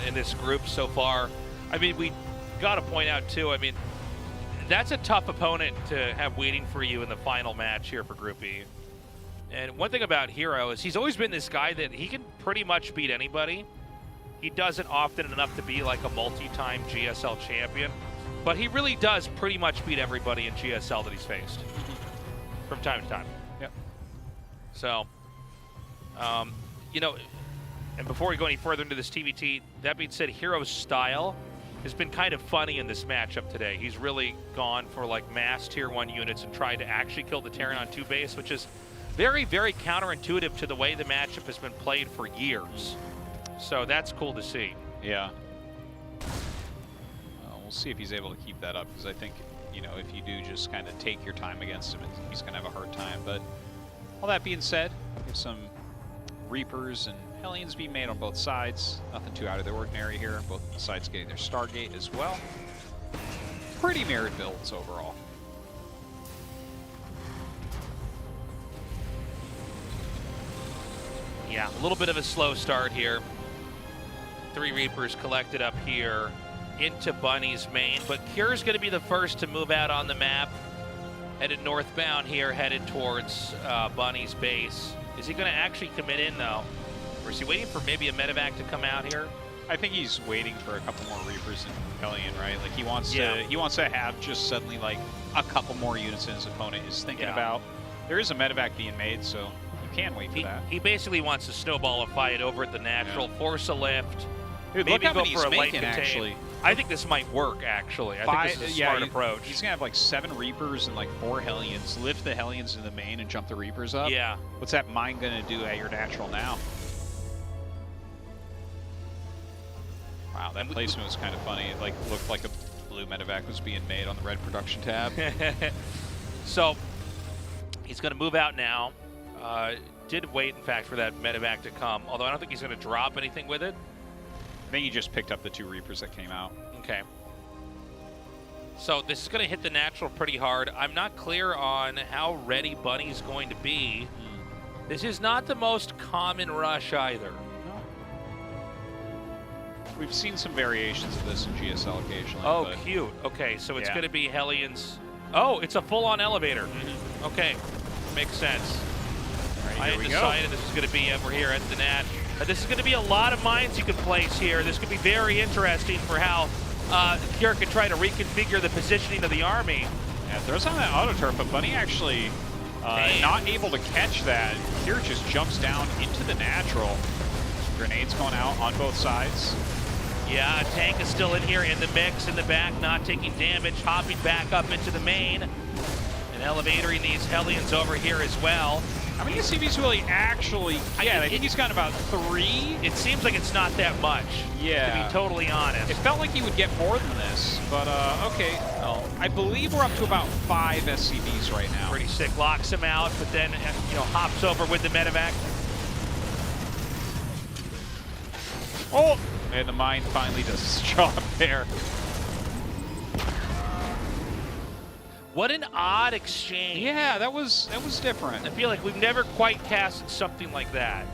in this group so far. I mean, we got to point out, too, I mean, that's a tough opponent to have waiting for you in the final match here for Group E. And one thing about Hero is he's always been this guy that he can pretty much beat anybody. He doesn't often enough to be like a multi-time GSL champion, but he really does pretty much beat everybody in GSL that he's faced from time to time. Yep. So, you know, and before we go any further into this TVT, that being said, Hero's style has been kind of funny in this matchup today. He's really gone for like mass tier 1 units and tried to actually kill the Terran on 2 base, which is very, very counterintuitive to the way the matchup has been played for years. So that's cool to see. Yeah. We'll see if he's able to keep that up, because I think, you know, if you do just kind of take your time against him, he's going to have a hard time. But all that being said, there's some Reapers and Hellions being made on both sides. Nothing too out of the ordinary here. Both sides getting their Stargate as well. Pretty mirrored builds overall. Yeah, a little bit of a slow start here. 3 Reapers collected up here into Bunny's main, but Cure's going to be the first to move out on the map. Headed northbound here, headed towards Bunny's base. Is he going to actually commit in, though? Or is he waiting for maybe a medevac to come out here? I think he's waiting for a couple more Reapers and Hellion, right? Like he wants to have just suddenly like a couple more units than his opponent is thinking about. There is a medevac being made, so you can wait for that. He basically wants to snowball a fight over at the natural, force a lift, Dude, maybe look how go for a light making, contain. actually. I think this might work, actually. I think this is a smart approach. He's going to have like 7 Reapers and like 4 Hellions. Lift the Hellions in the main and jump the Reapers up. Yeah. What's that mine going to do at your natural now? Wow, that placement was kind of funny. It like looked like a blue medevac was being made on the red production tab. So he's going to move out now. Did wait, in fact, for that medevac to come, although I don't think he's going to drop anything with it. I think he just picked up the 2 Reapers that came out. Okay. So this is going to hit the natural pretty hard. I'm not clear on how ready Bunny's going to be. This is not the most common rush either. We've seen some variations of this in GSL occasionally. Oh, but cute. Okay, so it's going to be Hellions. Oh, it's a full-on elevator. Okay, makes sense. I had decided this is going to be over here at the Nat. This is going to be a lot of mines you can place here. This could be very interesting for how Cure can try to reconfigure the positioning of the army. Yeah, throws on that auto turf, but Bunny actually not able to catch that. Cure just jumps down into the natural. Grenades going out on both sides. Yeah, a tank is still in here in the mix, in the back, not taking damage, hopping back up into the main. And elevatoring these Hellions over here as well. How many SCVs will he actually get? I think he's got about 3. It seems like it's not that much, to be totally honest. It felt like he would get more than this, but okay. Well, I believe we're up to about 5 SCVs right now. Pretty sick. Locks him out, but then, you know, hops over with the medevac. Oh! And the mine finally does its job there. What an odd exchange. Yeah, that was different. I feel like we've never quite casted something like that.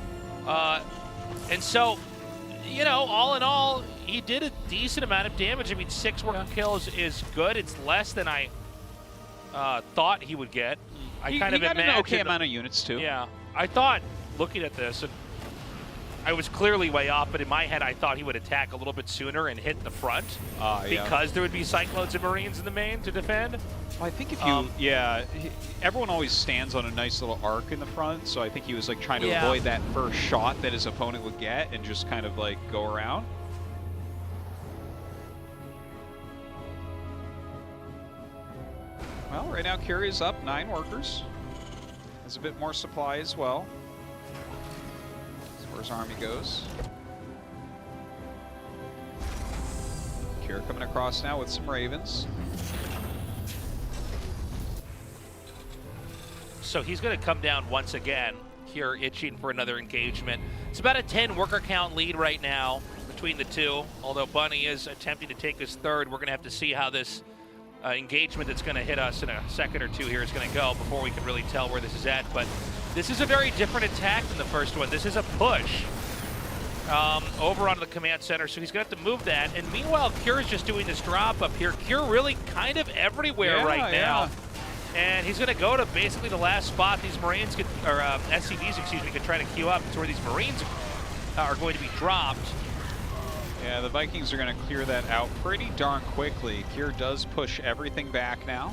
And so, you know, all in all, he did a decent amount of damage. I mean, 6 working kills is good. It's less than I thought he would get. He got an okay amount of units, too. Yeah. I thought, looking at this, and I was clearly way off, but in my head, I thought he would attack a little bit sooner and hit the front because there would be Cyclones and Marines in the main to defend. Well, I think if you, everyone always stands on a nice little arc in the front, so I think he was like trying to avoid that first shot that his opponent would get and just kind of like go around. Well, right now Curie is up 9 workers. Has a bit more supply as well. As far as army goes. Kira coming across now with some Ravens. So he's going to come down once again here, itching for another engagement. It's about a 10 worker count lead right now between the two, although Bunny is attempting to take his third. We're going to have to see how this engagement that's going to hit us in a second or two here is going to go before we can really tell where this is at. But this is a very different attack than the first one. This is a push over onto the command center, so he's going to have to move that. And meanwhile, Cure's just doing this drop up here. Cure really kind of everywhere right now. And he's going to go to basically the last spot these Marines could, or SCVs, excuse me, could try to queue up. It's where these Marines are going to be dropped. Yeah, the Vikings are going to clear that out pretty darn quickly. Kier does push everything back now.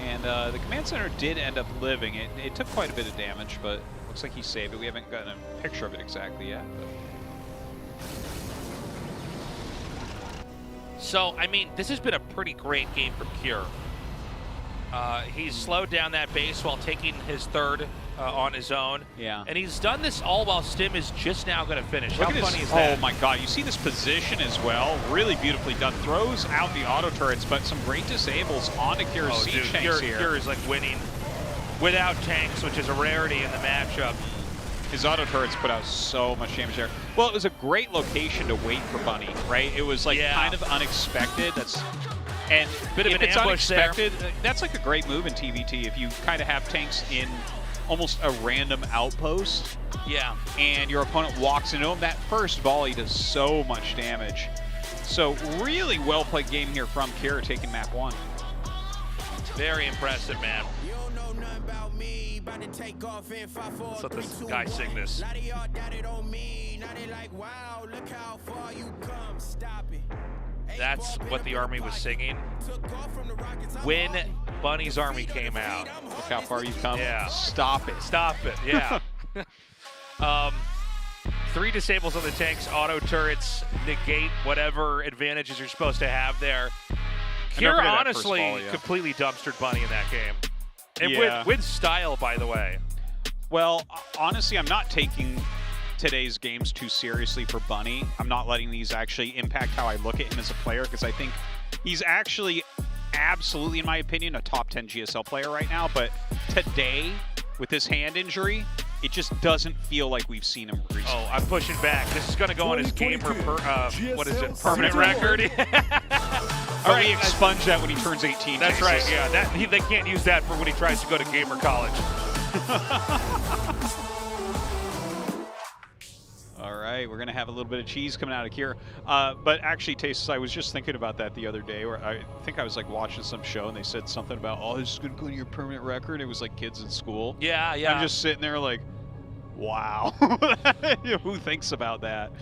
And the command center did end up living. It took quite a bit of damage, but looks like he saved it. We haven't gotten a picture of it exactly yet. But. So, I mean, this has been a pretty great game from Cure. He's slowed down that base while taking his third on his own. Yeah. And he's done this all while Stim is just now going to finish. Look How at funny this. is that? Oh my God, you see this position as well. Really beautifully done. Throws out the auto turrets, but some great disables onto Cure's siege tanks here. Cure is like winning without tanks, which is a rarity in the matchup. His auto turrets put out so much damage there. Well, it was a great location to wait for Bunny, right? It was like kind of unexpected. And bit of if an it's ambush unexpected, that's like a great move in TVT. If you kind of have tanks in almost a random outpost, and your opponent walks into them, that first volley does so much damage. So really well played game here from Kira taking map 1. Very impressive, man. Let's let this guy sing this. That's what the army was singing when Bunny's army came out. Look how far you've come. Yeah. Stop it. Stop it, yeah. 3 disables on the tanks, auto turrets, negate whatever advantages you're supposed to have there. Kira honestly completely dumpstered Bunny in that game. And with style, by the way. Well, honestly, I'm not taking today's games too seriously for Bunny. I'm not letting these actually impact how I look at him as a player, because I think he's actually absolutely, in my opinion, a top 10 GSL player right now. But today, with his hand injury, it just doesn't feel like we've seen him recently. Oh, I'm pushing back. This is going to go on his gamer, what is it, permanent record? But we expunge that when he turns 18. That's right, yeah. They can't use that for when he tries to go to gamer college. All right, we're going to have a little bit of cheese coming out of here. But actually, Tastes, I was just thinking about that the other day, where I think I was like watching some show and they said something about, oh, this is going to go to your permanent record. It was like kids in school. Yeah, yeah. I'm just sitting there like, wow. Who thinks about that?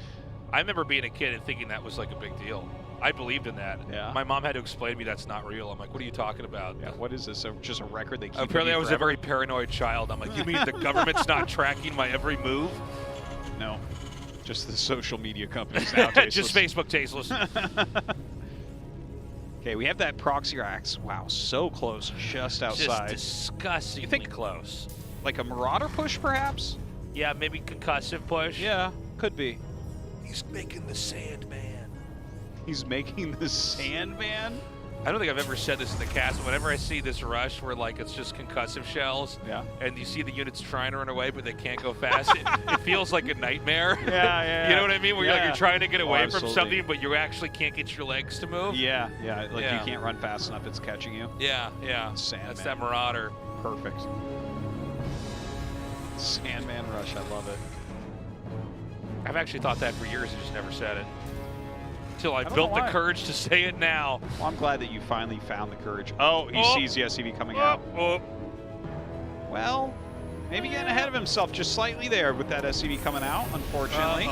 I remember being a kid and thinking that was like a big deal. I believed in that. Yeah. My mom had to explain to me that's not real. I'm like, what are you talking about? Yeah, what is this? Just a record they keep? Apparently I was a very paranoid child. I'm like, you mean the government's not tracking my every move? No. Just the social media companies now. Just Facebook tasteless. Okay, we have that proxy axe. Wow, so close, just outside. Just disgustingly close. Like a Marauder push, perhaps? Yeah, maybe concussive push. Yeah, could be. He's making the Sandman. He's making the Sandman? I don't think I've ever said this in the cast, but whenever I see this rush where like it's just concussive shells, and you see the units trying to run away but they can't go fast, it feels like a nightmare. Yeah. You know what I mean? Where you're like you're trying to get away from absolutely. something, but you actually can't get your legs to move. Yeah. Like you can't run fast enough, it's catching you. Yeah. Sandman. That's that Marauder. Perfect. Sandman rush, I love it. I've actually thought that for years and just never said it. Until I built the courage to say it now. Well, I'm glad that you finally found the courage. Oh, he sees the SCV coming out. Well, maybe getting ahead of himself just slightly there with that SCV coming out, unfortunately.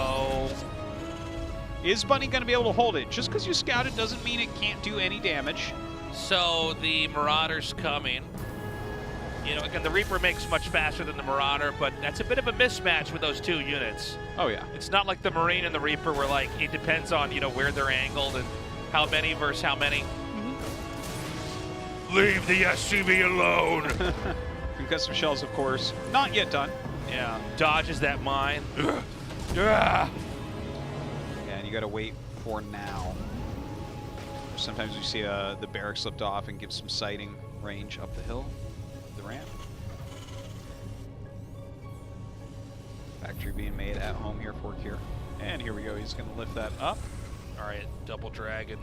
Is Bunny going to be able to hold it? Just because you scout it doesn't mean it can't do any damage. So the Marauder's coming. You know, again, the Reaper makes much faster than the Marauder, but that's a bit of a mismatch with those 2 units. Oh, yeah. It's not like the Marine and the Reaper where, like, it depends on, you know, where they're angled and how many versus how many. Leave the SCV alone. Concussive shells, of course, not yet done. Yeah, dodges that mine. Yeah, and you got to wait for now. Sometimes we see the barracks slipped off and give some sighting range up the hill, the ramp. Factory being made at home here for Kier. And here we go, he's going to lift that up. All right, double dragon.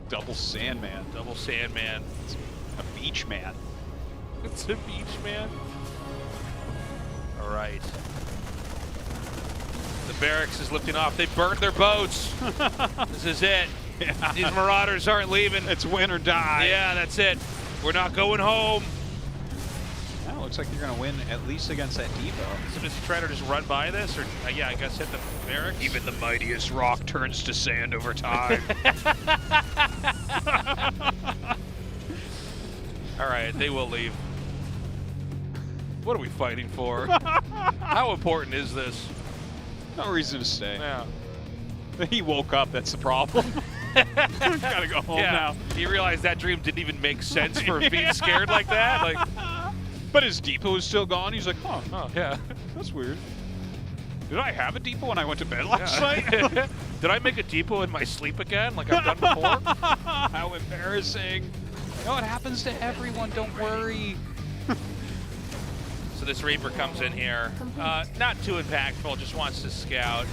Double Sandman. Double Sandman. It's a beach man. It's a beach man. All right. The barracks is lifting off. They burned their boats. This is it. Yeah. These Marauders aren't leaving. It's win or die. Yeah, that's it. We're not going home. Well, looks like you're going to win at least against that depot. So does he try to just run by this? Or yeah, I guess hit the barracks? Even the mightiest rock turns to sand over time. All right, they will leave. What are we fighting for? How important is this? No reason to stay. Yeah. He woke up, that's the problem. Gotta go home now. He realized that dream didn't even make sense for being scared like that. Like, but his depot is still gone. He's like, oh yeah, that's weird. Did I have a depot when I went to bed last night? Did I make a depot in my sleep again, like I've done before? How embarrassing. No, it happens to everyone, don't worry. So this Reaper comes in here. Not too impactful, just wants to scout.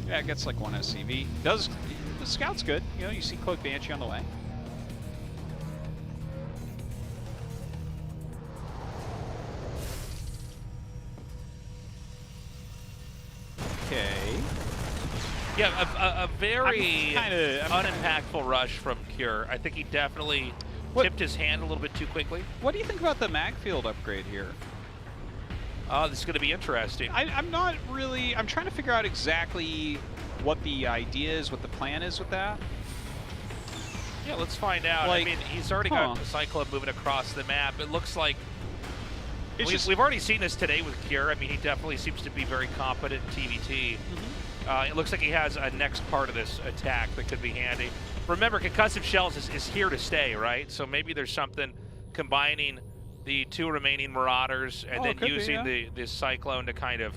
Yeah, it gets like one SCV. The scout's good. You know, you see Cloak Banshee on the way. Okay. Yeah, a very unimpactful rush from Cure. I think he definitely tipped his hand a little bit too quickly. What do you think about the mag field upgrade here? This is going to be interesting. I'm not really... I'm trying to figure out exactly what the idea is, what the plan is with that. Yeah, let's find out. Like, I mean, he's already got the Cyclone moving across the map. It looks like... We've already seen this today with Cure. I mean, he definitely seems to be very competent in TVT. It looks like he has a next part of this attack that could be handy. Remember, concussive shells is here to stay, right? So maybe there's something combining the two remaining Marauders and then using the Cyclone to kind of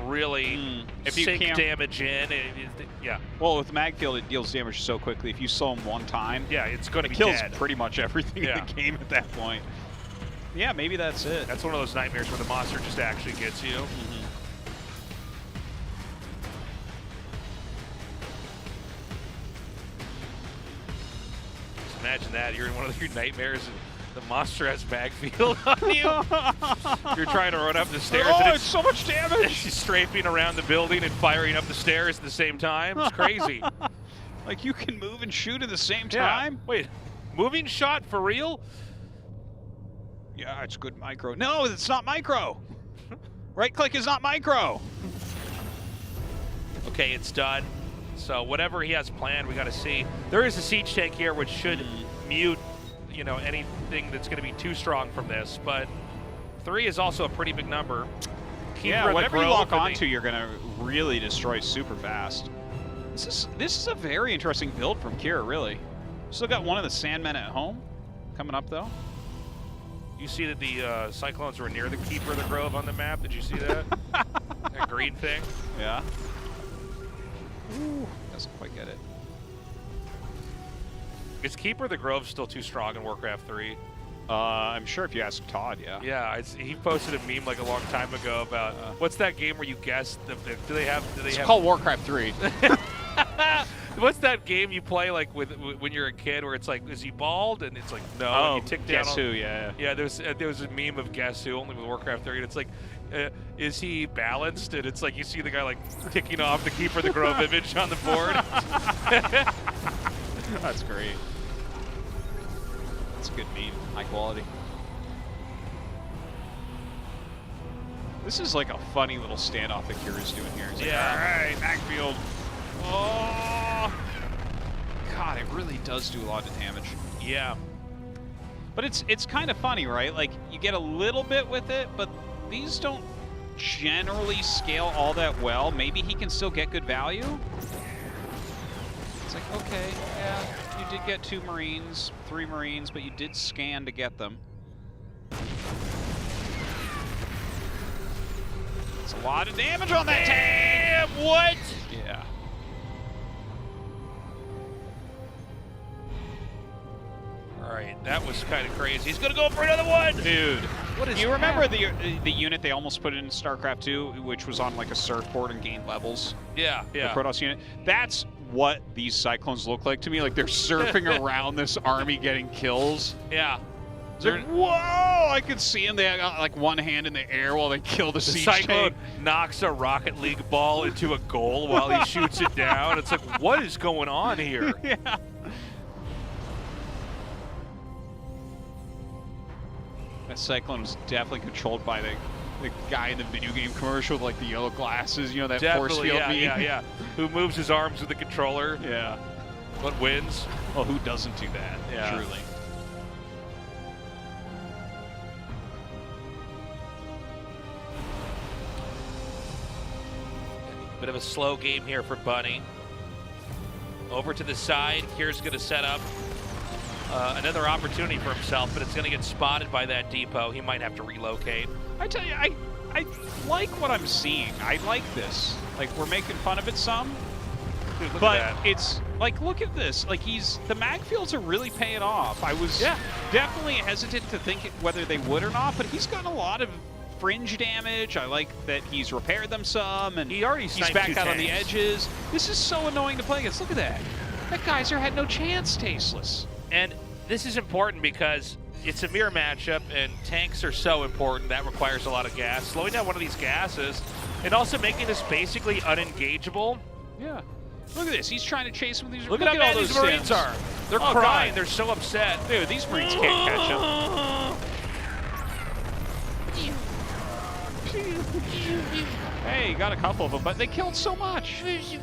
really sink damage in. Yeah. Well, with mag field, it deals damage so quickly. If you slow him one time, yeah, it's going to be kills dead. Pretty much everything in the game at that point. Yeah, maybe that's it. That's one of those nightmares where the monster just actually gets you. Just imagine that. You're in one of your nightmares and the monster has mag field on you. You're trying to run up the stairs. Oh, and it's so much damage! She's strafing around the building and firing up the stairs at the same time. It's crazy. Like you can move and shoot at the same time? Wait, moving shot for real? Yeah, it's good micro. No, it's not micro. Right click is not micro. Okay, it's done. So whatever he has planned, we got to see. There is a siege tank here, which should mute, you know, anything that's going to be too strong from this. But 3 is also a pretty big number. Yeah, whatever you lock onto, you're going to really destroy super fast. This is a very interesting build from Kira, really. Still got one of the Sandmen at home coming up, though. You see that the Cyclones were near the Keeper of the Grove on the map? Did you see that? That green thing? Yeah. Ooh, doesn't quite get it. Is Keeper of the Grove still too strong in Warcraft 3? I'm sure if you ask Todd, yeah. Yeah, he posted a meme like a long time ago about what's that game where you guess? It's called Warcraft 3. What's that game you play like when you're a kid where it's like, is he bald? And it's like, no. Oh, and you tick down Guess Who? Yeah. Yeah, there was a meme of Guess Who only with Warcraft 3, and it's like, is he balanced? And it's like you see the guy like ticking off the Keeper of the Grove image on the board. That's great. That's a good meme. High quality. This is like a funny little standoff that Kira's doing here. He's like, all right, backfield. Oh! God, it really does do a lot of damage. Yeah. But it's kind of funny, right? Like, you get a little bit with it, but these don't generally scale all that well. Maybe he can still get good value. It's like, okay, yeah, you did get 2 Marines, 3 Marines, but you did scan to get them. It's a lot of damage on that tank. Damn, what? Yeah. All right, that was kind of crazy. He's gonna go for another one, dude. What is you remember the unit they almost put in StarCraft 2, which was on like a surfboard and gained levels? Yeah, yeah. The Protoss unit. That's what these Cyclones look like to me. Like they're surfing around this army getting kills. Yeah. It's like, whoa! I could see them. They got like one hand in the air while they kill the siege Cyclone tank. knocks a Rocket League ball into a goal while he shoots it down. It's like, what is going on here? Yeah. That Cyclone was definitely controlled by the guy in the video game commercial with like the yellow glasses, you know, that force field meme. Yeah. Who moves his arms with the controller. Yeah. What wins? Well, who doesn't do that? Yeah. Truly. Bit of a slow game here for Bunny. Over to the side, Kier's gonna set up another opportunity for himself, but it's gonna get spotted by that depot. He might have to relocate. I tell you, I like what I'm seeing. I like this. Like, we're making fun of it some. Dude, look but at that. It's like, look at this. Like, the mag fields are really paying off. I was definitely hesitant to think whether they would or not, but he's gotten a lot of fringe damage. I like that he's repaired them some, and he's back out on the edges. This is so annoying to play against. Look at that. That Geyser had no chance, Tasteless. And this is important because it's a mirror matchup, and tanks are so important. That requires a lot of gas. Slowing down one of these gases, and also making this basically unengageable. Yeah. Look at this. He's trying to chase some of these. Look at how mad these Marines are. They're crying. God. They're so upset. Dude, these Marines can't catch up. Hey, got a couple of them, but they killed so much. And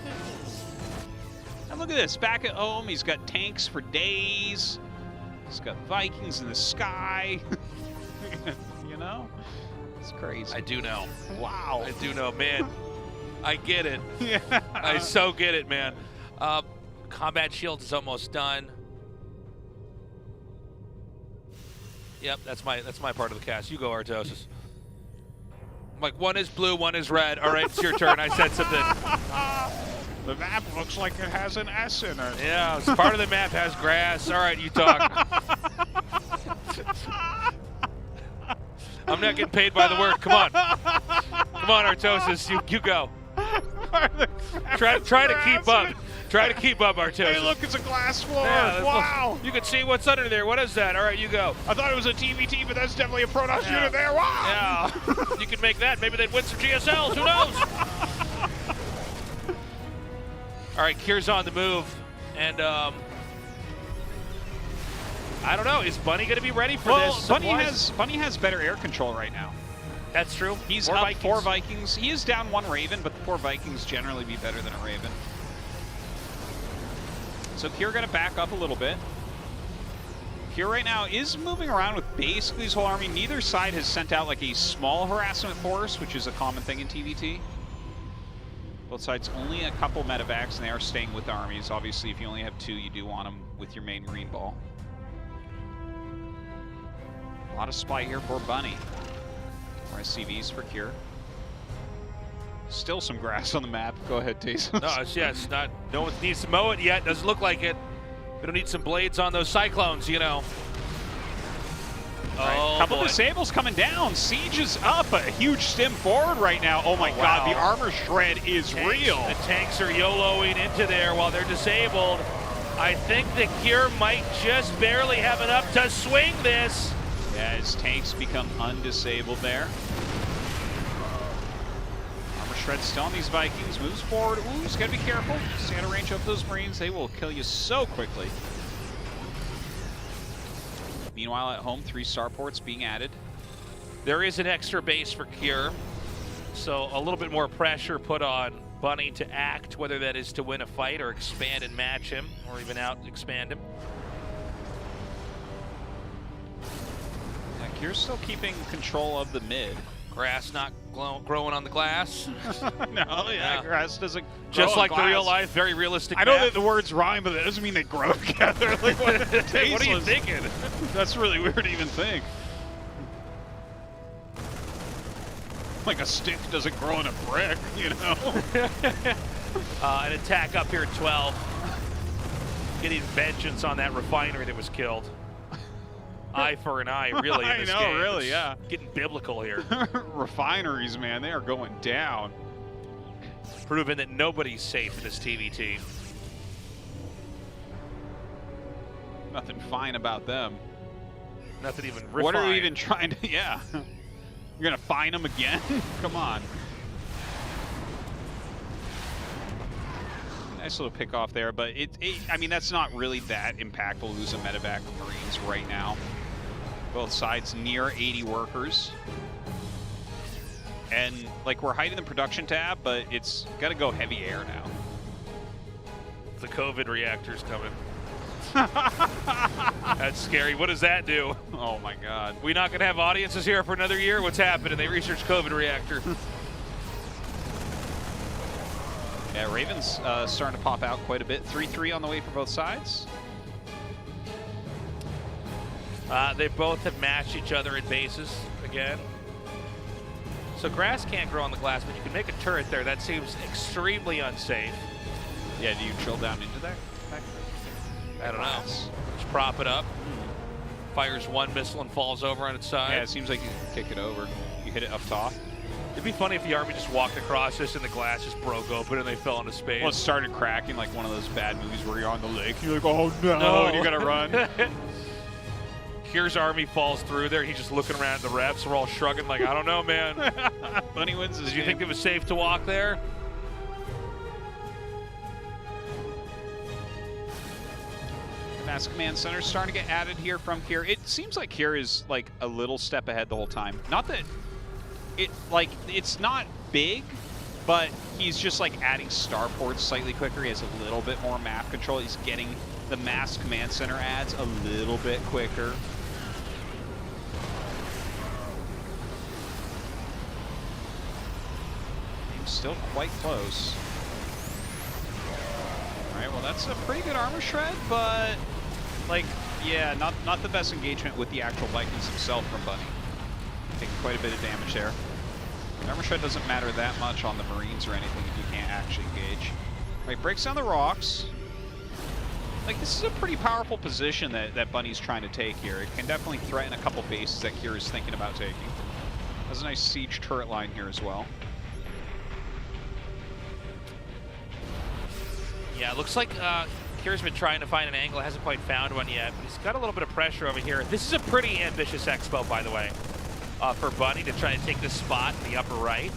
look at this. Back at home, he's got tanks for days. He's got Vikings in the sky. You know? It's crazy. I do know. Wow. I do know, man. I get it. Yeah. I so get it, man. Combat shield is almost done. Yep, that's my part of the cast. You go, Artosis. I'm like, one is blue, one is red. All right, it's your turn. I said something. The map looks like it has an S in it. Yeah, it's part of the map has grass. All right, you talk. I'm not getting paid by the word. Come on. Come on, Artosis. You go. Try to keep up. Try to keep up, Artosis. Hey, look, it's a glass floor. Yeah, wow. You can see what's under there. What is that? All right, you go. I thought it was a TVT, but that's definitely a Protoss unit there. Wow. Yeah. You can make that. Maybe they'd win some GSLs. Who knows? All right, Kier's on the move. And I don't know. Is Bunny going to be ready for this? Bunny has better air control right now. That's true. He's More up Vikings. 4 Vikings. He is down 1 Raven, but the 4 Vikings generally be better than a Raven. So Kier going to back up a little bit. Kier right now is moving around with basically his whole army. Neither side has sent out like a small harassment force, which is a common thing in TVT. Both sides only a couple medevacs, and they are staying with the armies. Obviously, if you only have 2, you do want them with your main Marine ball. A lot of spy here for Bunny. More SCVs for Kier. Still some grass on the map. Go ahead, Taste. No, it's not. No one needs to mow it yet. Doesn't look like it. We don't need some blades on those Cyclones, you know. Right. Couple disables coming down. Siege is up. A huge stim forward right now. Oh my God, the armor shred is real. The tanks are YOLOing into there while they're disabled. I think the Kier might just barely have enough to swing this. Yeah, his tanks become undisabled there. Armor shred still on these Vikings. Moves forward. Ooh, just gotta be careful. Stay out of range of those Marines. They will kill you so quickly. Meanwhile, at home, 3 starports being added. There is an extra base for Kier, so a little bit more pressure put on Bunny to act, whether that is to win a fight or expand and match him, or even out-expand him. Yeah, Kier's still keeping control of the mid. Grass not growing on the glass. No, yeah, grass doesn't grow just on like glass. the real life, very realistic I know map. that the words rhyme, but that doesn't mean they grow together. Like, what are you thinking? That's really weird to even think. Like a stick doesn't grow in a brick, you know? An attack up here at 12. Getting vengeance on that refinery that was killed. Eye for an eye, really, in this game. I know, really, It's yeah. Getting biblical here. Refineries, man, they are going down. Proving that nobody's safe in this TVT. Nothing fine about them. Nothing even refined. What are we even trying to, yeah. You're gonna fine them again? Come on. Nice little pick off there, but I mean, that's not really that impactful to lose a medevac Marines right now. Both sides near 80 workers. And like, we're hiding the production tab, but it's gotta go heavy air now. The COVID reactor's coming. That's scary. What does that do? Oh my God. We not gonna have audiences here for another year? What's happening? They researched COVID reactor. Yeah, Ravens starting to pop out quite a bit. 3-3 on the way for both sides. They both have matched each other in bases again. So grass can't grow on the glass, but you can make a turret there. That seems extremely unsafe. Yeah, do you drill down into that? I don't know. Just prop it up. Fires one missile and falls over on its side. Yeah, it seems like you can kick it over. You hit it up top. It'd be funny if the Army just walked across this and the glass just broke open and they fell into space. Well, it started cracking like one of those bad movies where you're on the lake. You're like, oh no, and you gotta run. Kier's Army falls through there. He's just looking around at the reps. We're all shrugging like, I don't know, man. Bunny wins this Did you game. think it was safe to walk there? Mass Command Center starting to get added here from Kier. It seems like Kier is like a little step ahead the whole time. Not that it's not big, but he's just like adding starports slightly quicker. He has a little bit more map control. He's getting the Mass Command Center adds a little bit quicker. He's still quite close. All right, well that's a pretty good armor shred, but like, yeah, not the best engagement with the actual Vikings himself from Bunny. Taking quite a bit of damage there. Armor shred doesn't matter that much on the Marines or anything if you can't actually engage. All right, breaks down the rocks. Like, this is a pretty powerful position that Bunny's trying to take here. It can definitely threaten a couple bases that Kier is thinking about taking. Has a nice siege turret line here as well. Yeah, it looks like Kier's been trying to find an angle, hasn't quite found one yet, but he's got a little bit of pressure over here. This is a pretty ambitious expo, by the way, for Bunny to try to take this spot in the upper right.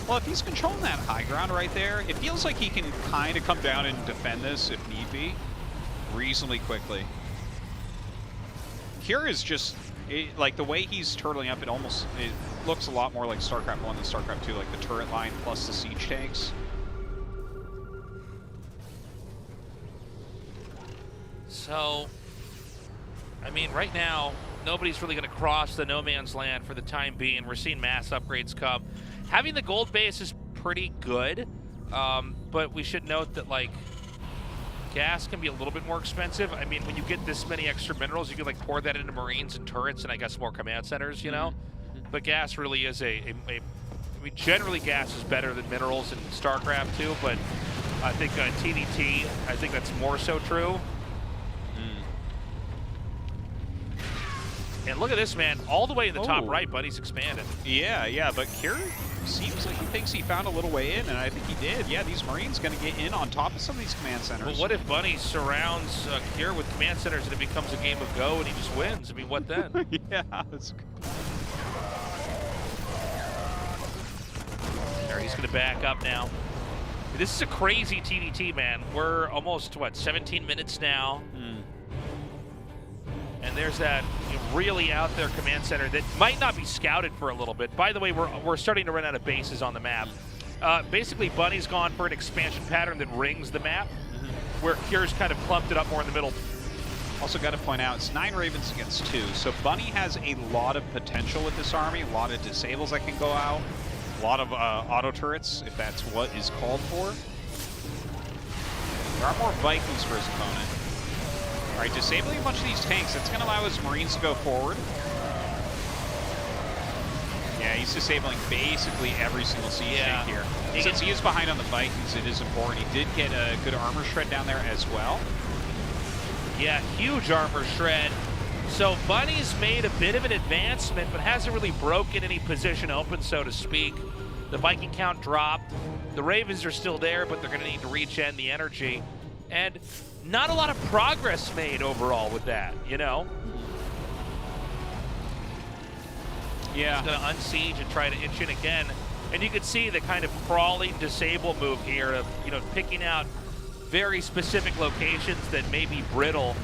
Well, if he's controlling that high ground right there, it feels like he can kind of come down and defend this, if need be, reasonably quickly. Kier is just, like, the way he's turtling up, it looks a lot more like StarCraft 1 than StarCraft 2, like the turret line plus the siege tanks. So, I mean, right now, nobody's really going to cross the no man's land for the time being. We're seeing mass upgrades come. Having the gold base is pretty good, but we should note that, like, gas can be a little bit more expensive. I mean, when you get this many extra minerals, you can, like, pour that into Marines and turrets and, I guess, more command centers, you know? But gas really is I mean, generally gas is better than minerals in StarCraft 2, but I think TVT, I think that's more so true. And look at this, man. All the way in the top right, Bunny's expanded. Yeah, but Kier seems like he thinks he found a little way in, and I think he did. Yeah, these Marines going to get in on top of some of these command centers. Well, what if Bunny surrounds Kier with command centers and it becomes a game of Go and he just wins? I mean, what then? Yeah, that's good. There, he's going to back up now. This is a crazy TVT, man. We're almost, what, 17 minutes now? And there's that really out there command center that might not be scouted for a little bit. By the way, we're starting to run out of bases on the map. Basically, Bunny's gone for an expansion pattern that rings the map, where Kier's kind of clumped it up more in the middle. Also got to point out, it's 9 Ravens against 2, so Bunny has a lot of potential with this army, a lot of disables that can go out, a lot of auto turrets, if that's what is called for. There are more Vikings for his opponent. All right, disabling a bunch of these tanks, that's going to allow his Marines to go forward. Yeah, he's disabling basically every single siege tank here. Since he is behind on the Vikings, it is important. He did get a good armor shred down there as well. Yeah, huge armor shred. So Bunny's made a bit of an advancement, but hasn't really broken any position open, so to speak. The Viking count dropped. The Ravens are still there, but they're going to need to regen the energy. And not a lot of progress made overall with that, you know? Yeah. He's going to unsiege and try to inch in again. And you can see the kind of crawling disable move here of, you know, picking out very specific locations that may be brittle,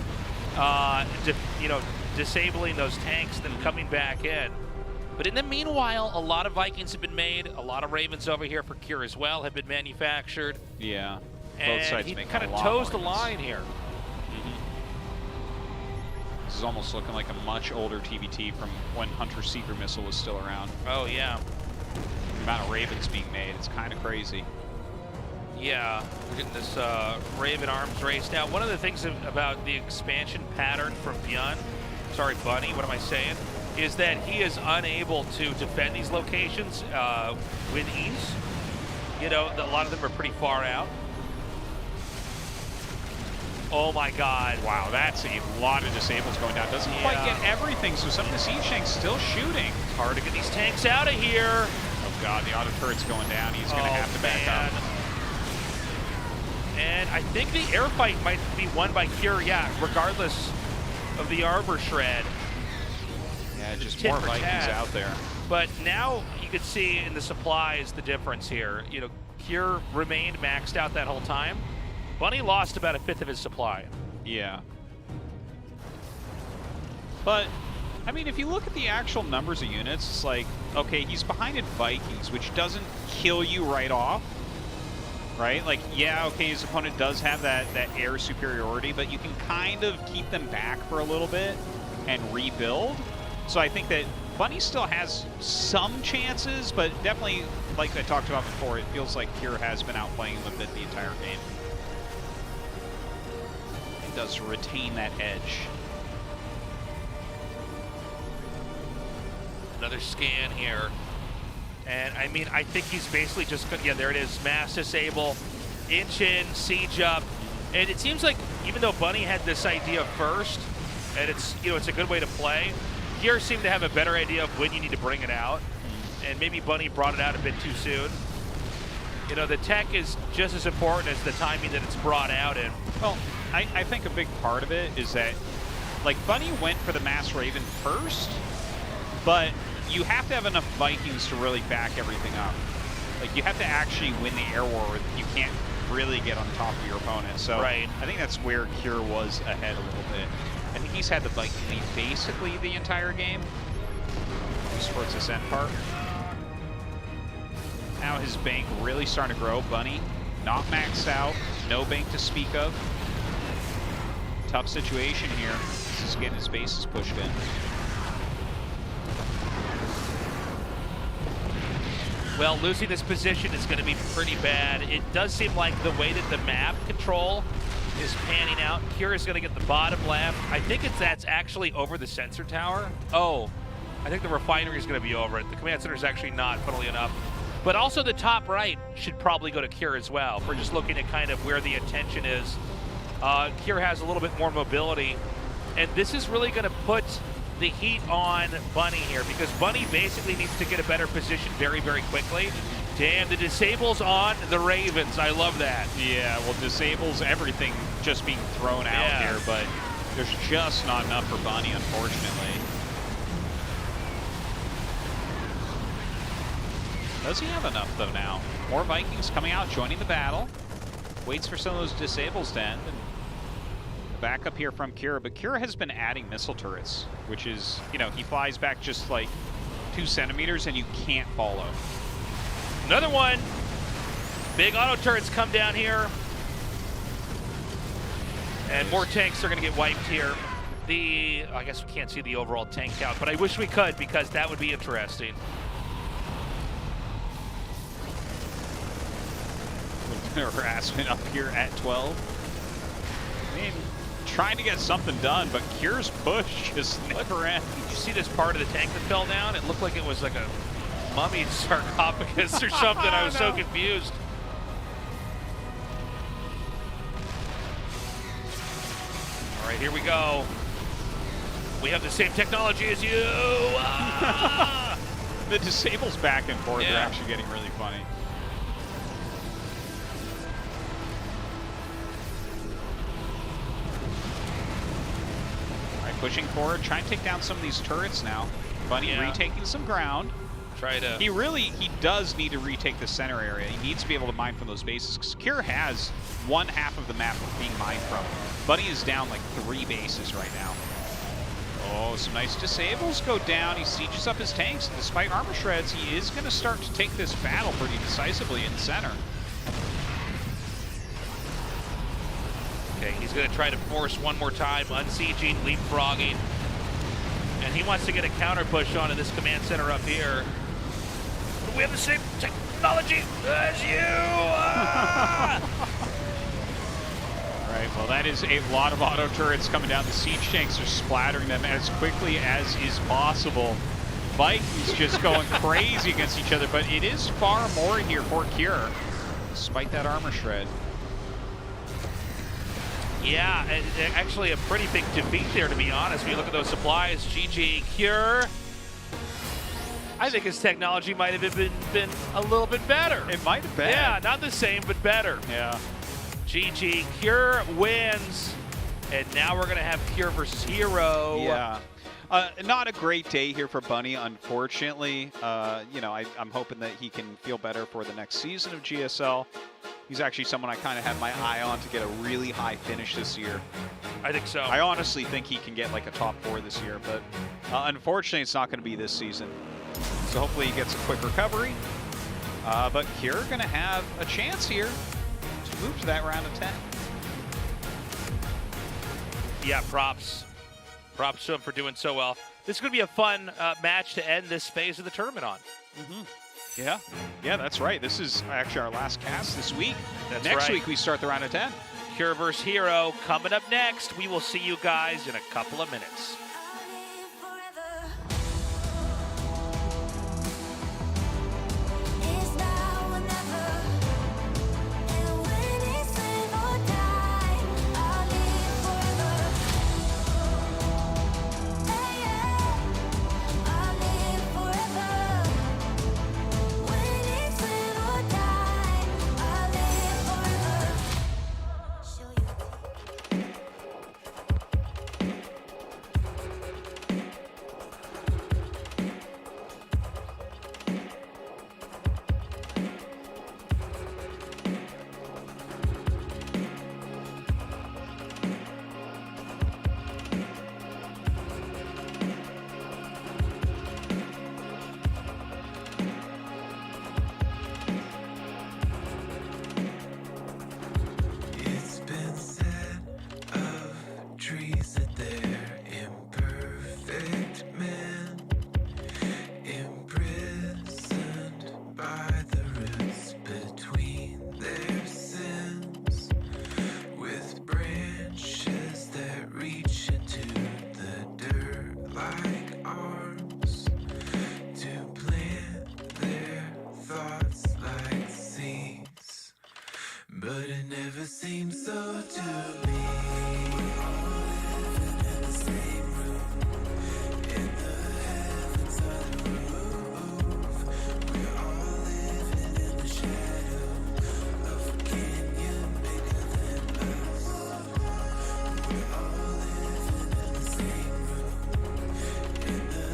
you know, disabling those tanks, then coming back in. But in the meanwhile, a lot of Vikings have been made. A lot of Ravens over here for Cure as well have been manufactured. Yeah. And Both sides he making kind a of lot toes the more line here. This is almost looking like a much older TBT from when Hunter Seeker missile was still around. Oh, yeah. The amount of Ravens being made, it's kind of crazy. Yeah, we're getting this Raven arms race. Now, one of the things about the expansion pattern from Bunny, what am I saying? Is that he is unable to defend these locations with ease. You know, a lot of them are pretty far out. Oh my God. Wow, that's a lot of disables going down. Doesn't quite get everything, so some of the siege tanks still shooting. It's hard to get these tanks out of here. Oh God, the auto turret's going down. He's gonna have to back up. And I think the air fight might be won by Cure, yeah, regardless of the armor shred. Yeah, just more Vikings out there. But now you can see in the supplies the difference here. You know, Cure remained maxed out that whole time. Bunny lost about a fifth of his supply. Yeah. But, I mean, if you look at the actual numbers of units, it's like, okay, he's behind in Vikings, which doesn't kill you right off. Right? Like, yeah, okay, his opponent does have that air superiority, but you can kind of keep them back for a little bit and rebuild. So I think that Bunny still has some chances, but definitely, like I talked about before, it feels like Cure has been outplaying him a bit the entire game. He does retain that edge. Another scan here. And I mean, I think he's basically just, yeah, there it is, mass disable, inch in, siege up. And it seems like even though Bunny had this idea first, and it's, you know, it's a good way to play, Cure seemed to have a better idea of when you need to bring it out. And maybe Bunny brought it out a bit too soon. You know, the tech is just as important as the timing that it's brought out in. Well, I think a big part of it is that, like, Bunny went for the Mass Raven first, but you have to have enough Vikings to really back everything up. Like, you have to actually win the air war. You can't really get on top of your opponent. So right. I think that's where Cure was ahead a little bit. I think he's had the Viking lead basically the entire game. Just towards this end part. Now his bank really starting to grow. Bunny not maxed out. No bank to speak of. Tough situation here. This is getting his bases pushed in. Well, losing this position is going to be pretty bad. It does seem like the way that the map control is panning out, Cure is going to get the bottom left. I think that's actually over the sensor tower. Oh, I think the refinery is going to be over it. The command center is actually not, funnily enough. But also the top right should probably go to Cure as well. If we're just looking at kind of where the attention is. Cure has a little bit more mobility. And this is really going to put the heat on Bunny here, because Bunny basically needs to get a better position very, very quickly. Damn, the disables on the Ravens. I love that. Yeah, well, disables everything just being thrown out here, but there's just not enough for Bunny, unfortunately. Does he have enough, though, now? More Vikings coming out, joining the battle. Waits for some of those disables to end. And back up here from Cure, but Cure has been adding missile turrets, which is, you know, he flies back just like 2 centimeters and you can't follow. Another one. Big auto turrets come down here. And more tanks are going to get wiped here. I guess we can't see the overall tank count, but I wish we could, because that would be interesting. Harassment up here at 12. I mean, trying to get something done, but Cure's push just never ends. Did you see this part of the tank that fell down? It looked like it was like a mummy sarcophagus or something. I was so confused. All right, here we go. We have the same technology as you. The disables back and forth are actually getting really funny. All right, pushing forward, trying to take down some of these turrets now. Bunny retaking some ground. He does need to retake the center area. He needs to be able to mine from those bases, because Cure has one half of the map being mined from. Bunny is down like 3 bases right now. Oh, some nice disables go down. He sieges up his tanks. Despite armor shreds, he is going to start to take this battle pretty decisively in the center. Okay, he's going to try to force one more time, unsieging, leapfrogging. And he wants to get a counter push onto this command center up here. But we have the same technology as you! All right, well, that is a lot of auto turrets coming down. The siege tanks are splattering them as quickly as is possible. Vikings just going crazy against each other, but it is far more here for Cure, despite that armor shred. Yeah, actually a pretty big defeat there, to be honest. When you look at those supplies, GG Cure. I think his technology might have been a little bit better. It might have been. Yeah, not the same, but better. Yeah. GG, Cure wins. And now we're going to have Cure versus Hero. Yeah. Not a great day here for Bunny, unfortunately. You know, I'm hoping that he can feel better for the next season of GSL. He's actually someone I kind of have my eye on to get a really high finish this year. I think so. I honestly think he can get like a top 4 this year, but unfortunately it's not going to be this season. So hopefully he gets a quick recovery. But Cure going to have a chance here to move to that round of 10. Yeah, props. Props to him for doing so well. This is going to be a fun match to end this phase of the tournament on. Yeah. Yeah, that's right. This is actually our last cast this week. That's Next right. week we start the round of 10. Cure versus Hero coming up next. We will see you guys in a couple of minutes. It's been said of trees that they're imperfect men, imprisoned by the roots between their sins, with branches that reach into the dirt like arms to plant their thoughts like seeds. But it never seems so to me. We're all living in the same room, in the heavens of the roof. We're all living in the shadow of a canyon bigger than us. We're all living in the same room, in the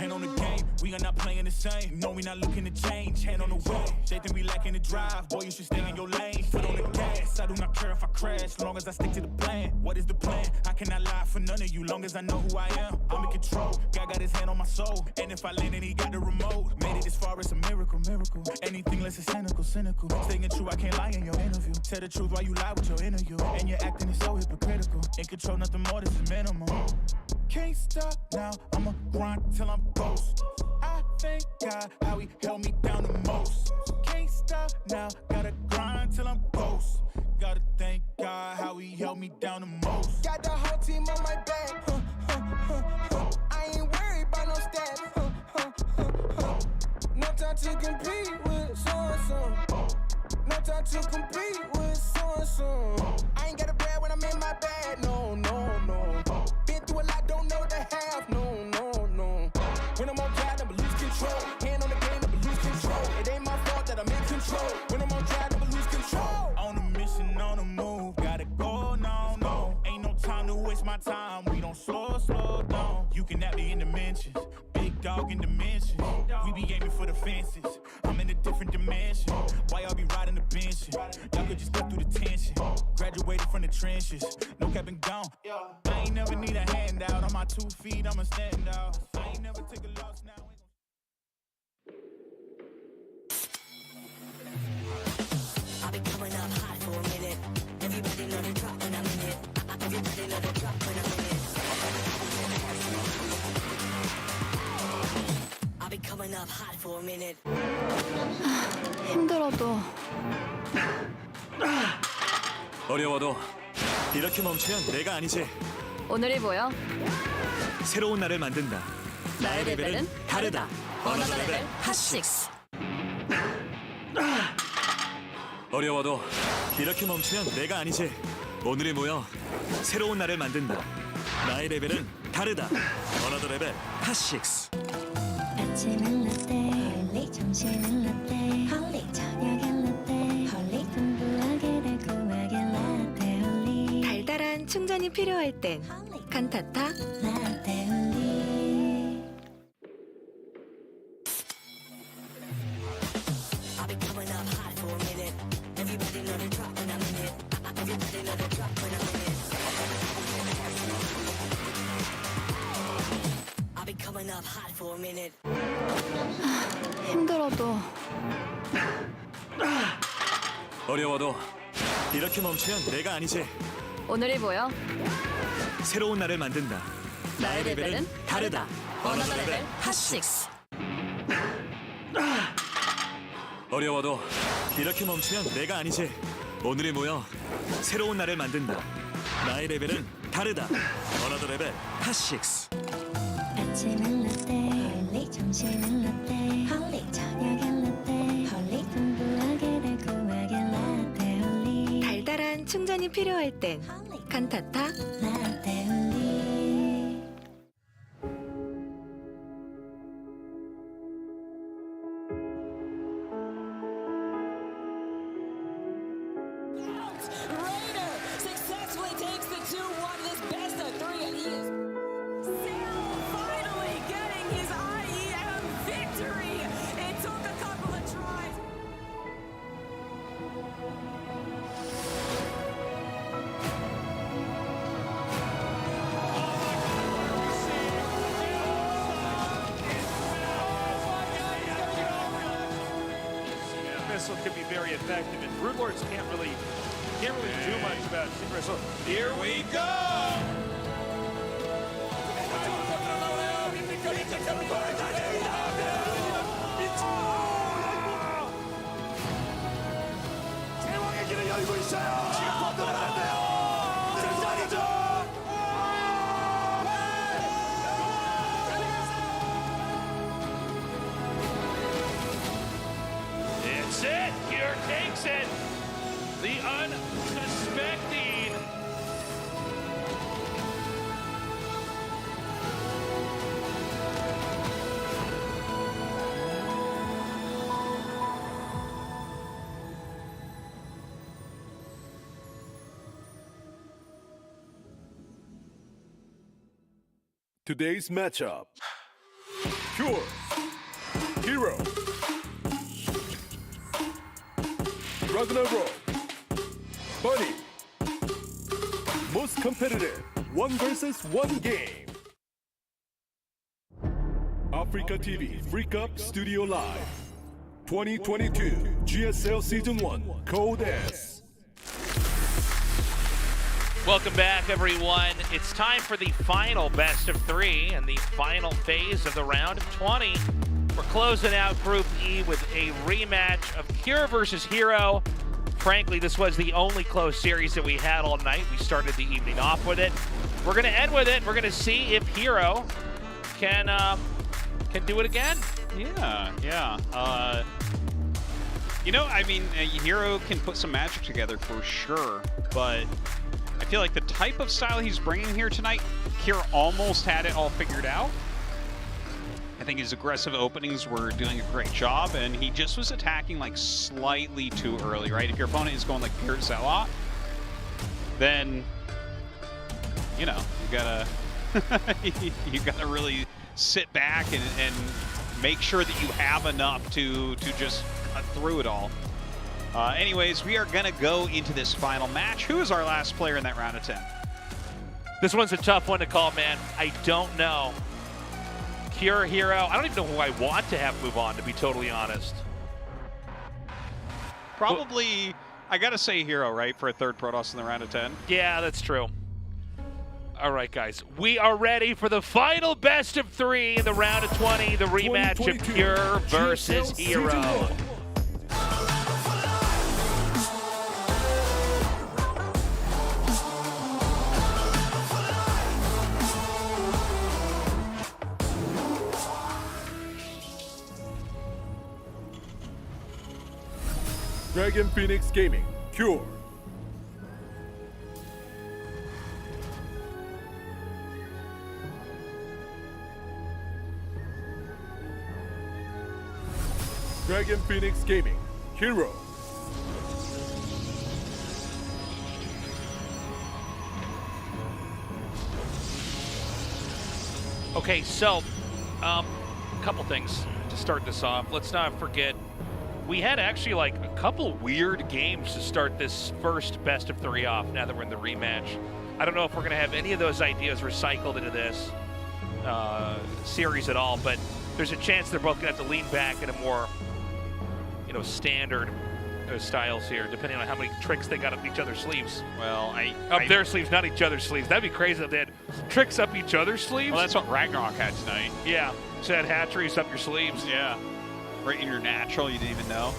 Hand on the game, we are not playing the same. No, we not looking to change. Hand on the wheel, they think we lacking the drive. Boy, you should stay in your lane. Foot on the gas, I do not care if I crash, long as I stick to the plan. What is the plan? I cannot lie for none of you, long as I know who I am. I'm in control, God got his hand on my soul. And if I land and he got the remote, made it as far as a miracle, miracle. Anything less is cynical, cynical. Staying true, I can't lie in your interview. Tell the truth while you lie with your interview. And your acting is so hypocritical. In control, nothing more, this is minimum. Can't stop now, I'ma grind till I'm ghost. I thank God how he held me down the most. Can't stop now, gotta grind till I'm ghost. Gotta thank God how he held me down the most. Got the whole team on my back. I ain't worried about no stats. No time to compete with so-and-so. No time to compete with so-and-so. I ain't got a bad when I'm in my bag. No, no, no. Been through a lot, don't know the half. No, no, no. When I'm on drive, never lose control. Hand on the game, never lose control. It ain't my fault that I'm in control. When I'm on drive, never lose control. On a mission, on the move, gotta go, no, no. Ain't no time to waste my time, we don't slow down. You can have me in dimensions, big dog in dimensions. We be aiming for the fences, I'm in a different dimension. Why y'all be riding the benches? Y'all could just cut through the tension. Graduated from the trenches, no cap and gone. I ain't never need a handout, on my 2 feet, I'ma stand out. I ain't never take a loss now. I've been coming up hot for a minute. Everybody know the drop when I'm in it. Everybody know the drop when I'm in it. I've been coming up hot for a minute. 힘들어도 어려워도 이렇게 멈추면 내가 아니지. 오늘이 보여. 새로운 나를 만든다. 나의 레벨은 다르다. 어나더 레벨 핫6. 어려워도 이렇게 멈추면 내가 아니지. 오늘이 모여 새로운 나를 만든다. 나의 레벨은 다르다. 어나더 레벨 핫6. 아침은 라떼, 홀리 점심은 라떼, 홀리 저녁엔 라떼, 홀리 풍부하게 달콤하게 라떼 홀리. 달달한 충전이 필요할 땐 칸타타. 라떼 홀리. I've been coming up hot for a minute. Everybody know the drop when I'm in it. Everybody know the drop when I'm in it. I've been coming up hot for a minute. 힘들어도 어려워도 이렇게 멈추면 내가 아니지. 오늘이 보여. 새로운 나를 만든다. 나의 레벨은 다르다. 어나더 레벨 핫6. 어려워도 이렇게 멈추면 내가 아니지. 오늘이 모여 새로운 나를 만든다. 나의 레벨은 다르다. 어나더 레벨 핫6. 아침은 라떼, 홀리 점심은 라떼, 홀리 저녁엔 라떼, 홀리 풍부하게 달콤하게 라떼 홀리. 달달한 충전이 필요할 땐 칸타타. 라떼 홀리. Raider successfully takes the 2-1 this best of 3, and he is Cyril finally getting his IEM victory. It took a couple of tries. Missile can be very effective, and Brood Lords can't really do much about it. So here we go. 제왕의 길을 열고 있어요. 지금 건너면 안 돼요. 등장이죠. It's it. Here takes it. The unsuspecting. Today's matchup. Pure. Hero. RagnaroK. Bunny. Most competitive 1 versus 1 game. Africa TV Freak Up Studio Live. 2022 GSL Season 1 Code S. Welcome back, everyone. It's time for the final best of 3 and the final phase of the round of 20. We're closing out Group E with a rematch of Cure versus Hero. Frankly, this was the only close series that we had all night. We started the evening off with it. We're going to end with it. We're going to see if Hero can do it again. Yeah. You know, I mean, Hero can put some magic together for sure, but I feel like the type of style he's bringing here tonight, Kira almost had it all figured out. I think his aggressive openings were doing a great job, and he just was attacking like slightly too early, right? If your opponent is going like Pure Zelot, then, you know, you gotta you gotta really sit back and make sure that you have enough to just cut through it all. Anyways, we are gonna go into this final match. Who is our last player in that round of 10? This one's a tough one to call, man. I don't know. Cure, Hero. I don't even know who I want to have move on, to be totally honest. Probably, I gotta say Hero, right, for a third Protoss in the round of 10? Yeah, that's true. All right, guys. We are ready for the final best of 3 in the round of 20, the rematch of Cure versus Hero. Dragon Phoenix Gaming, Cure. Dragon Phoenix Gaming, Hero. Okay, so, a couple things to start this off. Let's not forget, we had actually like a couple weird games to start this first best of 3 off now that we're in the rematch. I don't know if we're going to have any of those ideas recycled into this series at all, but there's a chance they're both going to have to lean back in a more, you know, standard styles here, depending on how many tricks they got up each other's sleeves. Well, Up their sleeves, not each other's sleeves. That'd be crazy if they had tricks up each other's sleeves. Well, that's what RagnaroK had tonight. Yeah, so had hatcheries up your sleeves. Yeah. Right in your natural, you didn't even know.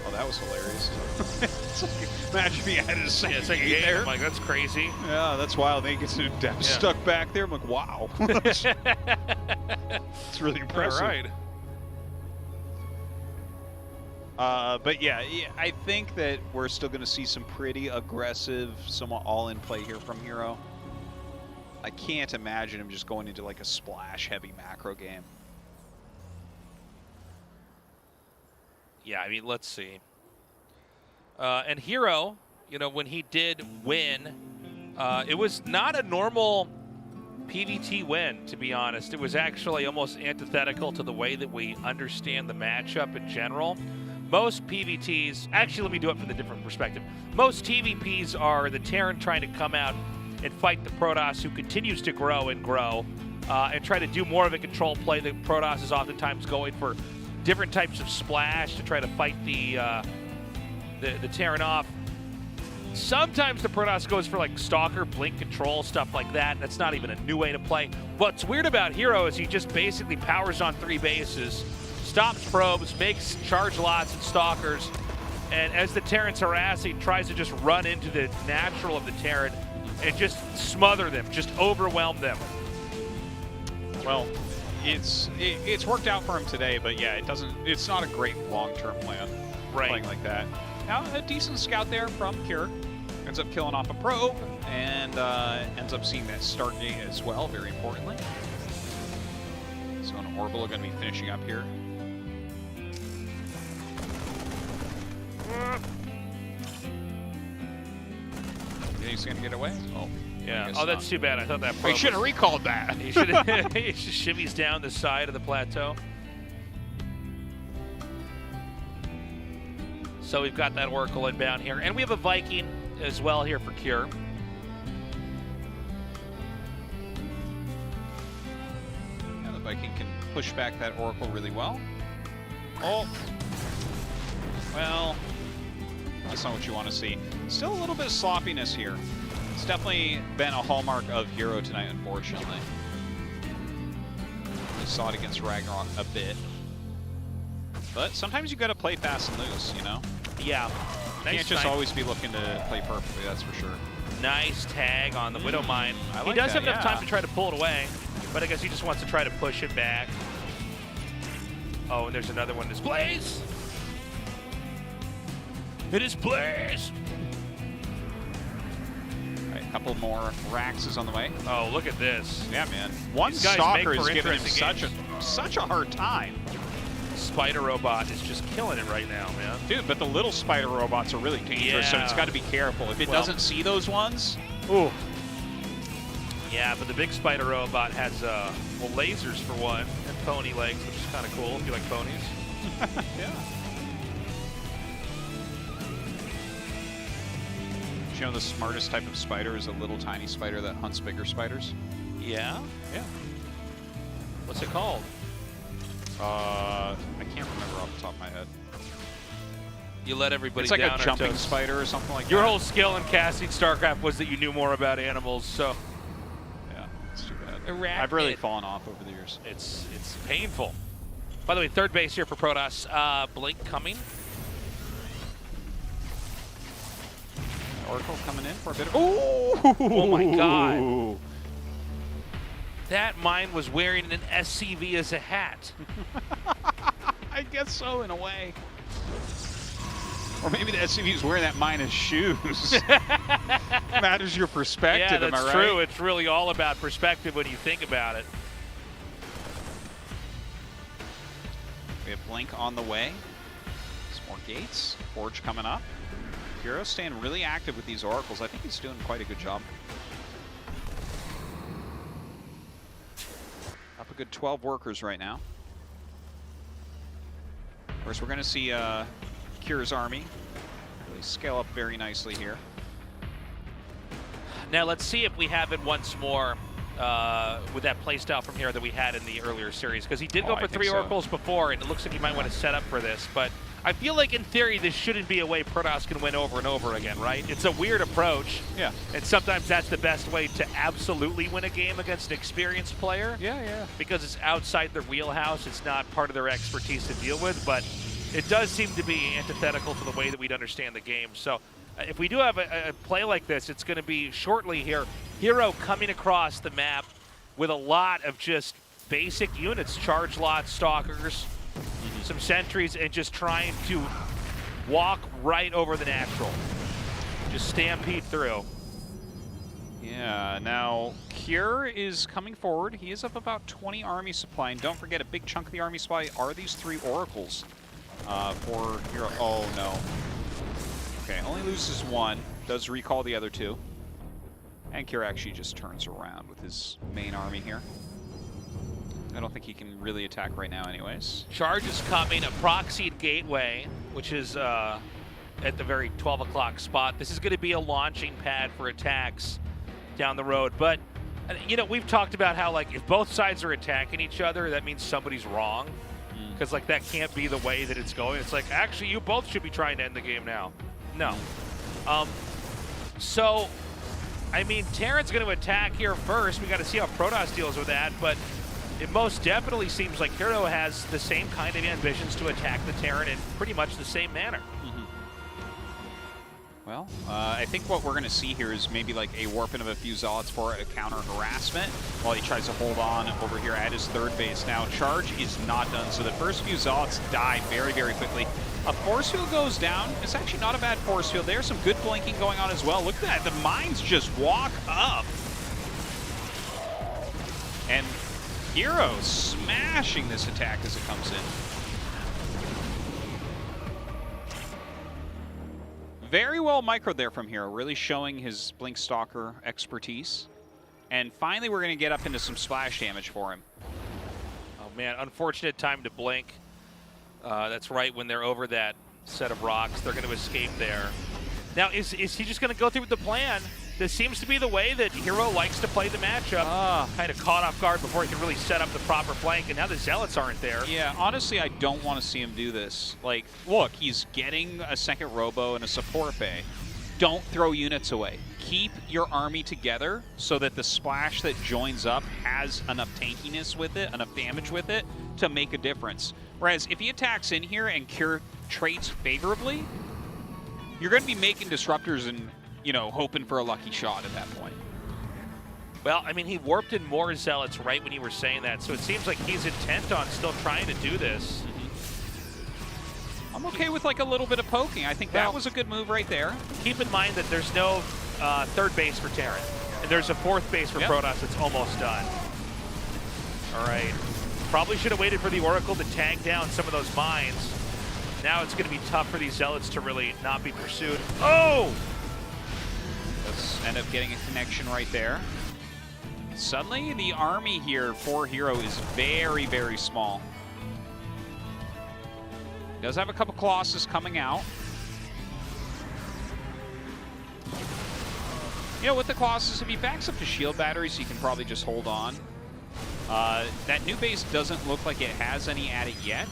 Oh, that was hilarious. Imagine if he had his second game there. I'm like, that's crazy. Yeah, that's wild. Then he gets stuck back there. I'm like, wow. It's really impressive. All right. But yeah, I think that we're still going to see some pretty aggressive, somewhat all-in play here from Hero. I can't imagine him just going into like a splash-heavy macro game. Yeah, I mean, let's see. And Hero, you know, when he did win, it was not a normal PVT win, to be honest. It was actually almost antithetical to the way that we understand the matchup in general. Most PVTs, actually, let me do it from the different perspective. Most TVPs are the Terran trying to come out and fight the Protoss, who continues to grow and grow, and try to do more of a control play. The Protoss is oftentimes going for different types of splash to try to fight the Terran off. Sometimes the Protoss goes for like Stalker, Blink Control, stuff like that. That's not even a new way to play. What's weird about Hero is he just basically powers on 3 bases, stops probes, makes charge lots and Stalkers, and as the Terrans harass, he tries to just run into the natural of the Terran and just smother them, just overwhelm them. Well, it's worked out for him today, but yeah, it's not a great long-term plan playing like that. Now, a decent scout there from Cure. Ends up killing off a probe and ends up seeing that start gate as well, very importantly. So an Orbital going to be finishing up here. You think he's going to get away? Oh, Yeah. Oh, that's too bad. I thought that. He should have recalled that. He should. He just shimmies down the side of the plateau. So we've got that Oracle inbound here, and we have a Viking as well here for Cure. Yeah, the Viking can push back that Oracle really well. Oh. Well, that's not what you want to see. Still a little bit of sloppiness here. It's definitely been a hallmark of Hero tonight, unfortunately. We saw it against RagnaroK a bit. But sometimes you got to play fast and loose, you know? Yeah. You can't just always be looking to play perfectly, that's for sure. Nice tag on the Widow Mine. I He like does that, have enough time yeah. to try to pull it away, but I guess he just wants to try to push it back. Oh, and there's another one. This Blaze! It is Blaze! Right, a couple more racks is on the way. Oh, look at this. Yeah, man. One These guys Stalker make is for giving him interesting such a hard time. Spider Robot is just killing it right now, man. Dude, but the little spider robots are really dangerous, so it's got to be careful. If it doesn't see those ones, ooh. Yeah, but the big Spider Robot has, well, lasers for one, and pony legs, which is kind of cool if you like ponies. Yeah. You know the smartest type of spider is a little tiny spider that hunts bigger spiders? Yeah? Yeah. What's it called? I can't remember off the top of my head. You let everybody It's like down a jumping spider or something like Your that. whole skill in casting StarCraft was that you knew more about animals, so. Yeah, it's too bad. Arachnid. I've really fallen off over the years. It's painful. By the way, third base here for Protoss. Blink coming. Oracle coming in for a bit of... Oh my god. That mine was wearing an SCV as a hat. I guess so, in a way. Or maybe the SCV is wearing that mine as shoes. Matters your perspective, Yeah, am I that's right? true. It's really all about perspective when you think about it. We have Blink on the way. Some more gates. Forge coming up. Hero staying really active with these Oracles. I think he's doing quite a good job. Up a good 12 workers right now. Of course, we're going to see Cure's army really scale up very nicely here. Now let's see if we have it once more with that playstyle from here that we had in the earlier series, because he did go for 3 Oracles before, and it looks like he might want to set up for this, but I feel like in theory this shouldn't be a way Protoss can win over and over again, right? It's a weird approach. Yeah. And sometimes that's the best way to absolutely win a game against an experienced player. Yeah. Because it's outside their wheelhouse, it's not part of their expertise to deal with, but it does seem to be antithetical to the way that we'd understand the game. So if we do have a play like this, it's going to be shortly here. Hero coming across the map with a lot of just basic units, charge lots, stalkers, some sentries, and just trying to walk right over the natural. Just stampede through. Yeah, now Cure is coming forward. He is up about 20 army supply, and don't forget a big chunk of the army supply are these 3 Oracles for Hero. Oh, no. Okay, only loses 1, does recall the other 2. And Cure actually just turns around with his main army here. I don't think he can really attack right now anyways. Charge is coming, a proxied gateway, which is at the very 12 o'clock spot. This is going to be a launching pad for attacks down the road. But, you know, we've talked about how, like, if both sides are attacking each other, that means somebody's wrong. Because, like, that can't be the way that it's going. It's like, actually, you both should be trying to end the game now. No. So, I mean, Terran's going to attack here first. We got to see how Protoss deals with that, but it most definitely seems like Hero has the same kind of ambitions to attack the Terran in pretty much the same manner. Well, I think what we're going to see here is maybe like a warping of a few Zealots for a counter harassment while he tries to hold on over here at his third base. Now, Charge is not done, so the first few Zealots die very, very quickly. A force field goes down. It's actually not a bad force field. There's some good blinking going on as well. Look at that. The mines just walk up. And Hero smashing this attack as it comes in. Very well microed there from Hero, really showing his Blink Stalker expertise. And finally, we're going to get up into some splash damage for him. Oh man, unfortunate time to blink. That's right, when they're over that set of rocks, they're going to escape there. Now, is he just going to go through with the plan? This seems to be the way that Hero likes to play the matchup. Kind of caught off guard before he can really set up the proper flank, and now the Zealots aren't there. Yeah, honestly, I don't want to see him do this. Like, look, he's getting a second Robo and a support bay. Don't throw units away. Keep your army together so that the splash that joins up has enough tankiness with it, enough damage with it to make a difference. Whereas if he attacks in here and Cure traits favorably, you're going to be making disruptors and, you know, hoping for a lucky shot at that point. Well, I mean, he warped in more Zealots right when you were saying that, so it seems like he's intent on still trying to do this. I'm okay with like a little bit of poking. I think that was a good move right there. Keep in mind that there's no third base for Terran, and there's a fourth base for Protoss that's almost done. All right. Probably should have waited for the Oracle to tag down some of those mines. Now it's going to be tough for these Zealots to really not be pursued. Oh! Let's end up getting a connection right there. Suddenly, the army here for Hero is very, very small. Does have a couple Colossus coming out. You know, with the Colossus, if he backs up to shield batteries, he can probably just hold on. That new base doesn't look like it has any at it yet.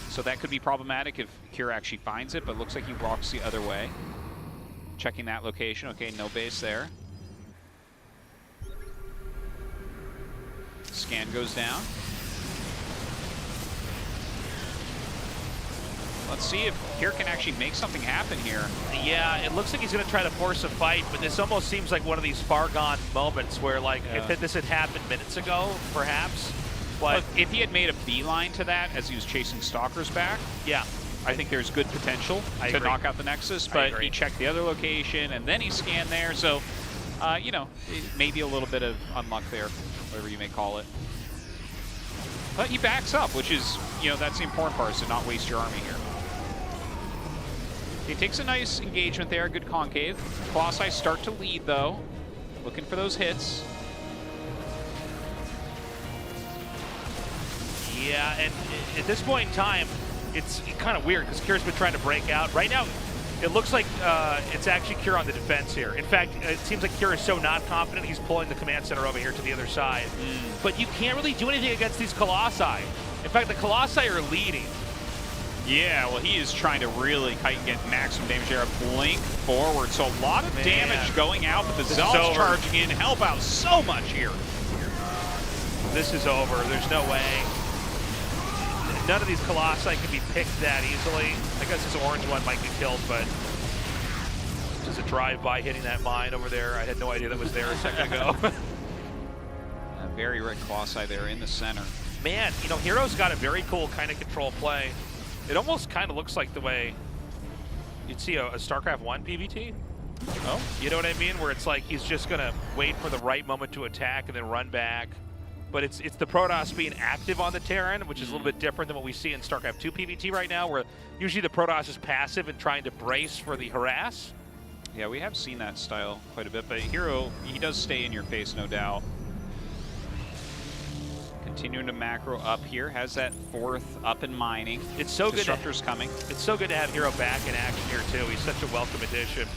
So that could be problematic if Cure actually finds it, but looks like he walks the other way. Checking that location. Okay, no base there. Scan goes down. Let's see if Cure can actually make something happen here. Yeah, it looks like he's going to try to force a fight, but this almost seems like one of these far gone moments where, like, if this had happened minutes ago, perhaps. But look, if he had made a beeline to that as he was chasing Stalkers back, I think there's good potential to knock out the Nexus, but he checked the other location and then he scanned there, so, you know, maybe a little bit of unluck there, whatever you may call it. But he backs up, which is, you know, that's the important part, is to not waste your army here. He takes a nice engagement there, good concave. Colossi start to lead, though. Looking for those hits. yeah, and at this point in time, it's kind of weird because Cure's been trying to break out. Right now, it looks like it's actually Cure on the defense here. In fact, it seems like Cure is so not confident, he's pulling the command center over here to the other side. But you can't really do anything against these Colossi. In fact, the Colossi are leading. Yeah, well, he is trying to really get maximum damage there. Blink forward, so a lot of damage going out, but the Zealots charging in help out so much here. This is over. There's no way. None of these Colossi can be picked that easily. I guess this orange one might get killed, but just a drive-by hitting that mine over there. I had no idea that was there a second ago. A very red Colossi there in the center. Man, you know, Hero's got a very cool kind of control play. It almost kind of looks like the way you'd see a StarCraft 1 PvT. Oh? You know what I mean? Where it's like he's just going to wait for the right moment to attack and then run back. But it's the Protoss being active on the Terran, which is a little bit different than what we see in StarCraft 2 PvT right now, where usually the Protoss is passive and trying to brace for the harass. Yeah, we have seen that style quite a bit, but Hero, he does stay in your face, no doubt. Continuing to macro up here, has that fourth up and mining. It's so good. Disruptor's coming. It's so good to have Hero back in action here too. He's such a welcome addition.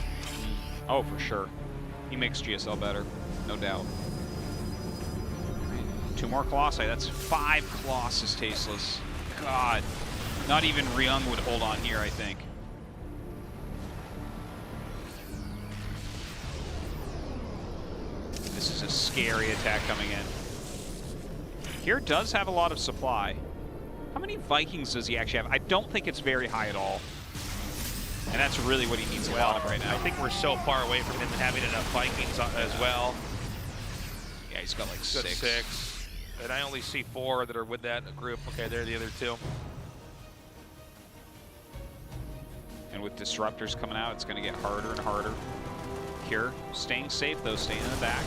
Oh, for sure. He makes GSL better, no doubt. 2 more Colossi. That's 5 Colossus tasteless. God, not even Ryung would hold on here, I think. This is a scary attack coming in. Here does have a lot of supply. How many Vikings does he actually have? I don't think it's very high at all. And that's really what he needs a lot of right now. I think we're so far away from him having enough Vikings as well. Yeah, he's got like 6. And I only see 4 that are with that group. Okay, there are the other 2. And with Disruptors coming out, it's going to get harder and harder. Cure staying safe, though, staying in the back.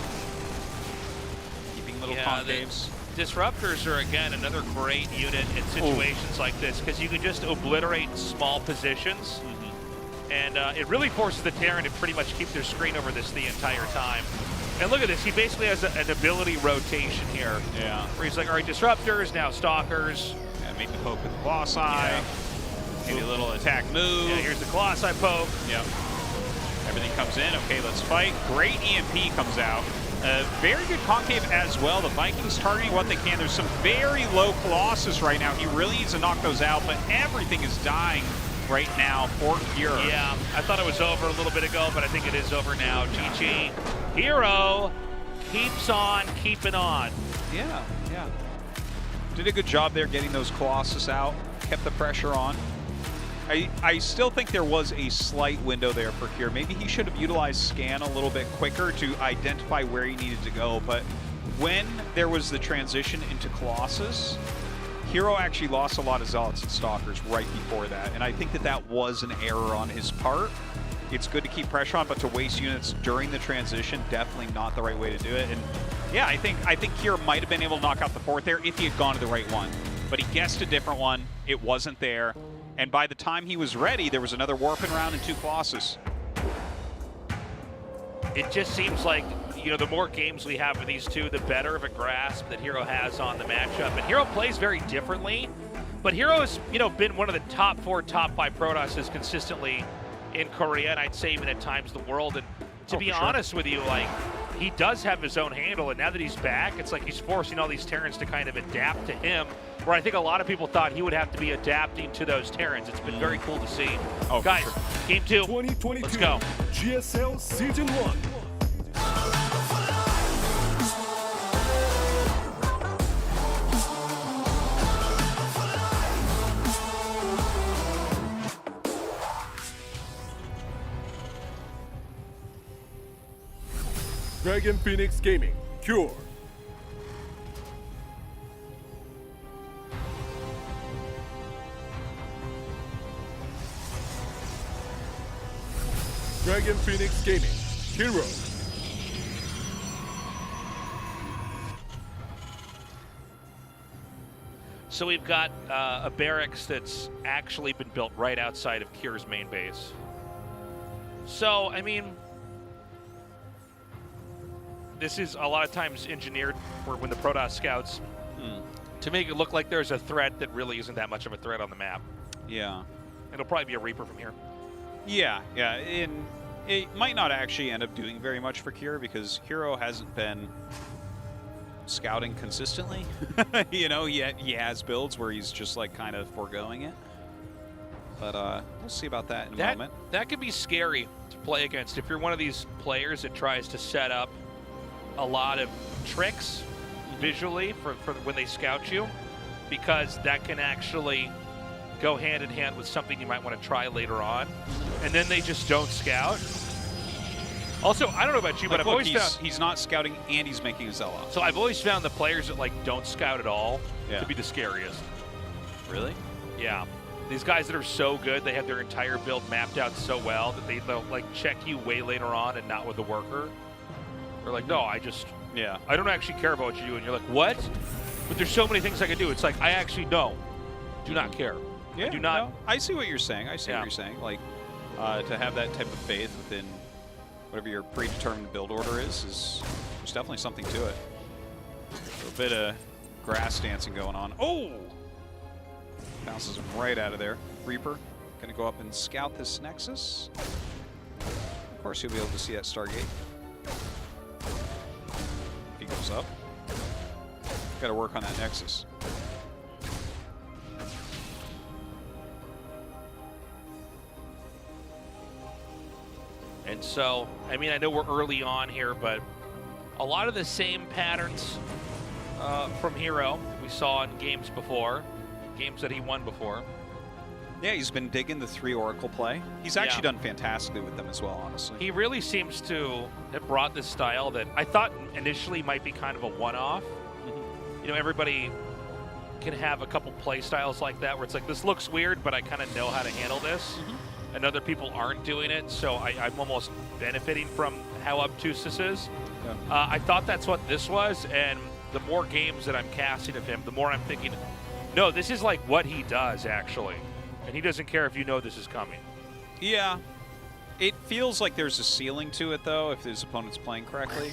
Keeping little concaves. Disruptors are, again, another great unit in situations like this, because you can just obliterate small positions And it really forces the Terran to pretty much keep their screen over this the entire time. And look at this, he basically has an ability rotation here. Yeah. Where he's like, all right, Disruptors, now Stalkers. Yeah, maybe poke with the Colossi. Yeah. Maybe a little attack move. Yeah, here's the Colossi poke. Yep. Everything comes in. Okay, let's fight. Great EMP comes out. Very good concave as well. The Vikings targeting what they can. There's some very low Colossus right now. He really needs to knock those out, but everything is dying right now for Hero. Yeah, I thought it was over a little bit ago, but I think it is over now. GG. Hero keeps on keeping on. Yeah, yeah. Did a good job there getting those Colossus out. Kept the pressure on. I still think there was a slight window there for Kier. Maybe he should have utilized Scan a little bit quicker to identify where he needed to go, but when there was the transition into Colossus, Hero actually lost a lot of Zealots and Stalkers right before that, and I think that that was an error on his part. It's good to keep pressure on, but to waste units during the transition, definitely not the right way to do it. And yeah, I think Kier might have been able to knock out the fourth there if he had gone to the right one, but he guessed a different one. It wasn't there. And by the time he was ready, there was another Warping round and 2 Colossus. It just seems like, you know, the more games we have with these two, the better of a grasp that Hero has on the matchup. And Hero plays very differently, but Hero has, you know, been one of the top 4, top 5 Protosses consistently in Korea, and I'd say even at times the world. And to be honest with you, like, he does have his own handle, and now that he's back, it's like he's forcing all these Terrans to kind of adapt to him, where I think a lot of people thought he would have to be adapting to those Terrans. It's been very cool to see. Oh, guys, game 2, 2022 let's go. GSL Season 1. Dragon Phoenix Gaming, Cure. Dragon Phoenix Gaming, Hero. So we've got a barracks that's actually been built right outside of Cure's main base. So, I mean, this is a lot of times engineered for when the Protoss scouts to make it look like there's a threat that really isn't that much of a threat on the map. Yeah. It'll probably be a Reaper from here. Yeah, yeah. And it might not actually end up doing very much for Kier because Hero hasn't been scouting consistently. You know, he has builds where he's just like kind of foregoing it. But we'll see about that in a moment. That could be scary to play against if you're one of these players that tries to set up a lot of tricks visually for when they scout you, because that can actually go hand in hand with something you might want to try later on, and then they just don't scout. Also, I don't know about you, like, but I've always found he's not scouting and he's making a Zealot. So I've always found the players that like don't scout at all to be the scariest. Really? Yeah. These guys that are so good, they have their entire build mapped out so well that they'll like check you way later on and not with the worker. They're like, no, I don't actually care about what you do. And you're like, what? But there's so many things I can do. It's like, I actually do not care. Yeah, I do not. No, I see what you're saying. I see what you're saying. Like, to have that type of faith within whatever your predetermined build order is there's definitely something to it. A little bit of grass dancing going on. Oh! Bounces him right out of there. Reaper gonna go up and scout this Nexus. Of course, you'll be able to see that Stargate. He goes up. Gotta work on that Nexus. And so, I mean, I know we're early on here, but a lot of the same patterns from Hero we saw in games before, games that he won before. Yeah, he's been digging the 3 Oracle play. He's actually done fantastically with them as well, honestly. He really seems to have brought this style that I thought initially might be kind of a one-off. You know, everybody can have a couple play styles like that where it's like, this looks weird, but I kind of know how to handle this. And other people aren't doing it, so I'm almost benefiting from how obtuse this is. I thought that's what this was, and the more games that I'm casting of him, the more I'm thinking, no, this is like what he does, actually. And he doesn't care if you know this is coming. Yeah, It feels like there's a ceiling to it, though, if his opponent's playing correctly.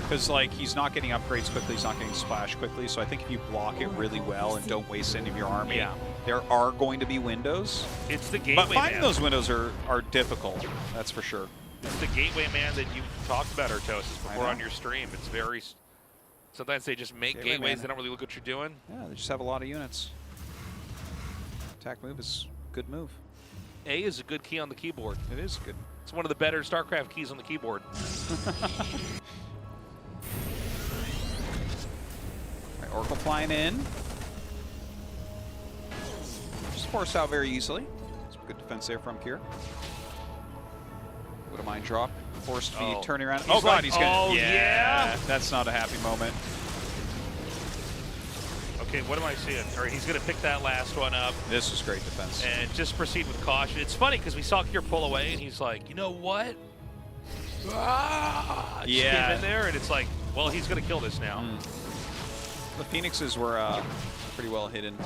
Because, like, he's not getting upgrades quickly, he's not getting splash quickly, so I think if you block it really well and don't waste any of your army, there are going to be windows. It's the gateway, But finding man. those windows are difficult, that's for sure. It's the gateway, man, that you talked about, Artosis, before on your stream. It's very... Sometimes they just make gateways, man. they don't really look what you're doing. Yeah, they just have a lot of units. Attack move is a good move. A is a good key on the keyboard. It is good. It's one of the better StarCraft keys on the keyboard. Right, Oracle flying in. Just forced out very easily. Some good defense there from Kier. What a mind drop. Forced feed, turning around. Oh, God, he's gonna. Yeah. That's not a happy moment. Okay, what am I seeing? All right, he's going to pick that last one up. This was great defense. And just proceed with caution. It's funny because we saw Kier pull away, and he's like, you know what? Just came in there, and it's like, well, he's going to kill this now. The Phoenixes were pretty well hidden.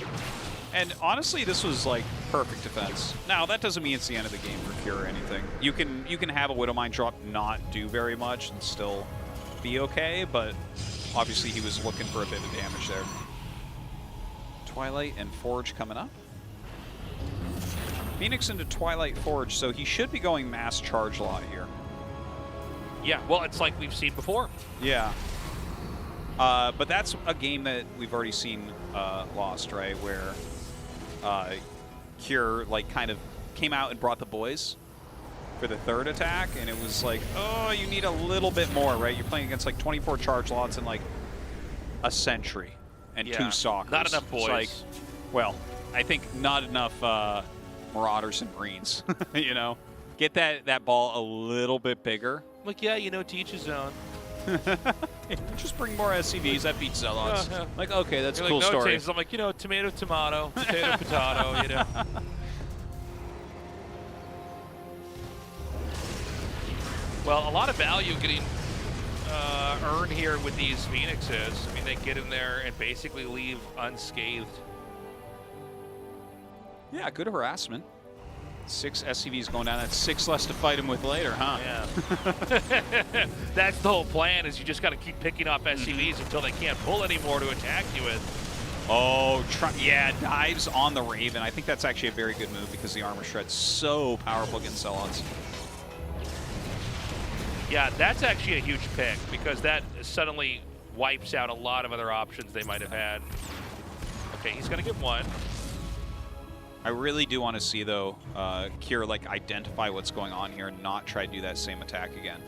And honestly, this was like perfect defense. Now, that doesn't mean it's the end of the game for Kier or anything. You can have a Widowmine drop not do very much and still be okay, but obviously he was looking for a bit of damage there. Twilight and Forge coming up. Phoenix into Twilight Forge, so he should be going mass charge lot here. Yeah, well, it's like we've seen before. Yeah. But that's a game that we've already seen lost, right? Where Kier like kind of came out and brought the boys for the third attack, and it was like, oh, you need a little bit more, right? You're playing against like 24 charge lots and like a sentry and 2 stalkers. Not enough boys. It's like, well, I think not enough Marauders and Marines. You know, get that ball a little bit bigger. Like, yeah, you know, to each his own. Just bring more SCVs. That beats Zealots. Like, okay, that's a cool like, no story. taste. I'm like, you know, tomato, tomato, potato, potato, you know. Well, a lot of value getting earned here with these Phoenixes. I mean, they get in there and basically leave unscathed. Yeah, good harassment. 6 SCVs going down. That's 6 less to fight him with later, huh? Yeah. That's the whole plan, is you just got to keep picking off SCVs until they can't pull anymore to attack you with. Oh, yeah, dives on the Raven. I think that's actually a very good move because the armor shred's so powerful against Zealots. Yeah, that's actually a huge pick because that suddenly wipes out a lot of other options they might have had. Okay, he's going to get 1. I really do want to see, though, Kier like identify what's going on here and not try to do that same attack again.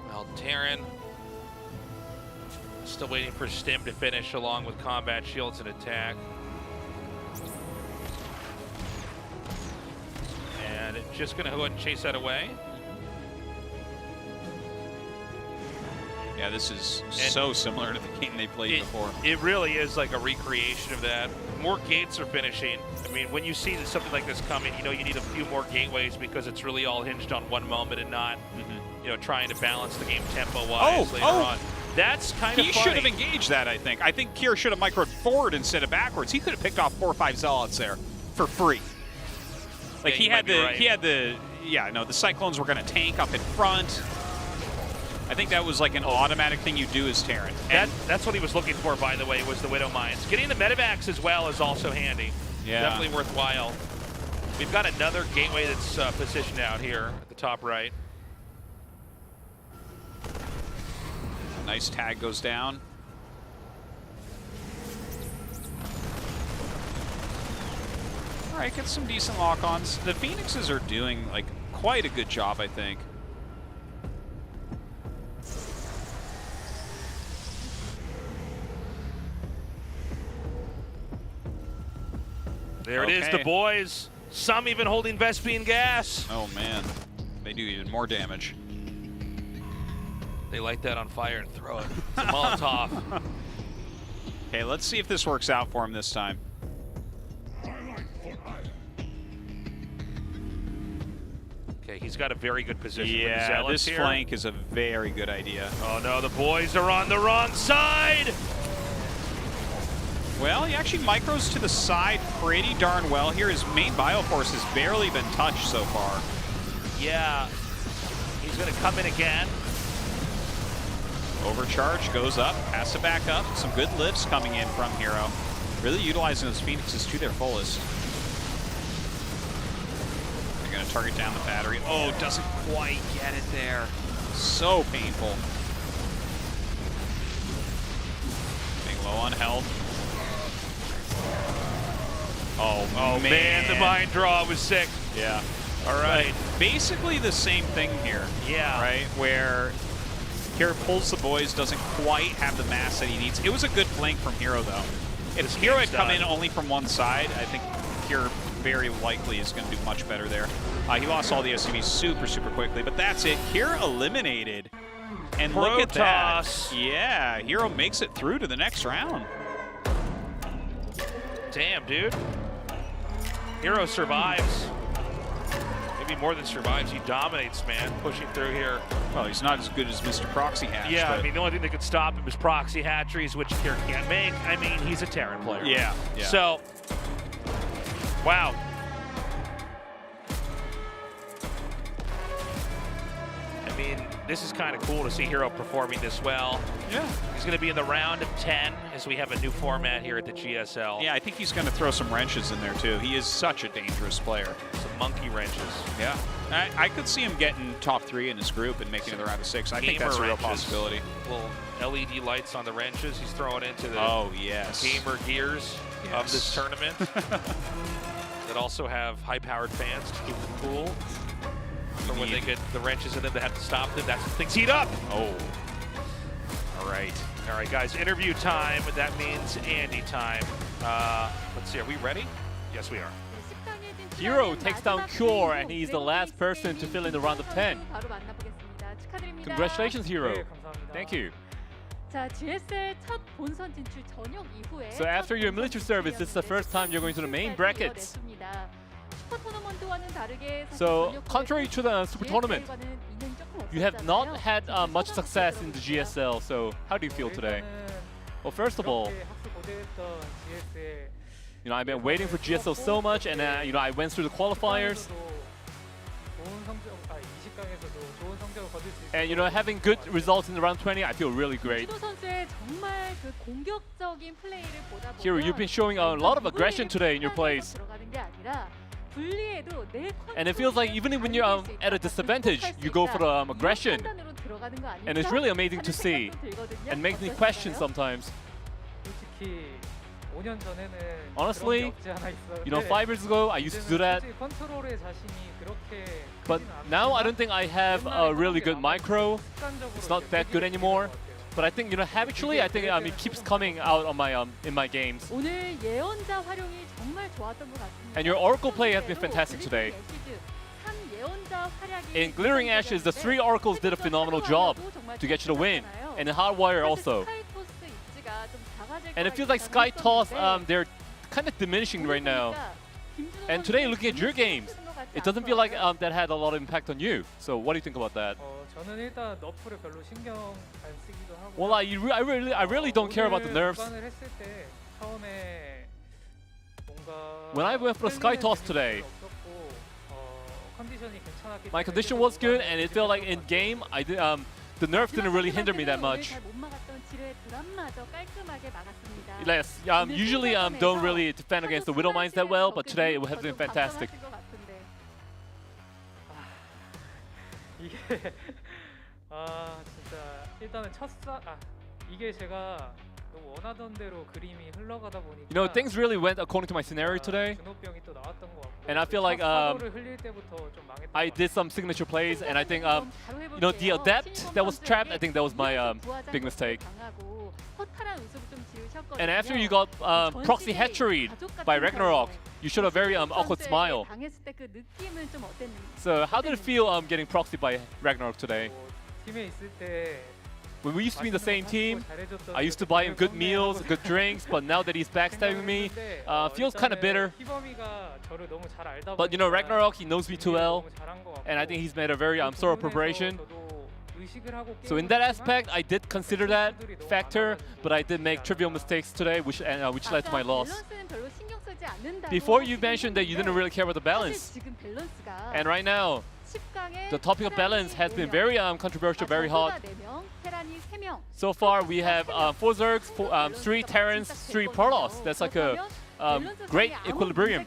Well, Terran still waiting for Stim to finish along with combat shields and attack. And just going to go ahead and chase that away. Yeah, this is so similar to the game they played before. It really is like a recreation of that. More gates are finishing. I mean, when you see something like this coming, you know you need a few more gateways because it's really all hinged on one moment and not, you know, trying to balance the game tempo-wise later on. That's kind of funny. He should have engaged that, I think. I think Kier should have microed forward instead of backwards. He could have picked off 4 or 5 Zealots there for free. Like, yeah, the Cyclones were going to tank up in front. I think that was like an automatic thing you do as Terran. That's what he was looking for, by the way, was the Widow Mines. Getting the medevacs as well is also handy. Yeah. Definitely worthwhile. We've got another gateway that's positioned out here at the top right. Nice tag goes down. All right, get some decent lock-ons. The Phoenixes are doing like quite a good job, I think. There it is, the boys. Some even holding Vespian gas. Oh, man. They do even more damage. They light that on fire and throw it. It's a Molotov. Okay, let's see if this works out for him this time. Okay, he's got a very good position. Yeah, with the this here. flank is a very good idea. Oh, no, the boys are on the wrong side. Well, he actually micros to the side pretty darn well here. His main Bioforce has barely been touched so far. Yeah, he's going to come in again. Overcharge goes up, pass it back up. Some good lifts coming in from Hero. Really utilizing those Phoenixes to their fullest. They're going to target down the battery. Oh, doesn't quite get it there. So painful. Being low on health. Oh man, the mind draw was sick. Yeah. All right. Basically the same thing here. Yeah. Right? Where Hero pulls the boys, doesn't quite have the mass that he needs. It was a good flank from Hero, though. If Hero had come in only from one side, I think Hero very likely is going to do much better there. He lost all the SCVs super quickly, but that's it. Hero eliminated. And look at that. Yeah, Hero makes it through to the next round. Damn, dude. Hero survives. Maybe more than survives, he dominates, man, pushing through here. Well, he's not as good as Mr. Proxy Hatch. Yeah, but I mean, the only thing that could stop him is proxy hatcheries, which Hero can't make. I mean, he's a Terran player. Yeah. So, wow. I mean, this is kind of cool to see Hero performing this well. Yeah. He's going to be in the round of 10 as we have a new format here at the GSL. Yeah, I think he's going to throw some wrenches in there, too. He is such a dangerous player. Some monkey wrenches. Yeah. I could see him getting top 3 in his group and making it the round of 6. I think that's a real possibility. Little LED lights on the wrenches he's throwing into the gamer gears of this tournament. That also have high-powered fans to keep them cool. For when they get the wrenches in them, they have to stop them. That's when things heat up. Oh. All right, guys. Interview time. That means Andy time. Let's see. Are we ready? Yes, we are. Hero takes down Cure, and he's the last person to fill in the round of 10. Congratulations, Hero. Thank you. 자, GSL 첫 본선 진출 전역 이후에 So after your military service, this is the first time you're going to the main brackets. So contrary to the Super Tournament, you have not had much success in the GSL. So how do you feel today? Well, first of all, I've been waiting for GSL so much, and I went through the qualifiers. And having good results in the round 20, I feel really great. Hero, you've been showing a lot of aggression today in your plays. And it feels like even when you're at a disadvantage, you go for the aggression. And it's really amazing to see, and makes me question sometimes. Honestly, 5 years ago, I used to do that. But now I don't think I have a really good micro. It's not that good anymore. But I think, habitually, I think it keeps coming out on my in my games. And your Oracle play has been fantastic today. In Glittering Ashes, the 3 Oracles did a phenomenal job to get you the win. And in Hardwire also. And it feels like Sky Toss, they're kind of diminishing right now. And today, looking at your games, it doesn't feel like that had a lot of impact on you. So what do you think about that? Well, I really don't care about the nerfs. When I went for the Sky Toss today, my condition was good, and it felt like in game, the nerf didn't really hinder me that much. Yes, usually don't really defend against the Widow Mines that well, but today it has been fantastic. Things really went according to my scenario today. And I feel like I did some signature plays, and I think the Adept that was trapped, I think that was my big mistake. And after you got proxy hatchery by RagnaroK, you showed a very awkward smile. So how did it feel getting proxied by RagnaroK today? When we used to be in the same team, I used to buy him good meals, good drinks, but now that he's backstabbing me, feels kind of bitter. But RagnaroK, he knows me too well, and I think he's made a very thorough preparation. So in that aspect, I did consider that factor, but I did make trivial mistakes today, which led to my loss. 밸런스는 별로 신경 쓰지 않는다고 Before you 하시긴 mentioned that you didn't 했는데 really care about the balance, 사실 지금 밸런스가 and right now, 10강에 the topic of balance has been very controversial, very hot. 4명, 테란이 3명. So far, we have 4 Zergs, 3 Terrans, 3 Protoss. That's like a great equilibrium,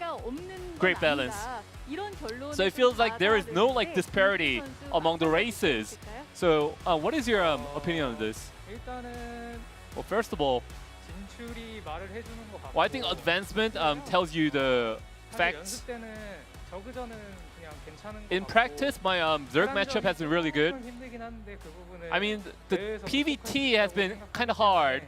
great balance. So it feels like there is no like disparity among the races. So what is your opinion on this? 일단은 Well, first of all, 진출이 말을 해주는 것 같고 well, I think advancement tells you the 사실 facts. 연습 때는 저그전은 그냥 괜찮은 것 In 같고 practice, my Zerg matchup has been really good. 조금 힘들긴 한데 그 부분을 I mean, the 대회에서 PVT has been kind of hard.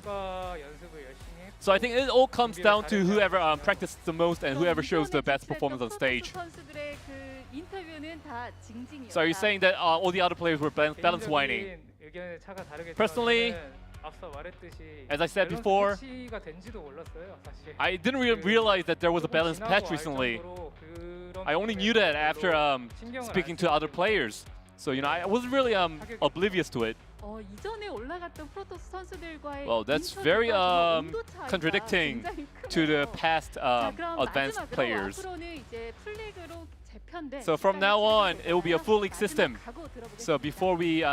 누가 연습을 열심히 했고 So I think it all comes down to whoever practices the most and whoever shows the best performance on stage. 선수들의 그 인터뷰는 다 징징이었다. So are you saying that all the other players were balance whining? 개인적인 의견의 차가 다르겠지만 Personally, 저는 앞서 말했듯이 as I said 밸런스 before, 패치가 된지도 몰랐어요, 사실. I didn't realize that there was a balance patch recently. I only knew that after speaking to other players. So I was really oblivious to it. 이전에 올라갔던 프로토스 선수들과의 Well, that's very contradicting to the past advanced players. 앞으로는 이제 풀리그로 재편돼. So from now on, it will be a full league system. So before we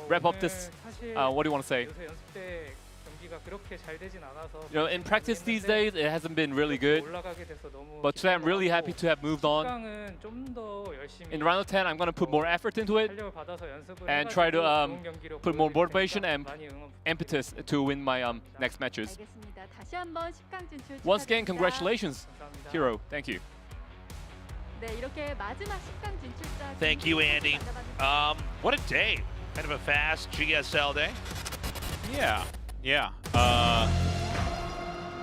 wrap up this, what do you want to say? 요새 연습 때 경기가 그렇게 잘 되진 않아서 In practice these days, it hasn't been really good. 올라가게 돼서 너무 But today, I'm really happy to have moved on. 10강은 좀 더 열심히 In round of 10, I'm going to put more effort into it 탄력을 받아서 연습을 and try to 좋은 경기로 put more 보여드릴 motivation 테니까 and 많이 응원 impetus to win my next matches. 알겠습니다. 다시 한번 10강 진출 Once again, 축하드립니다. congratulations, 감사합니다. Hero. Thank you. 네, 이렇게 마지막 10강 진출자 Thank you, Andy. What a day. Kind of a fast GSL day. Yeah. I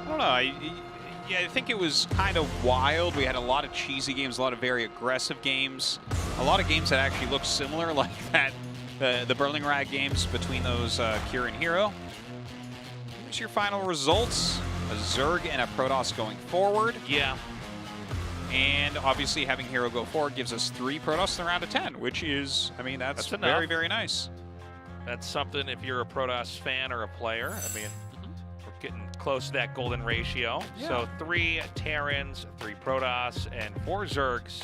don't know. I think it was kind of wild. We had a lot of cheesy games, a lot of very aggressive games, a lot of games that actually looked similar, like that the Burning Rag games between those Kira and Hero. Here's your final results: a Zerg and a Protoss going forward. Yeah. And obviously, having Hero go forward gives us 3 Protoss in the round of 10, which is, I mean, that's enough. very, very nice. That's something if you're a Protoss fan or a player. I mean, we're getting close to that golden ratio. Yeah. So 3 Terrans, 3 Protoss, and 4 Zergs.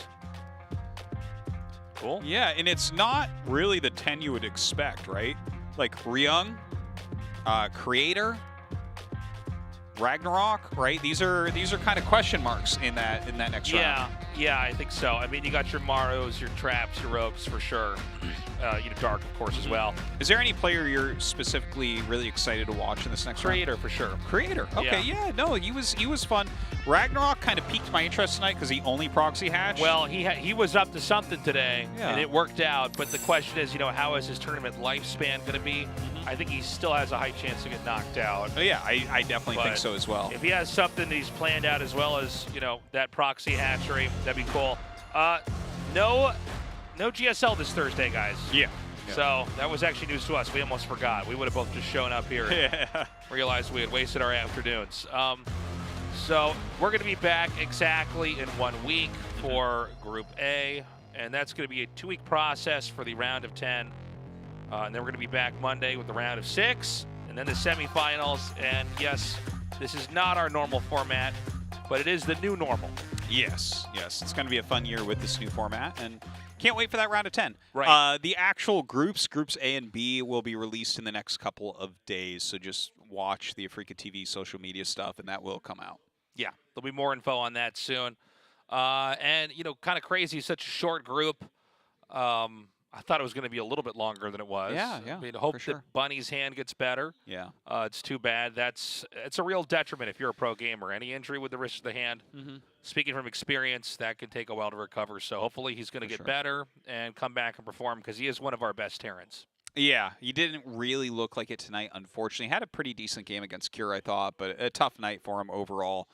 Cool. Yeah, and it's not really the 10 you would expect, right? Like Ryung, Creator, RagnaroK, right? These are kind of question marks in that next round. Yeah, I think so. I mean, you got your Maros, your Traps, your Rogues for sure. Dark, of course, as well. Is there any player you're specifically really excited to watch in this next round? Creator, for sure. Creator. Okay, yeah, no, he was fun. RagnaroK kind of piqued my interest tonight because he only proxy hatched. Well, he was up to something today, Yeah. and it worked out. But the question is, how is his tournament lifespan going to be? I think he still has a high chance to get knocked out. Oh, yeah, I definitely think But so as well. If he has something that he's planned out as well as, that proxy hatchery, that'd be cool. No GSL this Thursday, guys. Yeah. So that was actually news to us. We almost forgot. We would have both just shown up here and realized we had wasted our afternoons. So we're going to be back exactly in 1 week for Group A, and that's going to be a 2-week process for the round of 10. And then we're going to be back Monday with the round of 6, and then the semifinals. And yes, this is not our normal format, but it is the new normal. Yes. It's going to be a fun year with this new format, and can't wait for that round of 10. Right. The actual groups A and B, will be released in the next couple of days, so just watch the Africa TV social media stuff, and that will come out. Yeah, there'll be more info on that soon. And, kind of crazy, such a short group. I thought it was going to be a little bit longer than it was. Yeah, I mean, hope sure. that Bunny's hand gets better. Yeah. It's too bad. It's a real detriment if you're a pro gamer. Any injury with the wrist of the hand, speaking from experience, that could take a while to recover. So hopefully he's going to get better and come back and perform because he is one of our best Terrans. Yeah, he didn't really look like it tonight, unfortunately. Had a pretty decent game against Cure, I thought, but a tough night for him overall.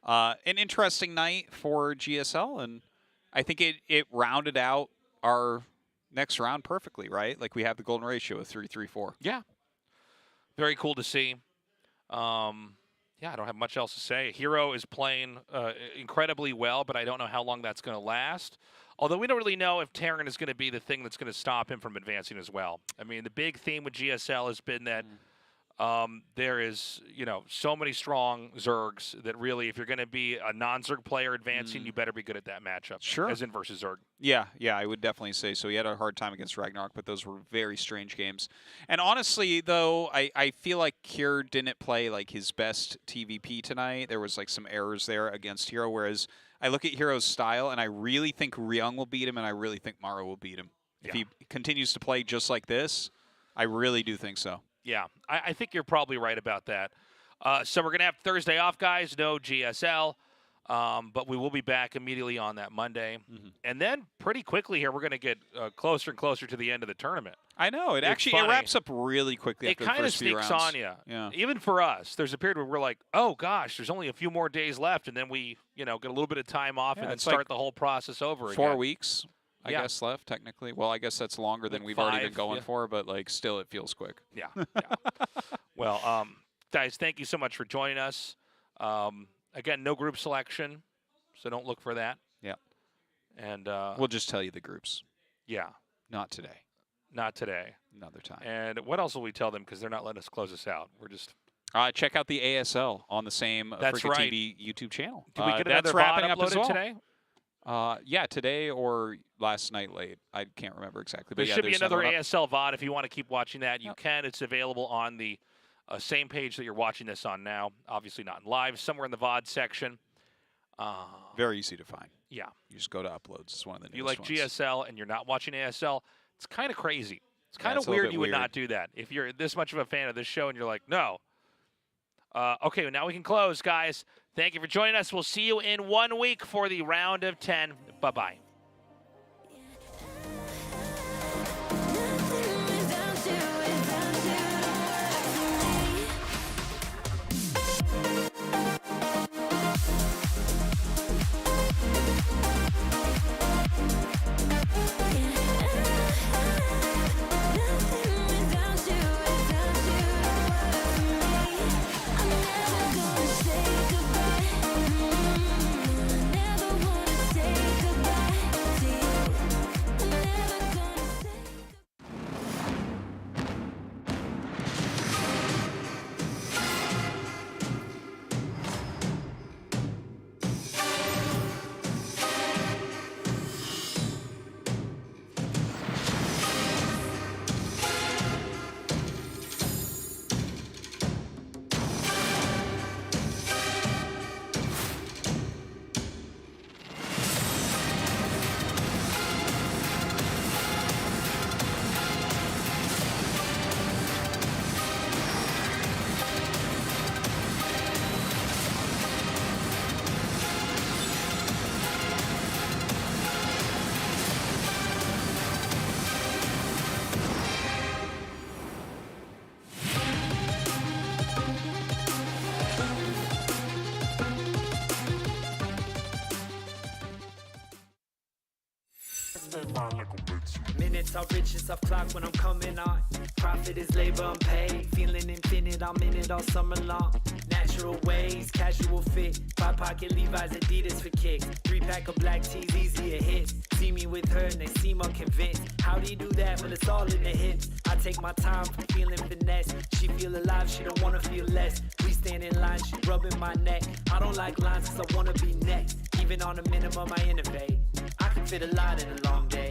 An interesting night for GSL, and I think it rounded out our next round perfectly, right? Like we have the golden ratio of 3-3-4. Yeah. Very cool to see. I don't have much else to say. Hero is playing incredibly well, but I don't know how long that's going to last. Although we don't really know if Terran is going to be the thing that's going to stop him from advancing as well. I mean, the big theme with GSL has been that there is, so many strong Zergs that really, if you're going to be a non-Zerg player advancing, you better be good at that matchup. Sure. As in versus Zerg. Yeah, I would definitely say so. He had a hard time against RagnaroK, but those were very strange games. And honestly, though, I feel like Kjær didn't play like his best TVP tonight. There was like some errors there against Hero, whereas I look at Hero's style, and I really think Ryung will beat him, and I really think Maro will beat him. If he continues to play just like this, I really do think so. Yeah, I think you're probably right about that. So we're going to have Thursday off, guys. No GSL. But we will be back immediately on that Monday. And then pretty quickly here, we're going to get closer and closer to the end of the tournament. I know. It wraps up really quickly after the first few rounds. It kind of sneaks on you. Yeah. Even for us, there's a period where we're like, oh, gosh, there's only a few more days left. And then we, get a little bit of time off and then start the whole process over again. 4 weeks, I guess, left, technically. Well, I guess that's longer than we've already been going for, but, still, it feels quick. Yeah. Well, guys, thank you so much for joining us. Again, no group selection, so don't look for that. Yeah. And we'll just tell you the groups. Yeah. Not today. Not today. Another time. And what else will we tell them? Because they're not letting us close this out. We're just... check out the ASL on the same Fricka TV YouTube channel. Did we get another wrapping VOD up as well today? Yeah, today or last night late. I can't remember exactly. But There should be another ASL VOD. If you want to keep watching that, you can. It's available on the same page that you're watching this on now. Obviously not in live. Somewhere in the VOD section. Very easy to find. Yeah. You just go to uploads. It's one of the If you newest like ones. GSL and you're not watching ASL, it's kind of crazy. It's Yeah, kind it's of a little weird bit you would weird. not do that. If you're this much of a fan of this show and you're like, no. Okay, well, now we can close, guys. Thank you for joining us. We'll see you in 1 week for the round of 10. Bye-bye. Minutes are riches of clock when I'm coming on. Profit is labor unpaid. Feeling infinite, I'm in it all summer long. Natural ways, casual fit. 5-pocket Levi's, Adidas for kicks. 3-pack of black tees, easy to hit. See me with her and they seem unconvinced. How do you do that? Well, it's all in the hips. I take my time for feeling finesse. She feel alive, she don't wanna feel less. We stand in line, she rubbing my neck. I don't like lines cause I wanna be next. Even on a minimum, I innovate. I can fit a lot in a long day.